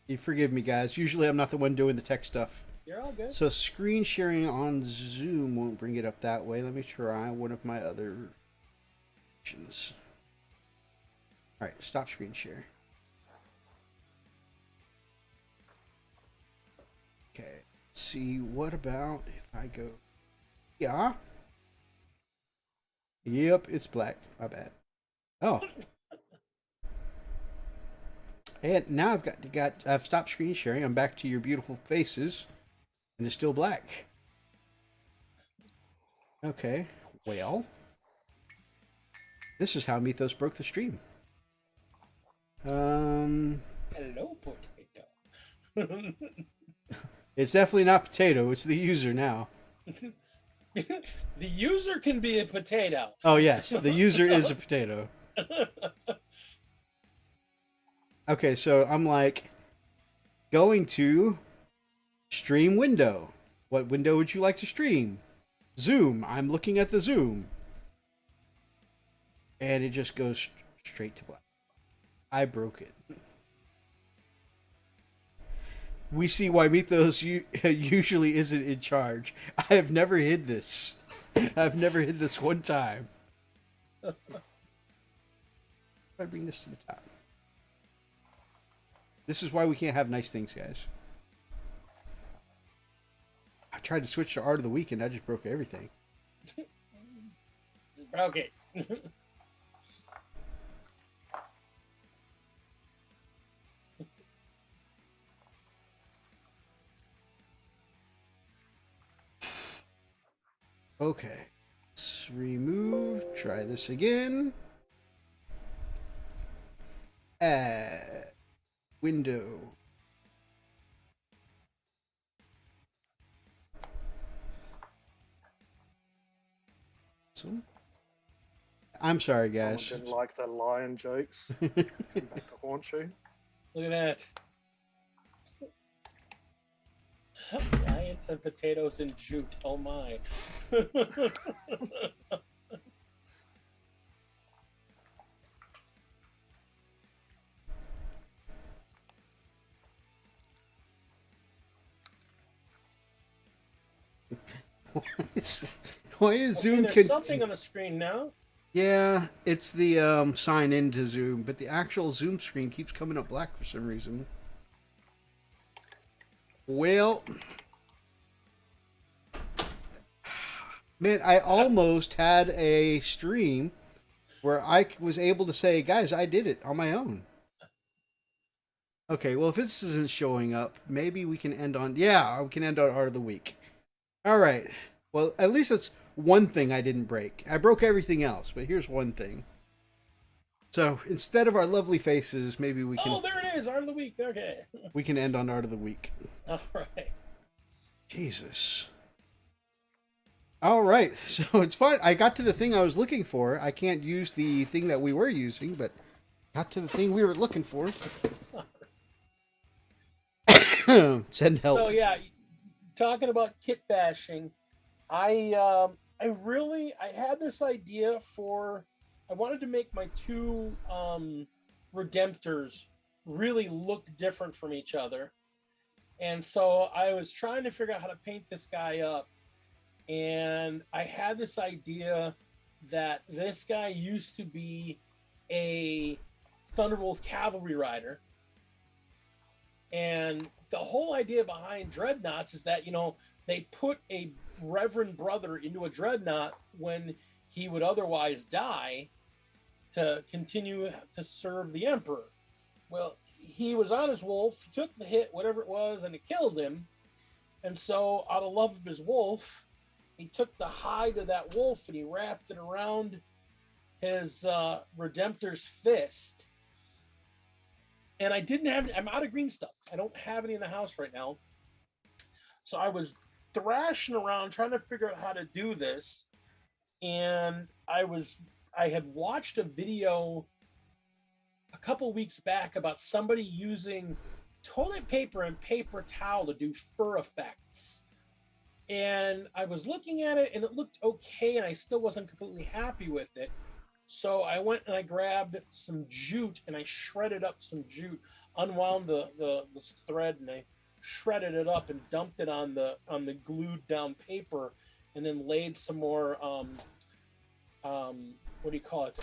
You forgive me, guys. Usually I'm not the one doing the tech stuff. You're all good. So screen sharing on Zoom won't bring it up that way. Let me try one of my other options. All right, stop screen share. Okay, let's see. What about if I go? Yeah. Yep, it's black. My bad. Oh. And now I've stopped screen sharing. I'm back to your beautiful faces. And it's still black. Okay, well. This is how Mythos broke the stream. Hello, potato. It's definitely not potato. It's the user now. The user can be a potato. Oh, yes. The user is a potato. Okay, so I'm like going to stream window. What window would you like to stream? Zoom. I'm looking at the Zoom. And it just goes straight to black. I broke it. We see why Mythos usually isn't in charge. I have never hid this. I've never hid this one time. If I bring this to the top. This is why we can't have nice things, guys. I tried to switch to Art of the Week and I just broke everything. Just broke it. Okay. Let's remove. Try this again. Add. Window. So, I'm sorry, guys. Someone didn't like the lion jokes. Come back to haunt you. Look at that. Lions and potatoes and jute. Oh my. Why is Zoom? There's something on the screen now. Yeah, it's the sign into Zoom, but the actual Zoom screen keeps coming up black for some reason. Well, man, I almost had a stream where I was able to say, guys, I did it on my own. Okay, well, if this isn't showing up, maybe we can end on... Yeah, we can end on Art of the Week. All right. Well, at least it's one thing I didn't break. I broke everything else, but here's one thing. So, instead of our lovely faces, maybe we can... Oh, there it is! Art of the Week. Okay. We can end on Art of the Week. All right. Jesus. All right. So, it's fine. I got to the thing I was looking for. I can't use the thing that we were using, but got to the thing we were looking for. Send help. So, yeah, talking about kit bashing, I had this idea for... I wanted to make my two Redemptors really look different from each other. And so I was trying to figure out how to paint this guy up. And I had this idea that this guy used to be a Thunderbolt cavalry rider. And the whole idea behind dreadnoughts is that, you know, they put a reverend brother into a dreadnought when he would otherwise die to continue to serve the emperor. Well, he was on his wolf, he took the hit, whatever it was, and it killed him. And so, out of love of his wolf, he took the hide of that wolf and he wrapped it around his Redemptor's fist. And I didn't have... I'm out of green stuff. I don't have any in the house right now. So I was thrashing around trying to figure out how to do this. And I had watched a video a couple weeks back about somebody using toilet paper and paper towel to do fur effects. And I was looking at it and it looked okay, and I still wasn't completely happy with it. So I went and I grabbed some jute and I shredded up some jute, unwound the thread, and I shredded it up and dumped it on the glued down paper, and then laid some more what do you call it?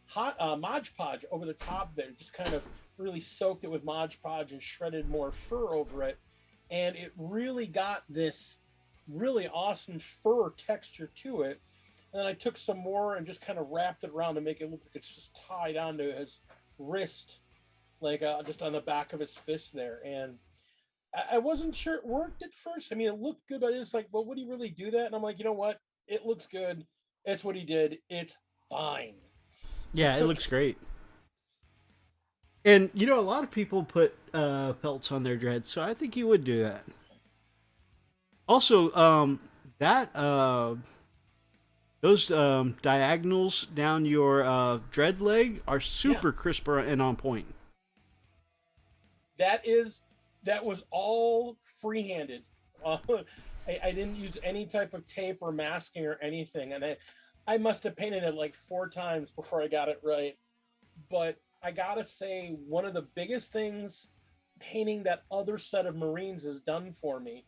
Hot Mod Podge over the top there. Just kind of really soaked it with Mod Podge and shredded more fur over it. And it really got this really awesome fur texture to it. And then I took some more and just kind of wrapped it around to make it look like it's just tied onto his wrist, like just on the back of his fist there. And I wasn't sure it worked at first. I mean, it looked good, but it's like, well, would he really do that? And I'm like, you know what? It looks good. It's what he did. It's fine. Yeah, it looks great. And, you know, a lot of people put pelts on their dreads, so I think you would do that. Also, those diagonals down your dread leg are super crisp and on point. That was all freehanded. I didn't use any type of tape or masking or anything. And I must have painted it like 4 times before I got it right. But I gotta say, one of the biggest things painting that other set of Marines has done for me,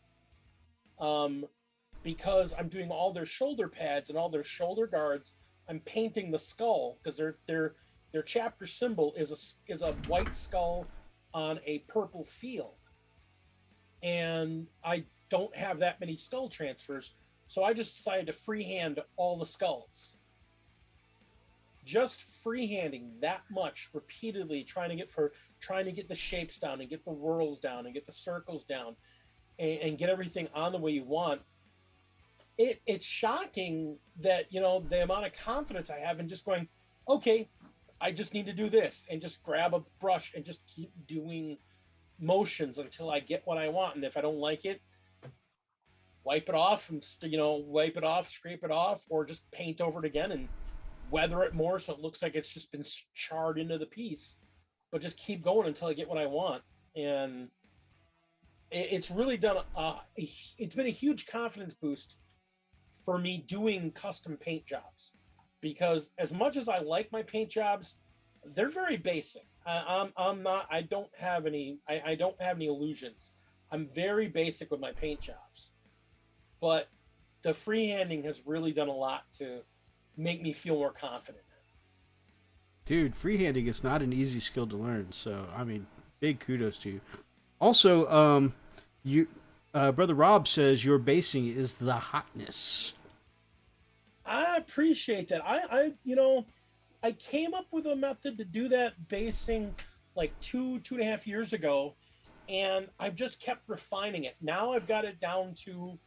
because I'm doing all their shoulder pads and all their shoulder guards, I'm painting the skull because their chapter symbol is a white skull on a purple field, and I don't have that many skull transfers, so I just decided to freehand all the skulls. Just freehanding that much repeatedly, trying to get the shapes down and get the whirls down and get the circles down and get everything on the way you want. It's shocking that, you know, the amount of confidence I have in just going, okay, I just need to do this, and just grab a brush and just keep doing motions until I get what I want. And if I don't like it, wipe it off and, wipe it off, scrape it off, or just paint over it again and weather it more so it looks like it's just been charred into the piece. But just keep going until I get what I want. And it's really done, it's been a huge confidence boost for me doing custom paint jobs, because as much as I like my paint jobs, they're very basic. I don't have any illusions. I'm very basic with my paint jobs, but the freehanding has really done a lot to make me feel more confident. Dude, freehanding is not an easy skill to learn, so I mean, big kudos to you. Also, Brother Rob says your basing is the hotness. I appreciate that. I came up with a method to do that basing like 2.5 years ago, and I've just kept refining it. Now I've got it down to,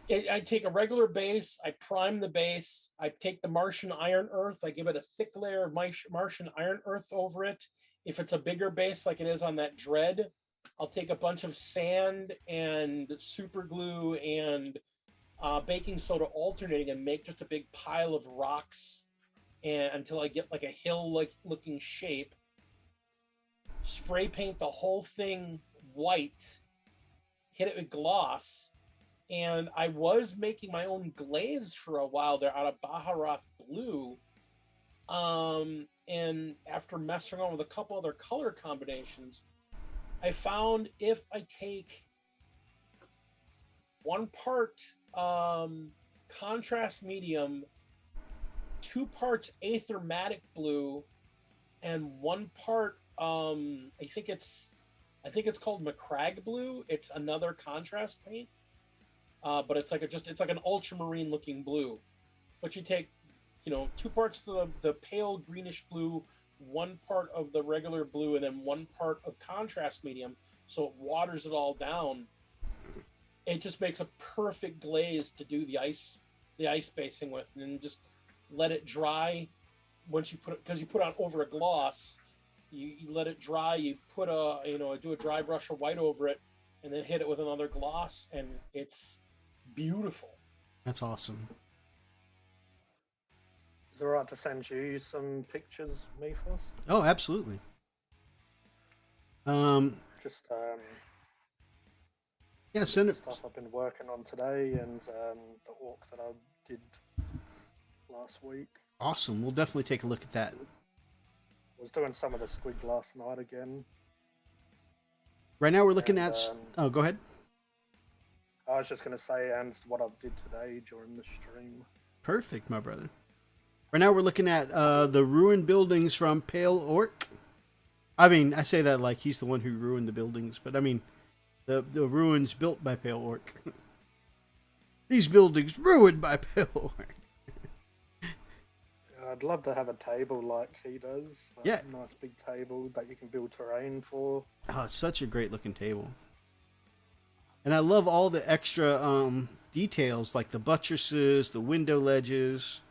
I take a regular base, I prime the base, I take the Martian Iron Earth, I give it a thick layer of Martian Iron Earth over it. If it's a bigger base like it is on that Dread, I'll take a bunch of sand and super glue and baking soda alternating and make just a big pile of rocks, and until I get like a hill-like looking shape. Spray paint the whole thing white, hit it with gloss, and I was making my own glaze for a while there out of Baharoth blue. And after messing around with a couple other color combinations, I found if I take 1 part contrast medium, 2 parts aethermatic blue, and 1 part I think it's called McCrag blue. It's another contrast paint, but it's like an ultramarine looking blue. But you take 2 parts of the pale greenish blue, 1 part of the regular blue, and then 1 part of contrast medium, so it waters it all down. It just makes a perfect glaze to do the ice basing with, and then just let it dry. Once you put it, because you put on over a gloss, you let it dry. You put do a dry brush of white over it, and then hit it with another gloss, and it's beautiful. That's awesome. Is it alright to send you some pictures, Mephos? Oh, absolutely. Just yeah, send it. stuff I've been working on today, and the orc that I did last week. Awesome. We'll definitely take a look at that. I was doing some of the squig last night again. Right now we're looking at... Oh, go ahead. I was just going to say, and what I did today during the stream. Perfect, my brother. Right now we're looking at the ruined buildings from Pale Orc. I mean, I say that like he's the one who ruined the buildings, but I mean... The ruins built by Pale Orc. These buildings ruined by Pale Orc. I'd love to have a table like he does. Yeah. A nice big table that you can build terrain for. Oh, it's such a great looking table. And I love all the extra details like the buttresses, the window ledges.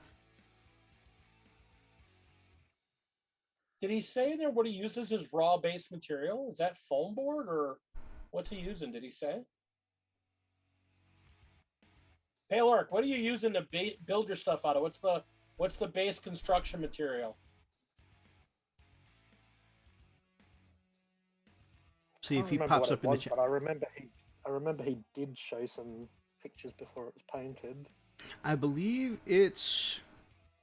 Did he say there what he uses as raw base material? Is that foam board, or what's he using? Did he say? Pale Orc, what are you using to build your stuff out of? What's the base construction material? See if he pops up in the chat. But I remember he did show some pictures before it was painted. I believe it's.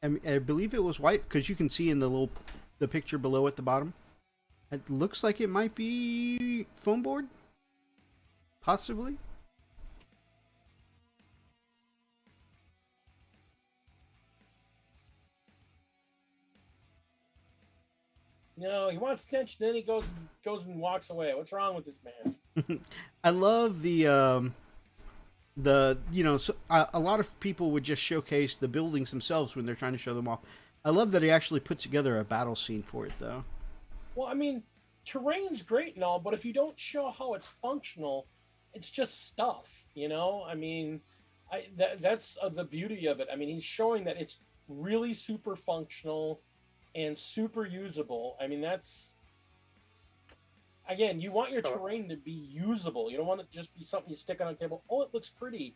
I believe it was white because you can see in the picture below at the bottom. It looks like it might be foam board, possibly. No, he wants attention, then he goes and walks away. What's wrong with this man? I love the a lot of people would just showcase the buildings themselves when they're trying to show them off. I love that he actually put together a battle scene for it, though. Well, I mean, terrain's great and all, but if you don't show how it's functional, it's just stuff, you know? I mean, that's the beauty of it. I mean, he's showing that it's really super functional and super usable. I mean, that's, again, you want your terrain to be usable. You don't want it to just be something you stick on a table. Oh, it looks pretty.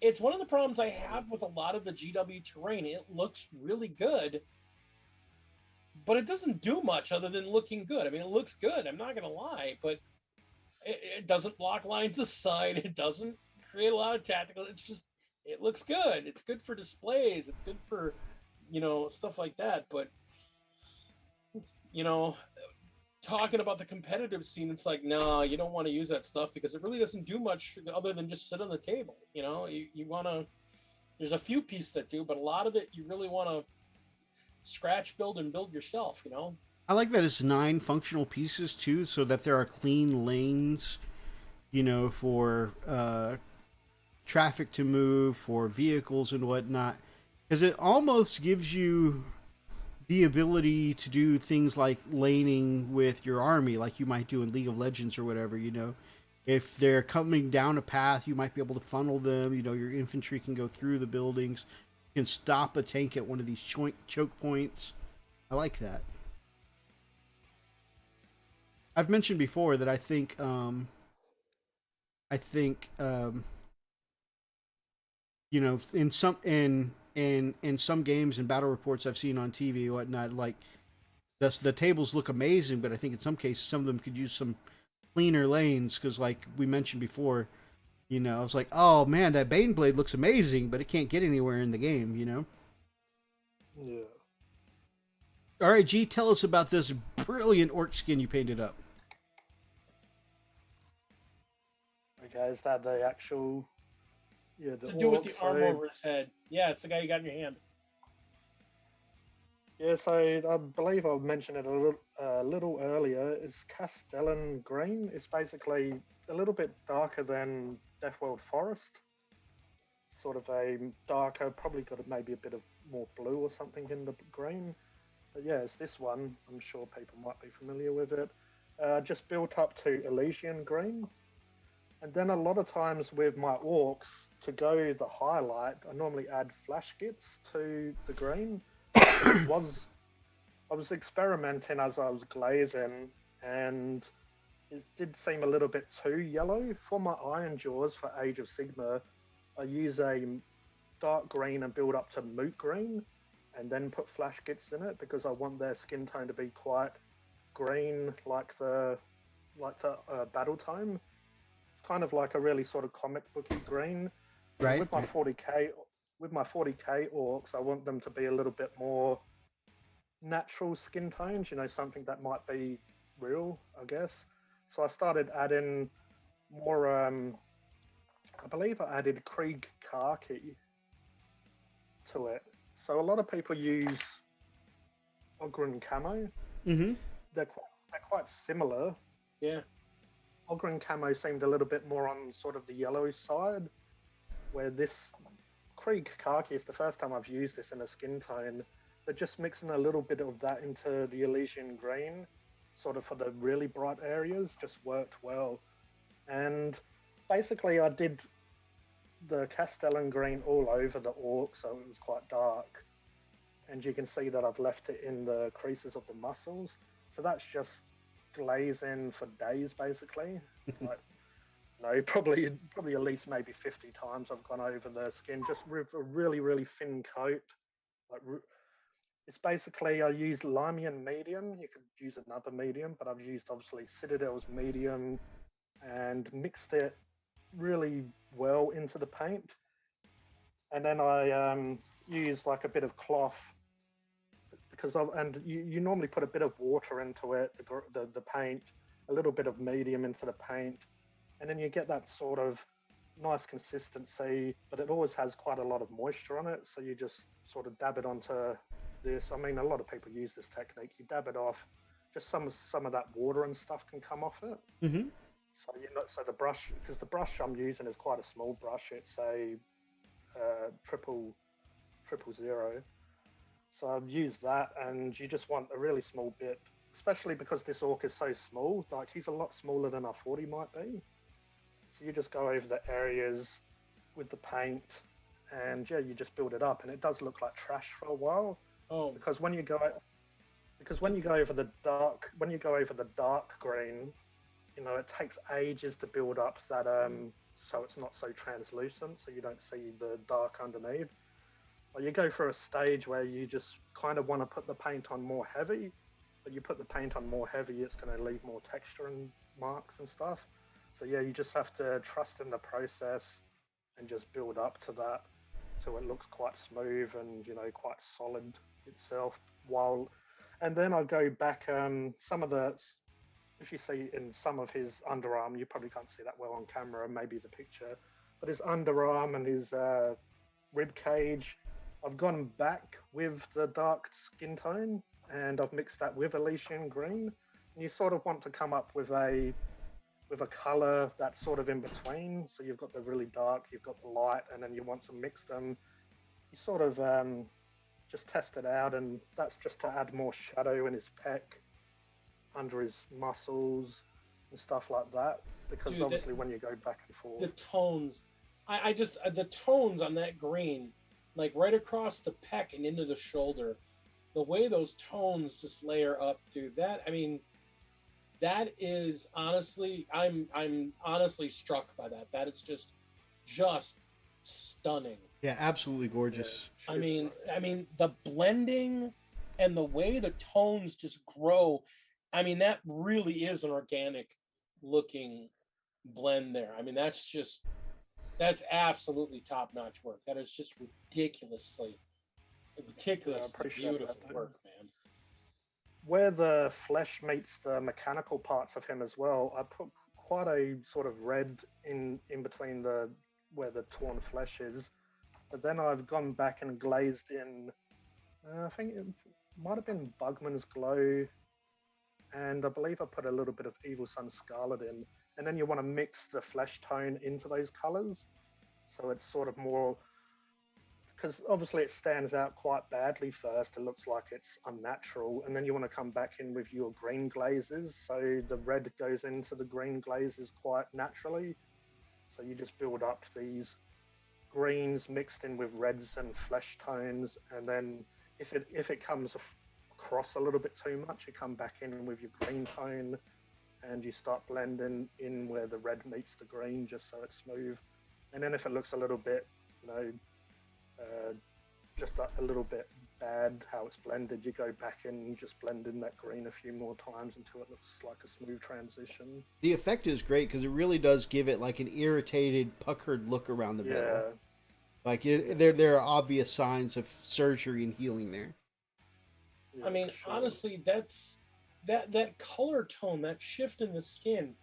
It's one of the problems I have with a lot of the GW terrain. It looks really good, but it doesn't do much other than looking good. I mean, it looks good, I'm not going to lie, but it doesn't block lines of sight. It doesn't create a lot of tactical. It's just, it looks good. It's good for displays. It's good for, stuff like that. But, talking about the competitive scene, it's like, no, you don't want to use that stuff because it really doesn't do much other than just sit on the table. You want to, there's a few pieces that do, but a lot of it you really want to scratch build and build yourself. I like that it's 9 functional pieces too, so that there are clean lanes, for traffic to move, for vehicles and whatnot, because it almost gives you the ability to do things like laning with your army, like you might do in League of Legends or whatever. If they're coming down a path, you might be able to funnel them. Your infantry can go through the buildings. You can stop a tank at one of these choke points. I like that. I've mentioned before that I think in some games and battle reports I've seen on TV and whatnot, like the tables look amazing, but I think in some cases some of them could use some cleaner lanes because, like we mentioned before, I was like, oh man, that Baneblade looks amazing, but it can't get anywhere in the game. Yeah. All right, G, tell us about this brilliant orc skin you painted up. Okay, is that the actual? Yeah, the to do with orc, the arm over his head. Yeah, it's the guy you got in your hand. Yeah, so I believe I mentioned it a little earlier. It's Castellan green. It's basically a little bit darker than Deathworld Forest. Sort of a darker, probably got maybe a bit of more blue or something in the green. But yeah, it's this one. I'm sure people might be familiar with it. Just built up to Elysian green. And then a lot of times with my orcs, to go the highlight, I normally add flash gits to the green. I was experimenting as I was glazing, and it did seem a little bit too yellow. For my Iron Jaws for Age of Sigmar, I use a dark green and build up to moot green, and then put flash gits in it because I want their skin tone to be quite green, like the battle tone. It's kind of like a really sort of comic booky green. Right. With my 40k orcs, I want them to be a little bit more natural skin tones, something that might be real, I guess. So I started adding more, I believe I added Krieg khaki to it. So a lot of people use Ogren camo. Mm-hmm. They're quite similar. Yeah. Ogren camo seemed a little bit more on sort of the yellow side, where this Krieg khaki is the first time I've used this in a skin tone. They're just mixing a little bit of that into the Elysian green, sort of for the really bright areas, just worked well. And basically I did the Castellan green all over the orc, so it was quite dark. And you can see that I've left it in the creases of the muscles. So that's just glazing for days, basically. Probably at least maybe 50 times I've gone over the skin just with a really, really thin coat. It's basically, I used Limian medium. You could use another medium, but I've used obviously Citadel's medium and mixed it really well into the paint. and then I use like a bit of cloth and you normally put a bit of water into it, the paint, a little bit of medium into the paint, and then you get that sort of nice consistency, but it always has quite a lot of moisture on it. So you just sort of dab it onto this. I mean, a lot of people use this technique. You dab it off, just some of that water and stuff can come off it. Mm-hmm. So the brush, because the brush I'm using is quite a small brush. It's a triple zero. So I've used that, and you just want a really small bit, especially because this orc is so small. Like, he's a lot smaller than our 40 might be. So you just go over the areas with the paint, and yeah, you just build it up, and it does look like trash for a while. Oh, Because when you go over the dark green, you know, it takes ages to build up that so it's not so translucent, so you don't see the dark underneath. Or you go through a stage where you just kind of want to put the paint on more heavy, but you put the paint on more heavy, it's going to leave more texture and marks and stuff. So yeah, you just have to trust in the process and just build up to that so it looks quite smooth and, you know, quite solid itself. And then I'll go back, some of the, if you see in some of his underarm, you probably can't see that well on camera, maybe the picture, but his underarm and his rib cage, I've gone back with the dark skin tone and I've mixed that with Elysian green. And you sort of want to come up with a color that's sort of in between. So you've got the really dark, you've got the light, and then you want to mix them. You sort of just test it out, and that's just to add more shadow in his pec, under his muscles and stuff like that. Because obviously when you go back and forth, the tones, I just the tones on that green, like right across the pec and into the shoulder, the way those tones just layer up, dude. That, I mean, that is honestly, I'm honestly struck by that. That is just stunning. Yeah, absolutely gorgeous. I mean, the blending and the way the tones just grow. I mean, that really is an organic looking blend there. I mean, that's absolutely top-notch work. That is just ridiculously beautiful work, man. Where the flesh meets the mechanical parts of him as well, I put quite a sort of red in between where the torn flesh is. But then I've gone back and glazed in, I think it might have been Bugman's Glow, and I believe I put a little bit of Evil Sun Scarlet in. And then you want to mix the flesh tone into those colors. So it's sort of more, because obviously it stands out quite badly first. It looks like it's unnatural. And then you want to come back in with your green glazes. So the red goes into the green glazes quite naturally. So you just build up these greens mixed in with reds and flesh tones. And then if it comes across a little bit too much, you come back in with your green tone, and you start blending in where the red meets the green, just so it's smooth. And then if it looks a little bit, you know, just a little bit bad how it's blended, you go back in and just blend in that green a few more times until it looks like a smooth transition. The effect is great because it really does give it like an irritated, puckered look around the middle. Like there are obvious signs of surgery and healing there. Yeah, I mean, sure. honestly, that's that color tone, that shift in the skin.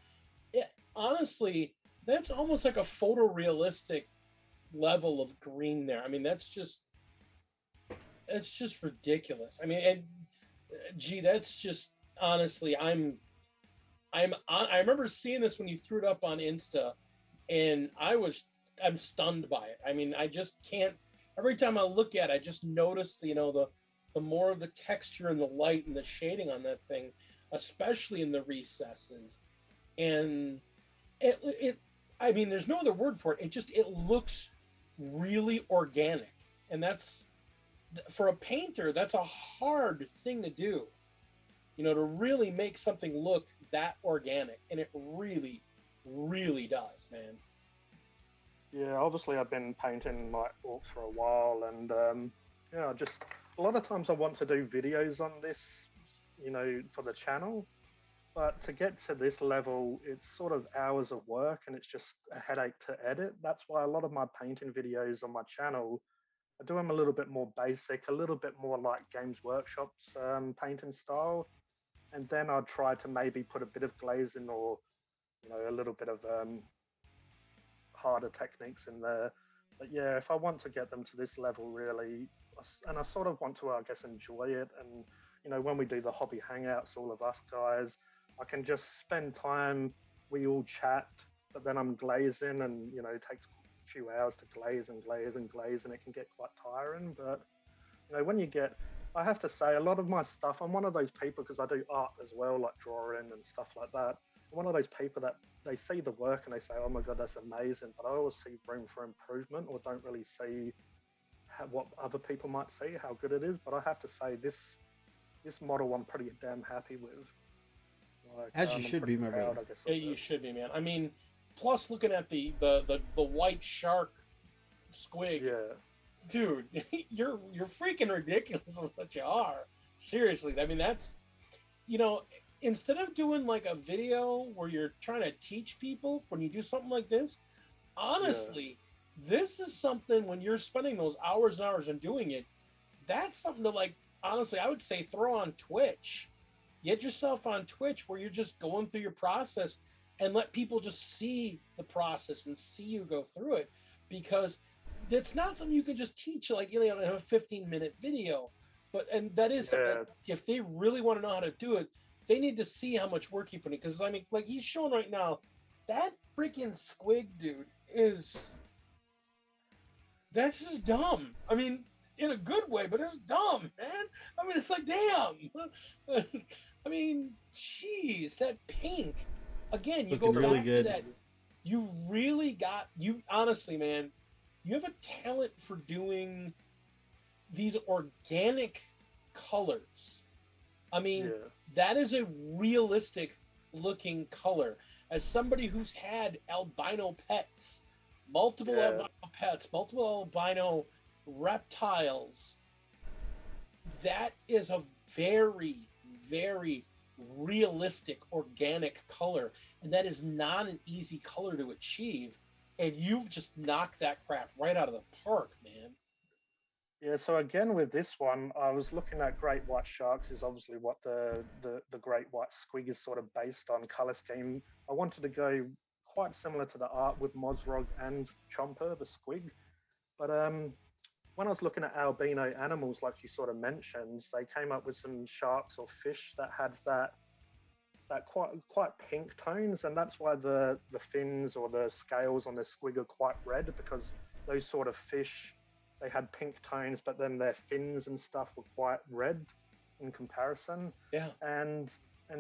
Honestly, that's almost like a photorealistic level of green there. I mean, that's just ridiculous. I mean, and gee, that's just honestly, I remember seeing this when you threw it up on Insta, and I'm stunned by it. I mean, I just can't. Every time I look at it, I just notice, you know, the more of the texture and the light and the shading on that thing, especially in the recesses. And I mean, there's no other word for it. It looks really organic. And that's, for a painter, that's a hard thing to do, you know, to really make something look that organic. And it really, really does, man. Yeah, obviously I've been painting like orcs for a while, and yeah, just a lot of times I want to do videos on this, you know, for the channel, But to get to this level, it's sort of hours of work and it's just a headache to edit. That's why a lot of my painting videos on my channel, I do them a little bit more basic, a little bit more like Games Workshop's painting style. And then I'd try to maybe put a bit of glazing or, a little bit of harder techniques in there. But yeah, if I want to get them to this level, really, and I sort of want to, I guess, enjoy it. And, when we do the hobby hangouts, all of us guys, I can just spend time, we all chat, but then I'm glazing and, it takes a few hours to glaze and glaze and glaze and it can get quite tiring. But, when you get, I have to say, a lot of my stuff, I'm one of those people, because I do art as well, like drawing and stuff like that. I'm one of those people that they see the work and they say, oh my God, that's amazing. But I always see room for improvement or don't really see what other people might see, how good it is. But I have to say, this model I'm pretty damn happy with. Like, As you should be, my proud, brother. I guess, Yeah, you should be, man. I mean, plus looking at the white shark squig, Yeah. dude, you're freaking ridiculous as what you are. Seriously, I mean that's, instead of doing like a video where you're trying to teach people, when you do something like this, honestly, this is something when you're spending those hours and hours and doing it, that's something to, like, honestly, I would say throw on Twitch. Get yourself on Twitch where you're just going through your process and let people just see the process and see you go through it, because it's not something you can just teach like in a 15-minute video. And that is something that if they really want to know how to do it, they need to see how much work you put in. Because I mean, like he's showing right now, that freaking squig, dude, that's just dumb. I mean, in a good way, but it's dumb, man. I mean, it's like, damn. I mean, jeez, that pink. Again, you Looking go really back good. to that. You really got, honestly, man, you have a talent for doing these organic colors. I mean, that is a realistic looking color. As somebody who's had albino pets, multiple albino pets, multiple albino reptiles, that is a very, very realistic organic color, and that is not an easy color to achieve, and you've just knocked that crap right out of the park, man. Yeah, so again with this one, I was looking at Great White Sharks is obviously what the Great White Squig is sort of based on color scheme. I wanted to go quite similar to the art with Mozrog and Chomper, the squig. But when I was looking at albino animals, like you sort of mentioned, they came up with some sharks or fish that had that quite pink tones, and that's why the fins or the scales on the squig are quite red, because those sort of fish, they had pink tones, but then their fins and stuff were quite red in comparison. Yeah. And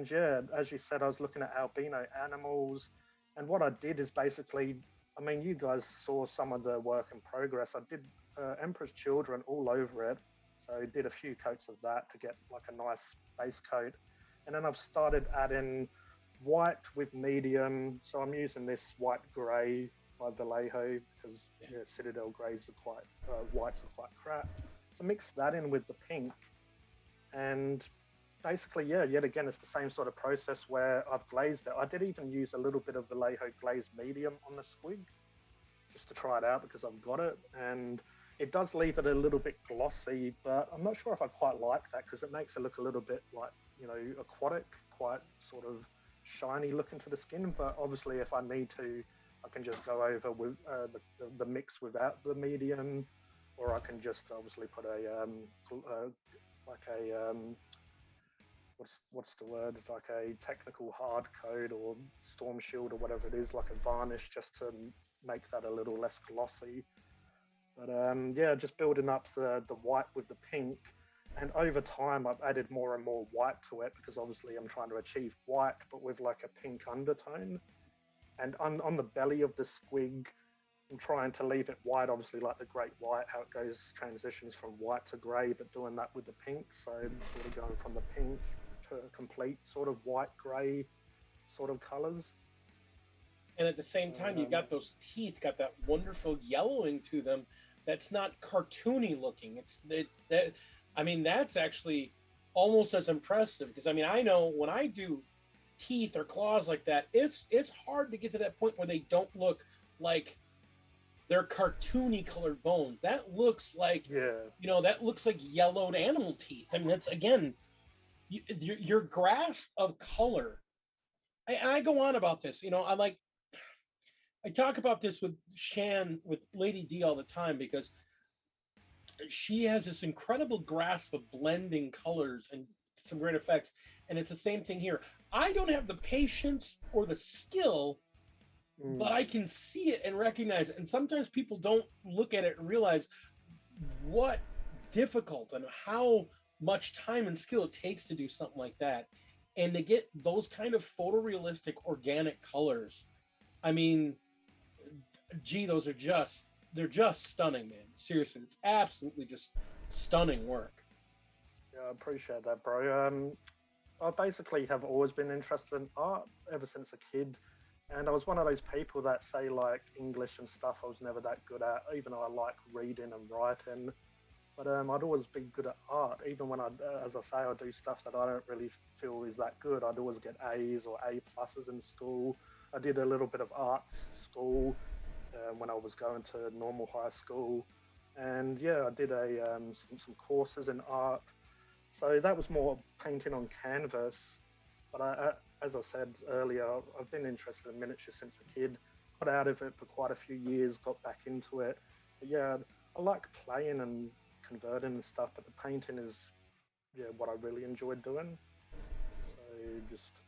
yeah, as you said, I was looking at albino animals, and what I did is basically, I mean, you guys saw some of the work in progress. I did Emperor's Children all over it, so I did a few coats of that to get like a nice base coat. And then I've started adding white with medium. So I'm using this white grey by Vallejo, because Citadel greys are quite, whites are quite crap. So mix that in with the pink. And basically, yet again, it's the same sort of process where I've glazed it. I did even use a little bit of Vallejo glazed medium on the squig, just to try it out because I've got it. And it does leave it a little bit glossy, but I'm not sure if I quite like that, because it makes it look a little bit like, aquatic, quite sort of shiny looking to the skin. But obviously, if I need to, I can just go over with the mix without the medium, or I can just obviously put what's the word? It's like a technical hard coat or storm shield or whatever it is, like a varnish, just to make that a little less glossy. But just building up the white with the pink, and over time I've added more and more white to it, because obviously I'm trying to achieve white but with like a pink undertone. And on the belly of the squig, I'm trying to leave it white, obviously like the Great White, how it goes, transitions from white to grey, but doing that with the pink. So sort of going from the pink to a complete sort of white grey sort of colours. And at the same time, you got those teeth, got that wonderful yellowing to them. That's not cartoony looking. It's that. I mean, that's actually almost as impressive, because I mean, I know when I do teeth or claws like that, it's hard to get to that point where they don't look like they're cartoony colored bones. That looks like, that looks like yellowed animal teeth. I mean, that's, again, your grasp of color. I go on about this. I talk about this with Lady D all the time, because she has this incredible grasp of blending colors and some great effects. And it's the same thing here. I don't have the patience or the skill, but I can see it and recognize it. And sometimes people don't look at it and realize what difficult and how much time and skill it takes to do something like that. And to get those kind of photorealistic organic colors, I mean, gee, they're just stunning, man. Seriously, it's absolutely just stunning work. Yeah, I appreciate that, bro. I basically have always been interested in art ever since a kid. And I was one of those people that say, like, English and stuff I was never that good at, even though I like reading and writing. But I'd always be good at art, even when as I say, I do stuff that I don't really feel is that good. I'd always get A's or A pluses in school. I did a little bit of arts school when I was going to normal high school. And yeah, I did some courses in art. So that was more painting on canvas. But as I said earlier, I've been interested in miniature since a kid. Got out of it for quite a few years, got back into it. But yeah, I like playing and converting and stuff, but the painting is what I really enjoyed doing. So just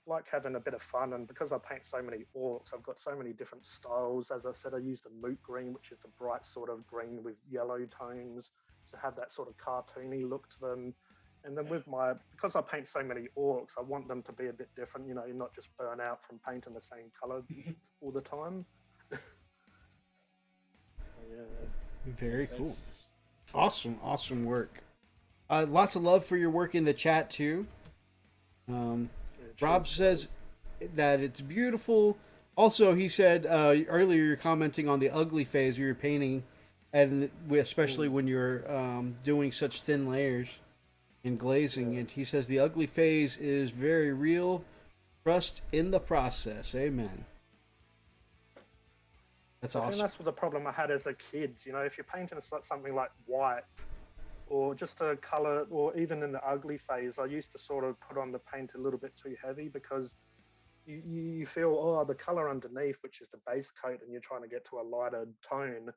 like having a bit of fun, and because I paint so many orcs, I've got so many different styles. As I said, I use the moot green, which is the bright sort of green with yellow tones, to have that sort of cartoony look to them. And then because I paint so many orcs, I want them to be a bit different, you're not just burn out from painting the same color all the time. Very cool. Awesome work. Lots of love for your work in the chat too. Rob says that it's beautiful. Also, he said earlier you're commenting on the ugly phase where you're painting, and especially when you're doing such thin layers and glazing. And he says the ugly phase is very real. Trust in the process. Amen. That's awesome. I think that's what the problem I had as a kid. If you're painting something like white, or just a color, or even in the ugly phase, I used to sort of put on the paint a little bit too heavy, because you feel, the color underneath, which is the base coat, and you're trying to get to a lighter tone,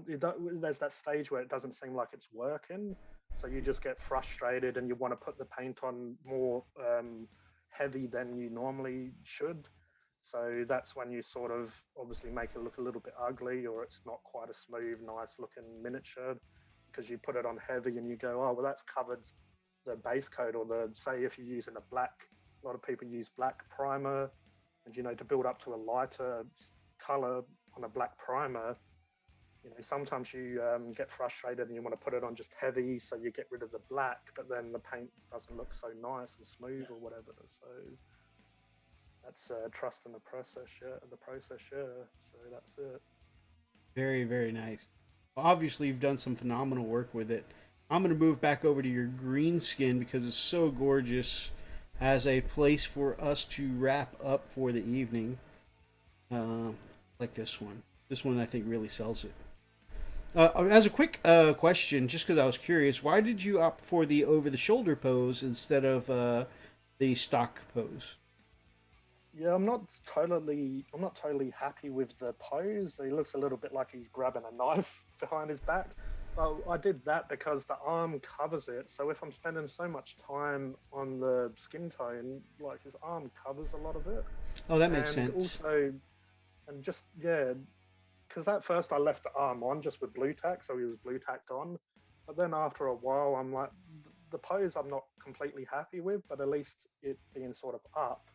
there's that stage where it doesn't seem like it's working, so you just get frustrated and you want to put the paint on more heavy than you normally should. So that's when you sort of obviously make it look a little bit ugly, or it's not quite a smooth, nice looking miniature, because you put it on heavy and you go, oh, well, that's covered the base coat, or say if you're using a black, a lot of people use black primer, and to build up to a lighter color on a black primer, sometimes you get frustrated and you want to put it on just heavy, so you get rid of the black, but then the paint doesn't look so nice and smooth or whatever. So that's trust in the process, So that's it. Very, very nice. Well, obviously, you've done some phenomenal work with it. I'm going to move back over to your green skin because it's so gorgeous as a place for us to wrap up for the evening. Like this one. This one, I think, really sells it. As a quick question, just because I was curious, why did you opt for the over-the-shoulder pose instead of the stock pose? Yeah, I'm not totally happy with the pose. He looks a little bit like he's grabbing a knife behind his back. Well, I did that because the arm covers it. So if I'm spending so much time on the skin tone, like his arm covers a lot of it. Oh, that makes sense. Also, and just, because at first I left the arm on just with blue tack, so he was blue tacked on. But then after a while, I'm like, the pose I'm not completely happy with, but at least it being sort of up,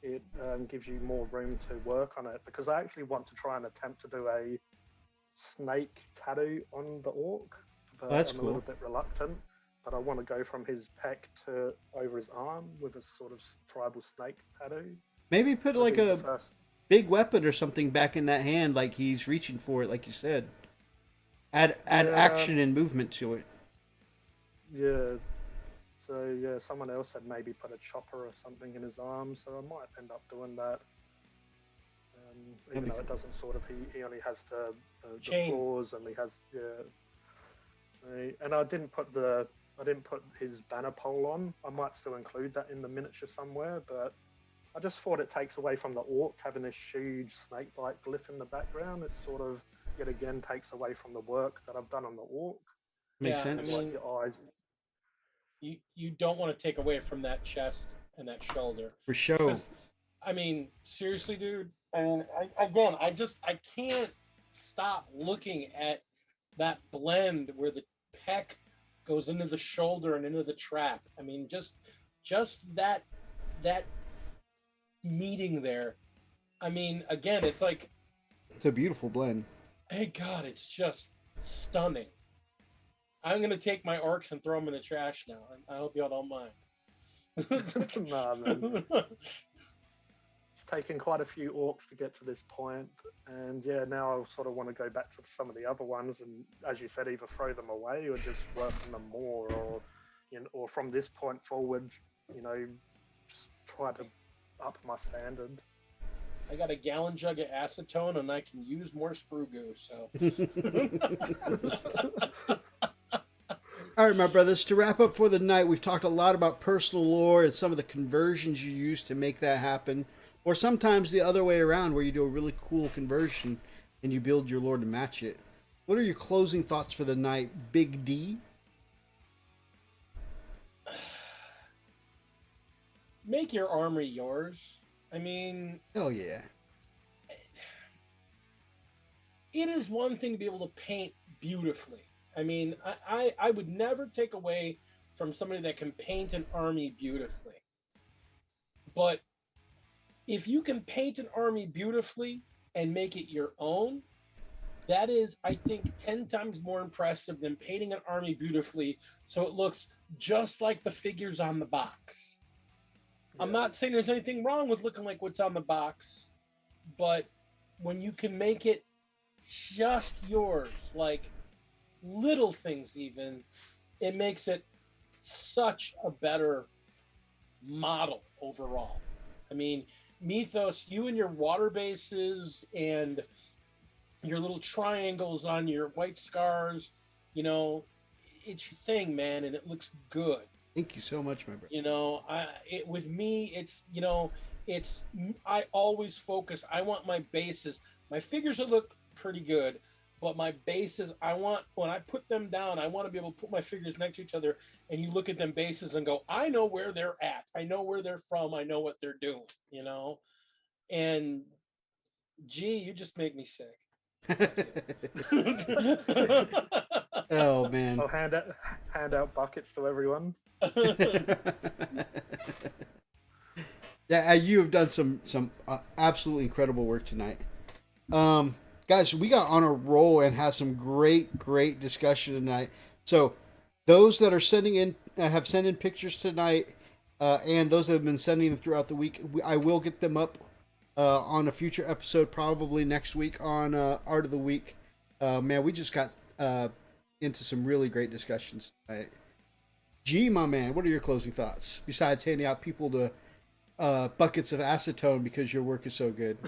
it gives you more room to work on it, because I actually want to try and attempt to do a snake tattoo on the orc, but that's I'm cool. a little bit reluctant, but I want to go from his pec to over his arm with a sort of tribal snake tattoo. Maybe put like a big weapon or something back in that hand, like he's reaching for it, like you said. Add action and movement to it. Yeah. So yeah, someone else had maybe put a chopper or something in his arm, so I might end up doing that. Even though it doesn't sort of, he only has the claws, and he has and I didn't put his banner pole on. I might still include that in the miniature somewhere, but I just thought it takes away from the orc having this huge snakebite glyph in the background. It sort of yet again takes away from the work that I've done on the orc. Makes sense. I mean, your eyes. You don't want to take away from that chest and that shoulder. For sure. I mean, seriously, dude. I mean, I can't stop looking at that blend where the peck goes into the shoulder and into the trap. I mean, just that meeting there. I mean, again, it's like, it's a beautiful blend. Hey God, it's just stunning. I'm gonna take my orcs and throw them in the trash now. I hope y'all don't mind. Nah, man. It's taken quite a few orcs to get to this point, and yeah, now I sort of want to go back to some of the other ones, and as you said, either throw them away or just work on them more, or or from this point forward, just try to up my standard. I got a gallon jug of acetone, and I can use more sprue goo. So. All right, my brothers, to wrap up for the night, we've talked a lot about personal lore and some of the conversions you use to make that happen, or sometimes the other way around where you do a really cool conversion and you build your lore to match it. What are your closing thoughts for the night, Big Dee? Make your armory yours. I mean... Oh, yeah. It is one thing to be able to paint beautifully. I mean, I would never take away from somebody that can paint an army beautifully. But if you can paint an army beautifully and make it your own, that is, I think, 10 times more impressive than painting an army beautifully so it looks just like the figures on the box. Yeah. I'm not saying there's anything wrong with looking like what's on the box, but when you can make it just yours, like little things even, it makes it such a better model overall. I mean, Mythos, you and your water bases and your little triangles on your white scars, it's your thing, man, and it looks good. Thank you so much, my brother. With me, it's I always focus. I want my bases. My figures will look pretty good, but my bases, when I put them down, I want to be able to put my figures next to each other, and you look at them bases and go, I know where they're at. I know where they're from. I know what they're doing, And, gee, you just make me sick. Oh, man. I'll hand out buckets to everyone. Yeah, you have done some absolutely incredible work tonight. Guys, we got on a roll and had some great discussion tonight. So those that are have sent in pictures tonight, and those that have been sending them throughout the week, I will get them up on a future episode, probably next week on Art of the Week. Man, we just got into some really great discussions tonight. G, my man, what are your closing thoughts besides handing out people to buckets of acetone because your work is so good?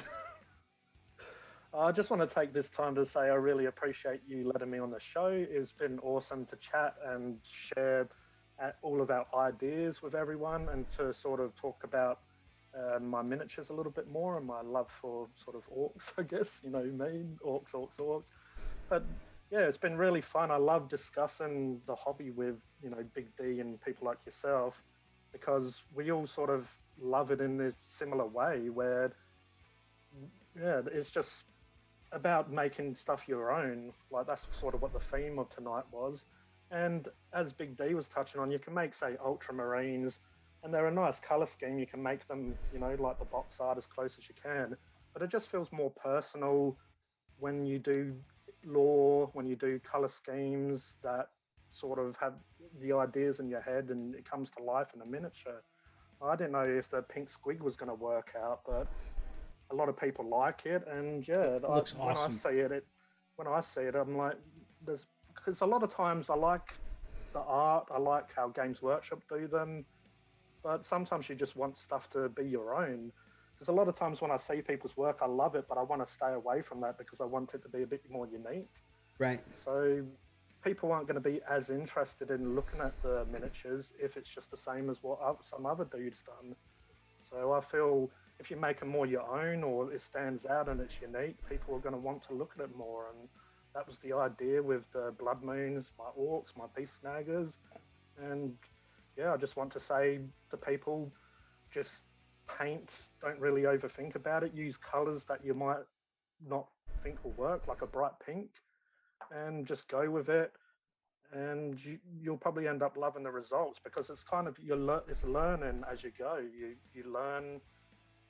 I just want to take this time to say I really appreciate you letting me on the show. It's been awesome to chat and share all of our ideas with everyone, and to sort of talk about my miniatures a little bit more and my love for sort of orcs, I guess, orcs. But yeah, it's been really fun. I love discussing the hobby with, Big D and people like yourself, because we all sort of love it in this similar way where, yeah, it's just about making stuff your own. Like, that's sort of what the theme of tonight was. And as Big D was touching on, you can make, say, ultramarines, and they're a nice color scheme. You can make them, like the box art, as close as you can. But it just feels more personal when you do lore, when you do color schemes that sort of have the ideas in your head and it comes to life in a miniature. I didn't know if the pink squig was going to work out, but a lot of people like it, and yeah, it looks awesome. When I see it, I'm like, because a lot of times I like the art. I like how Games Workshop do them. But sometimes you just want stuff to be your own. Because a lot of times when I see people's work, I love it, but I want to stay away from that because I want it to be a bit more unique. Right. So people aren't going to be as interested in looking at the miniatures if it's just the same as what some other dude's done. So I feel if you make them more your own or it stands out and it's unique, people are going to want to look at it more. And that was the idea with the Blood Moons, my Orcs, my Beast Snaggers. And yeah, I just want to say to people, just paint, don't really overthink about it. Use colors that you might not think will work, like a bright pink, and just go with it. And you'll probably end up loving the results because it's kind of it's learning as you go. You learn,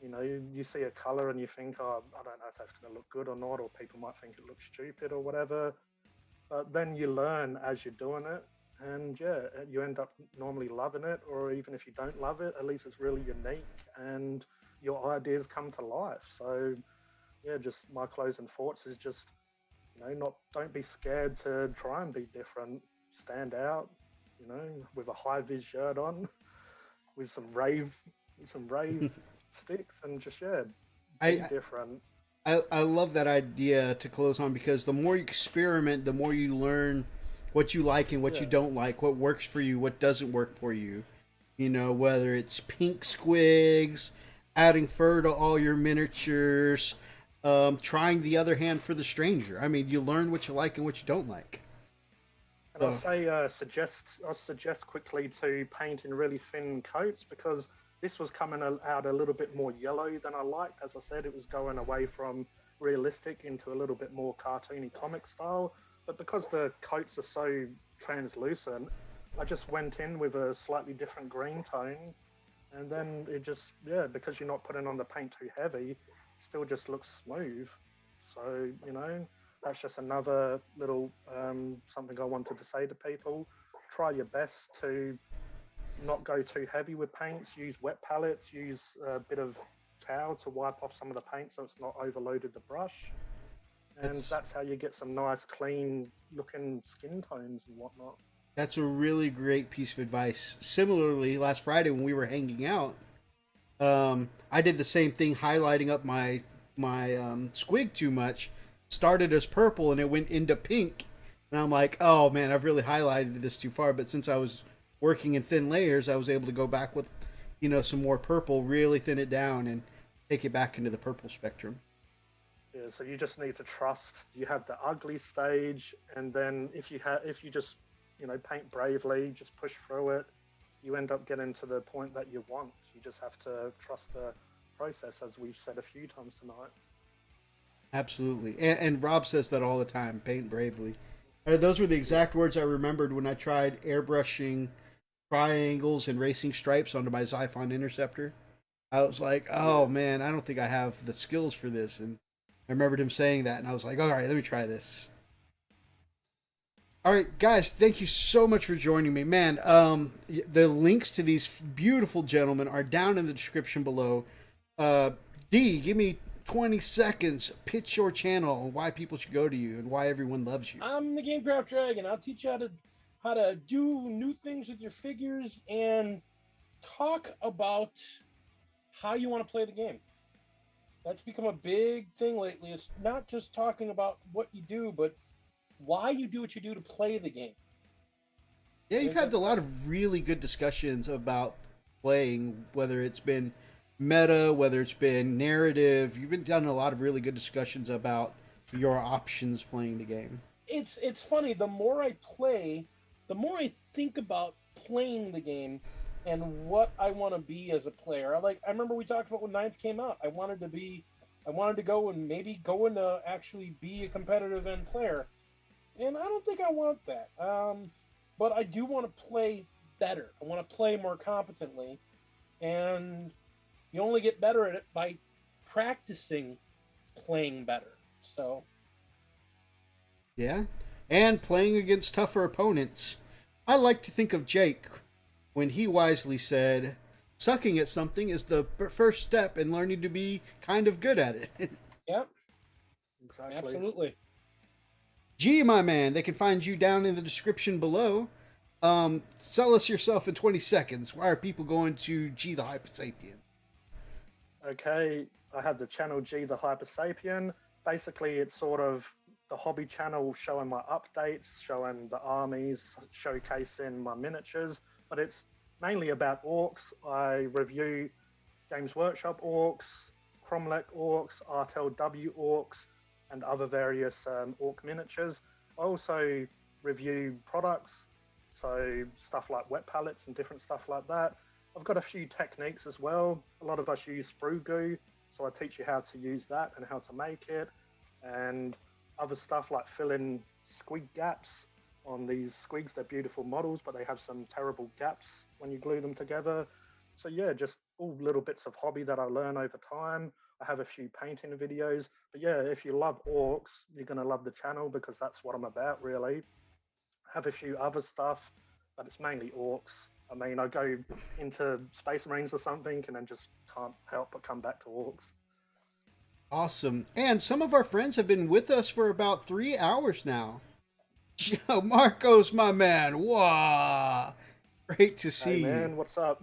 you know, you see a color and you think, oh, I don't know if that's going to look good or not, or people might think it looks stupid or whatever. But then you learn as you're doing it. And yeah, you end up normally loving it, or even if you don't love it, at least it's really unique and your ideas come to life. So yeah, just my closing thoughts is just, you know, don't be scared to try and be different, stand out, you know, with a high vis shirt on, with some rave sticks, and just be different. I love that idea to close on, because the more you experiment, the more you learn what you like and what you don't like, what works for you, what doesn't work for you. You know, whether it's pink squigs, adding fur to all your miniatures, trying the other hand for the stranger. I mean, you learn what you like and what you don't like. And I'll suggest quickly to paint in really thin coats, because this was coming out a little bit more yellow than I liked. As I said, it was going away from realistic into a little bit more cartoony comic style. But because the coats are so translucent, I just went in with a slightly different green tone. And then it just, because you're not putting on the paint too heavy, it still just looks smooth. So, you know, that's just another little something I wanted to say to people. Try your best to not go too heavy with paints. Use wet palettes, use a bit of towel to wipe off some of the paint so it's not overloaded the brush. And that's how you get some nice, clean looking skin tones and whatnot. That's a really great piece of advice. Similarly, last Friday when we were hanging out, I did the same thing, highlighting up my squig too much. Started as purple and it went into pink. And I'm like, oh man, I've really highlighted this too far. But since I was working in thin layers, I was able to go back with, you know, some more purple, really thin it down and take it back into the purple spectrum. Yeah, so you just need to trust. You have the ugly stage, and then if you just, you know, paint bravely, just push through it, you end up getting to the point that you want. You just have to trust the process, as we've said a few times tonight. Absolutely, and Rob says that all the time. Paint bravely. Those were the exact words I remembered when I tried airbrushing triangles and racing stripes onto my Xiphon Interceptor. I was like, oh man, I don't think I have the skills for this. And I remembered him saying that, and I was like, all right, let me try this. All right, guys, thank you so much for joining me. Man, the links to these beautiful gentlemen are down in the description below. Dee, give me 20 seconds. Pitch your channel and why people should go to you and why everyone loves you. I'm the GameCraft Dragon. I'll teach you how to do new things with your figures and talk about how you want to play the game. That's become a big thing lately. It's not just talking about what you do, but why you do what you do to play the game. Yeah, you've had a lot of really good discussions about playing, whether it's been meta, whether it's been narrative. You've been done a lot of really good discussions about your options playing the game. It's funny. The more I play, the more I think about playing the game and what I want to be as a player. I remember we talked about when Ninth came out. I wanted to go and actually be a competitive end player. And I don't think I want that. But I do want to play better. I want to play more competently. And you only get better at it by practicing playing better. So. Yeah. And playing against tougher opponents. I like to think of Jake when he wisely said, sucking at something is the first step in learning to be kind of good at it. Yep. Exactly. Absolutely. G, my man, they can find you down in the description below. Sell us yourself in 20 seconds. Why are people going to G the Hypersapien? Okay, I have the channel G the Hypersapien. Basically, it's sort of the hobby channel showing my updates, showing the armies, showcasing my miniatures, but it's mainly about orcs. I review Games Workshop orcs, Cromlech orcs, RTLW orcs, and other various orc miniatures. I also review products, so stuff like wet pallets and different stuff like that. I've got a few techniques as well. A lot of us use sprue goo, so I teach you how to use that and how to make it, and other stuff like filling squig gaps on these squigs. They're beautiful models, but they have some terrible gaps when you glue them together. So yeah, just all little bits of hobby that I learn over time. I have a few painting videos, but yeah, if you love orcs, you're gonna love the channel because that's what I'm about, really. I have a few other stuff, but it's mainly orcs. I mean, I go into Space Marines or something and then just can't help but come back to orcs. Awesome. And some of our friends have been with us for about 3 hours now. Joe Marcos, my man. Wow. Great to see Hey man, you. what's up?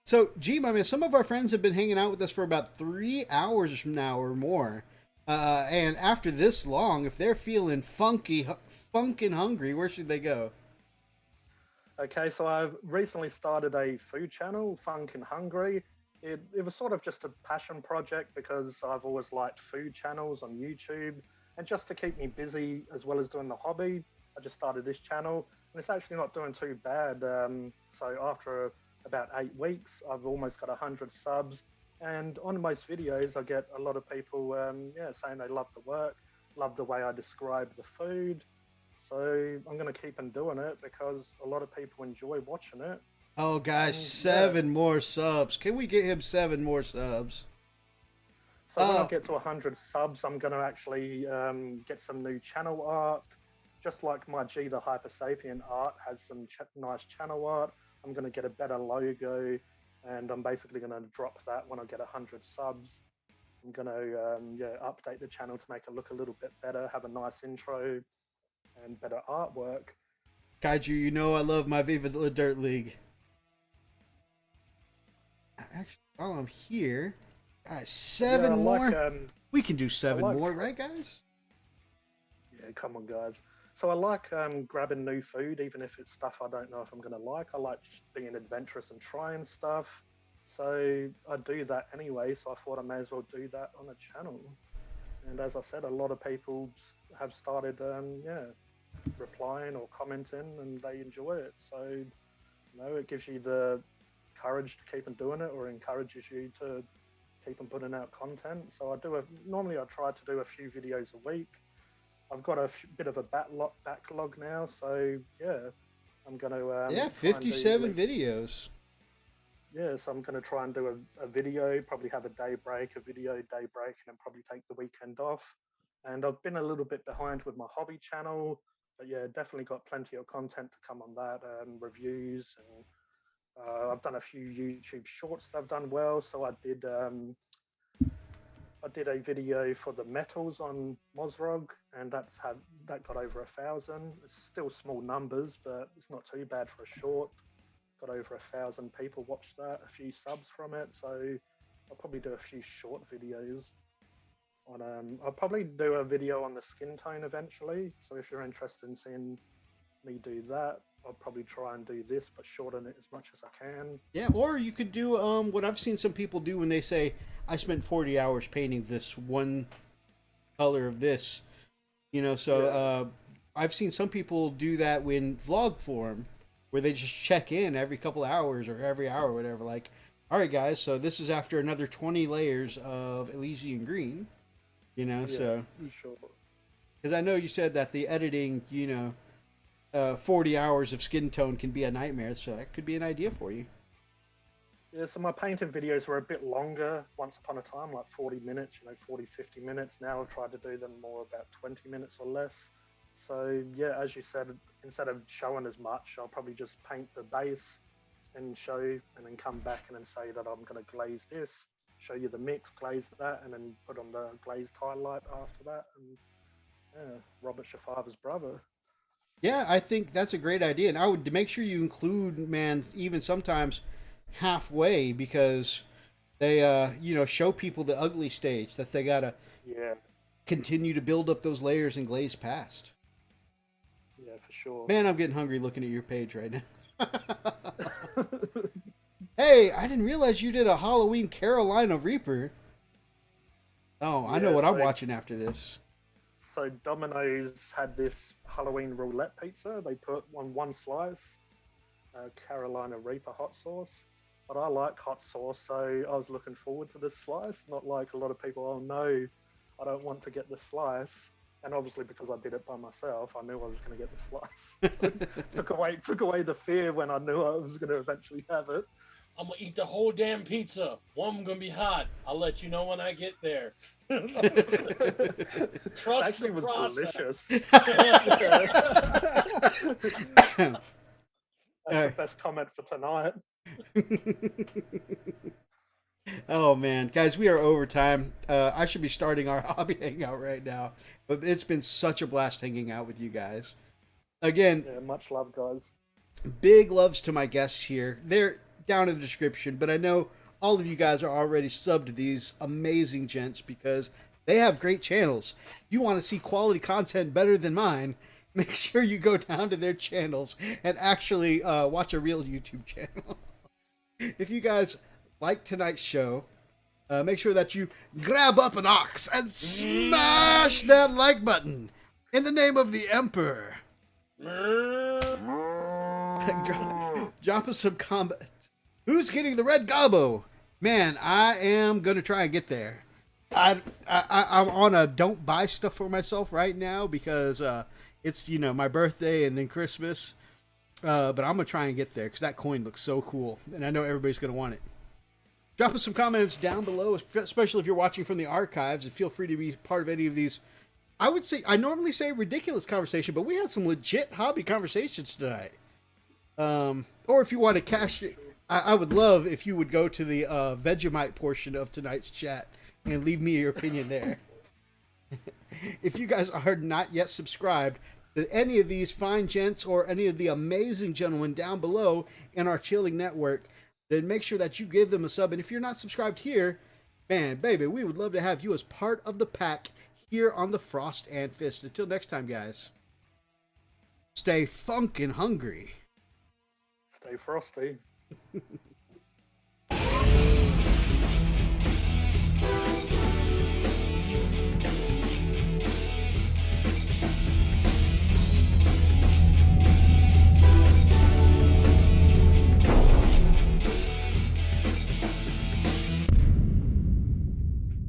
So, G, my man, some of our friends have been hanging out with us for about 3 hours from now or more. And after this long, if they're feeling funkin' hungry, where should they go? Okay, so I've recently started a food channel, Funk and Hungry. It was sort of just a passion project because I've always liked food channels on YouTube. And just to keep me busy as well as doing the hobby, I just started this channel. And it's actually not doing too bad. So after about 8 weeks, I've almost got 100 subs. And on most videos, I get a lot of people saying they love the work, love the way I describe the food. So I'm going to keep on doing it because a lot of people enjoy watching it. Oh, guys, And, 7 more subs. Can we get him 7 more subs? So when I get to 100 subs, I'm going to actually get some new channel art. Just like my G the Hypersapien art has some nice channel art, I'm going to get a better logo, and I'm basically going to drop that when I get 100 subs. I'm going to update the channel to make it look a little bit better, have a nice intro, and better artwork. Kaiju, you know I love my Viva La Dirt League. Actually, while I'm here, guys, 7 more. We can do 7 more, right, guys? Yeah, come on, guys. So I like grabbing new food, even if it's stuff I don't know if I'm going to like. I like just being adventurous and trying stuff. So I do that anyway, so I thought I may as well do that on a channel. And as I said, a lot of people have started, replying or commenting, and they enjoy it. So, it gives you the courage to keep on doing it, or encourages you to keep on putting out content. So normally I try to do a few videos a week. I've got a bit of a backlog now, so yeah, I'm going to 57 videos. Yeah, so I'm going to try and do a video, probably have a day break, a video day break, and then probably take the weekend off. And I've been a little bit behind with my hobby channel, but yeah, definitely got plenty of content to come on that, reviews, and I've done a few YouTube shorts that I've done well. So I did a video for the metals on Mozrog, and that got over 1,000. It's still small numbers, but it's not too bad for a short. Got over 1,000 people watched that, a few subs from it. So I'll probably do a few short videos on. I'll probably do a video on the skin tone eventually. So if you're interested in seeing me do that, I'll probably try and do this, but shorten it as much as I can. Yeah, or you could do what I've seen some people do when they say, I spent 40 hours painting this one color of this. I've seen some people do that in vlog form, where they just check in every couple hours or every hour or whatever. Like, all right, guys, so this is after another 20 layers of Elysian green. So. Sure. Because I know you said that the editing, 40 hours of skin tone can be a nightmare, so that could be an idea for you. Yeah, so my painting videos were a bit longer once upon a time, like 40 minutes, 40, 50 minutes. Now I've tried to do them more about 20 minutes or less. So yeah, as you said, instead of showing as much, I'll probably just paint the base and show, and then come back and then say that I'm going to glaze this, show you the mix, glaze that, and then put on the glazed highlight after that. And yeah, Robert Shafar's brother. Yeah, I think that's a great idea, and I would make sure you include, man, even sometimes halfway, because they, show people the ugly stage that they gotta Yeah, continue to build up those layers and glaze past. yeah, for sure. Man, I'm getting hungry looking at your page right now. Hey, I didn't realize you did a Halloween Carolina Reaper. Oh, I know Yeah, what I'm so- watching after this. So Domino's had this Halloween roulette pizza. They put on one slice Carolina Reaper hot sauce. But I like hot sauce, so I was looking forward to this slice. Not like a lot of people, oh no, I don't want to get the slice. And obviously because I did it by myself, I knew I was going to get the slice. So took away the fear when I knew I was going to eventually have it. I'm gonna eat the whole damn pizza. One gonna be hot. I'll let you know when I get there. Trust Actually, the was process. delicious. That's the best comment for tonight. Oh man, guys, we are overtime. I should be starting our hobby hangout right now, but it's been such a blast hanging out with you guys. Again, Yeah, much love, guys. big loves to my guests here. They're down in the description, but I know all of you guys are already subbed to these amazing gents because they have great channels. If you want to see quality content better than mine, make sure you go down to their channels and actually watch a real YouTube channel. If you guys like tonight's show, make sure that you grab up an ox and smash that like button in the name of the Emperor. Drop us some comment. Who's getting the red gobbo? Man, I am gonna try and get there. I'm on a don't buy stuff for myself right now because it's my birthday and then Christmas. But I'm gonna try and get there because that coin looks so cool, and I know everybody's gonna want it. Drop us some comments down below, especially if you're watching from the archives, and feel free to be part of any of these. I normally say ridiculous conversation, but we had some legit hobby conversations tonight. Or if you want to cash it, I would love if you would go to the Vegemite portion of tonight's chat and leave me your opinion there. If you guys are not yet subscribed to any of these fine gents or any of the amazing gentlemen down below in our chilling network, then make sure that you give them a sub. And if you're not subscribed here, man, baby, we would love to have you as part of the pack here on the Frost and Fist. Until next time, guys, stay funkin' hungry. Stay frosty.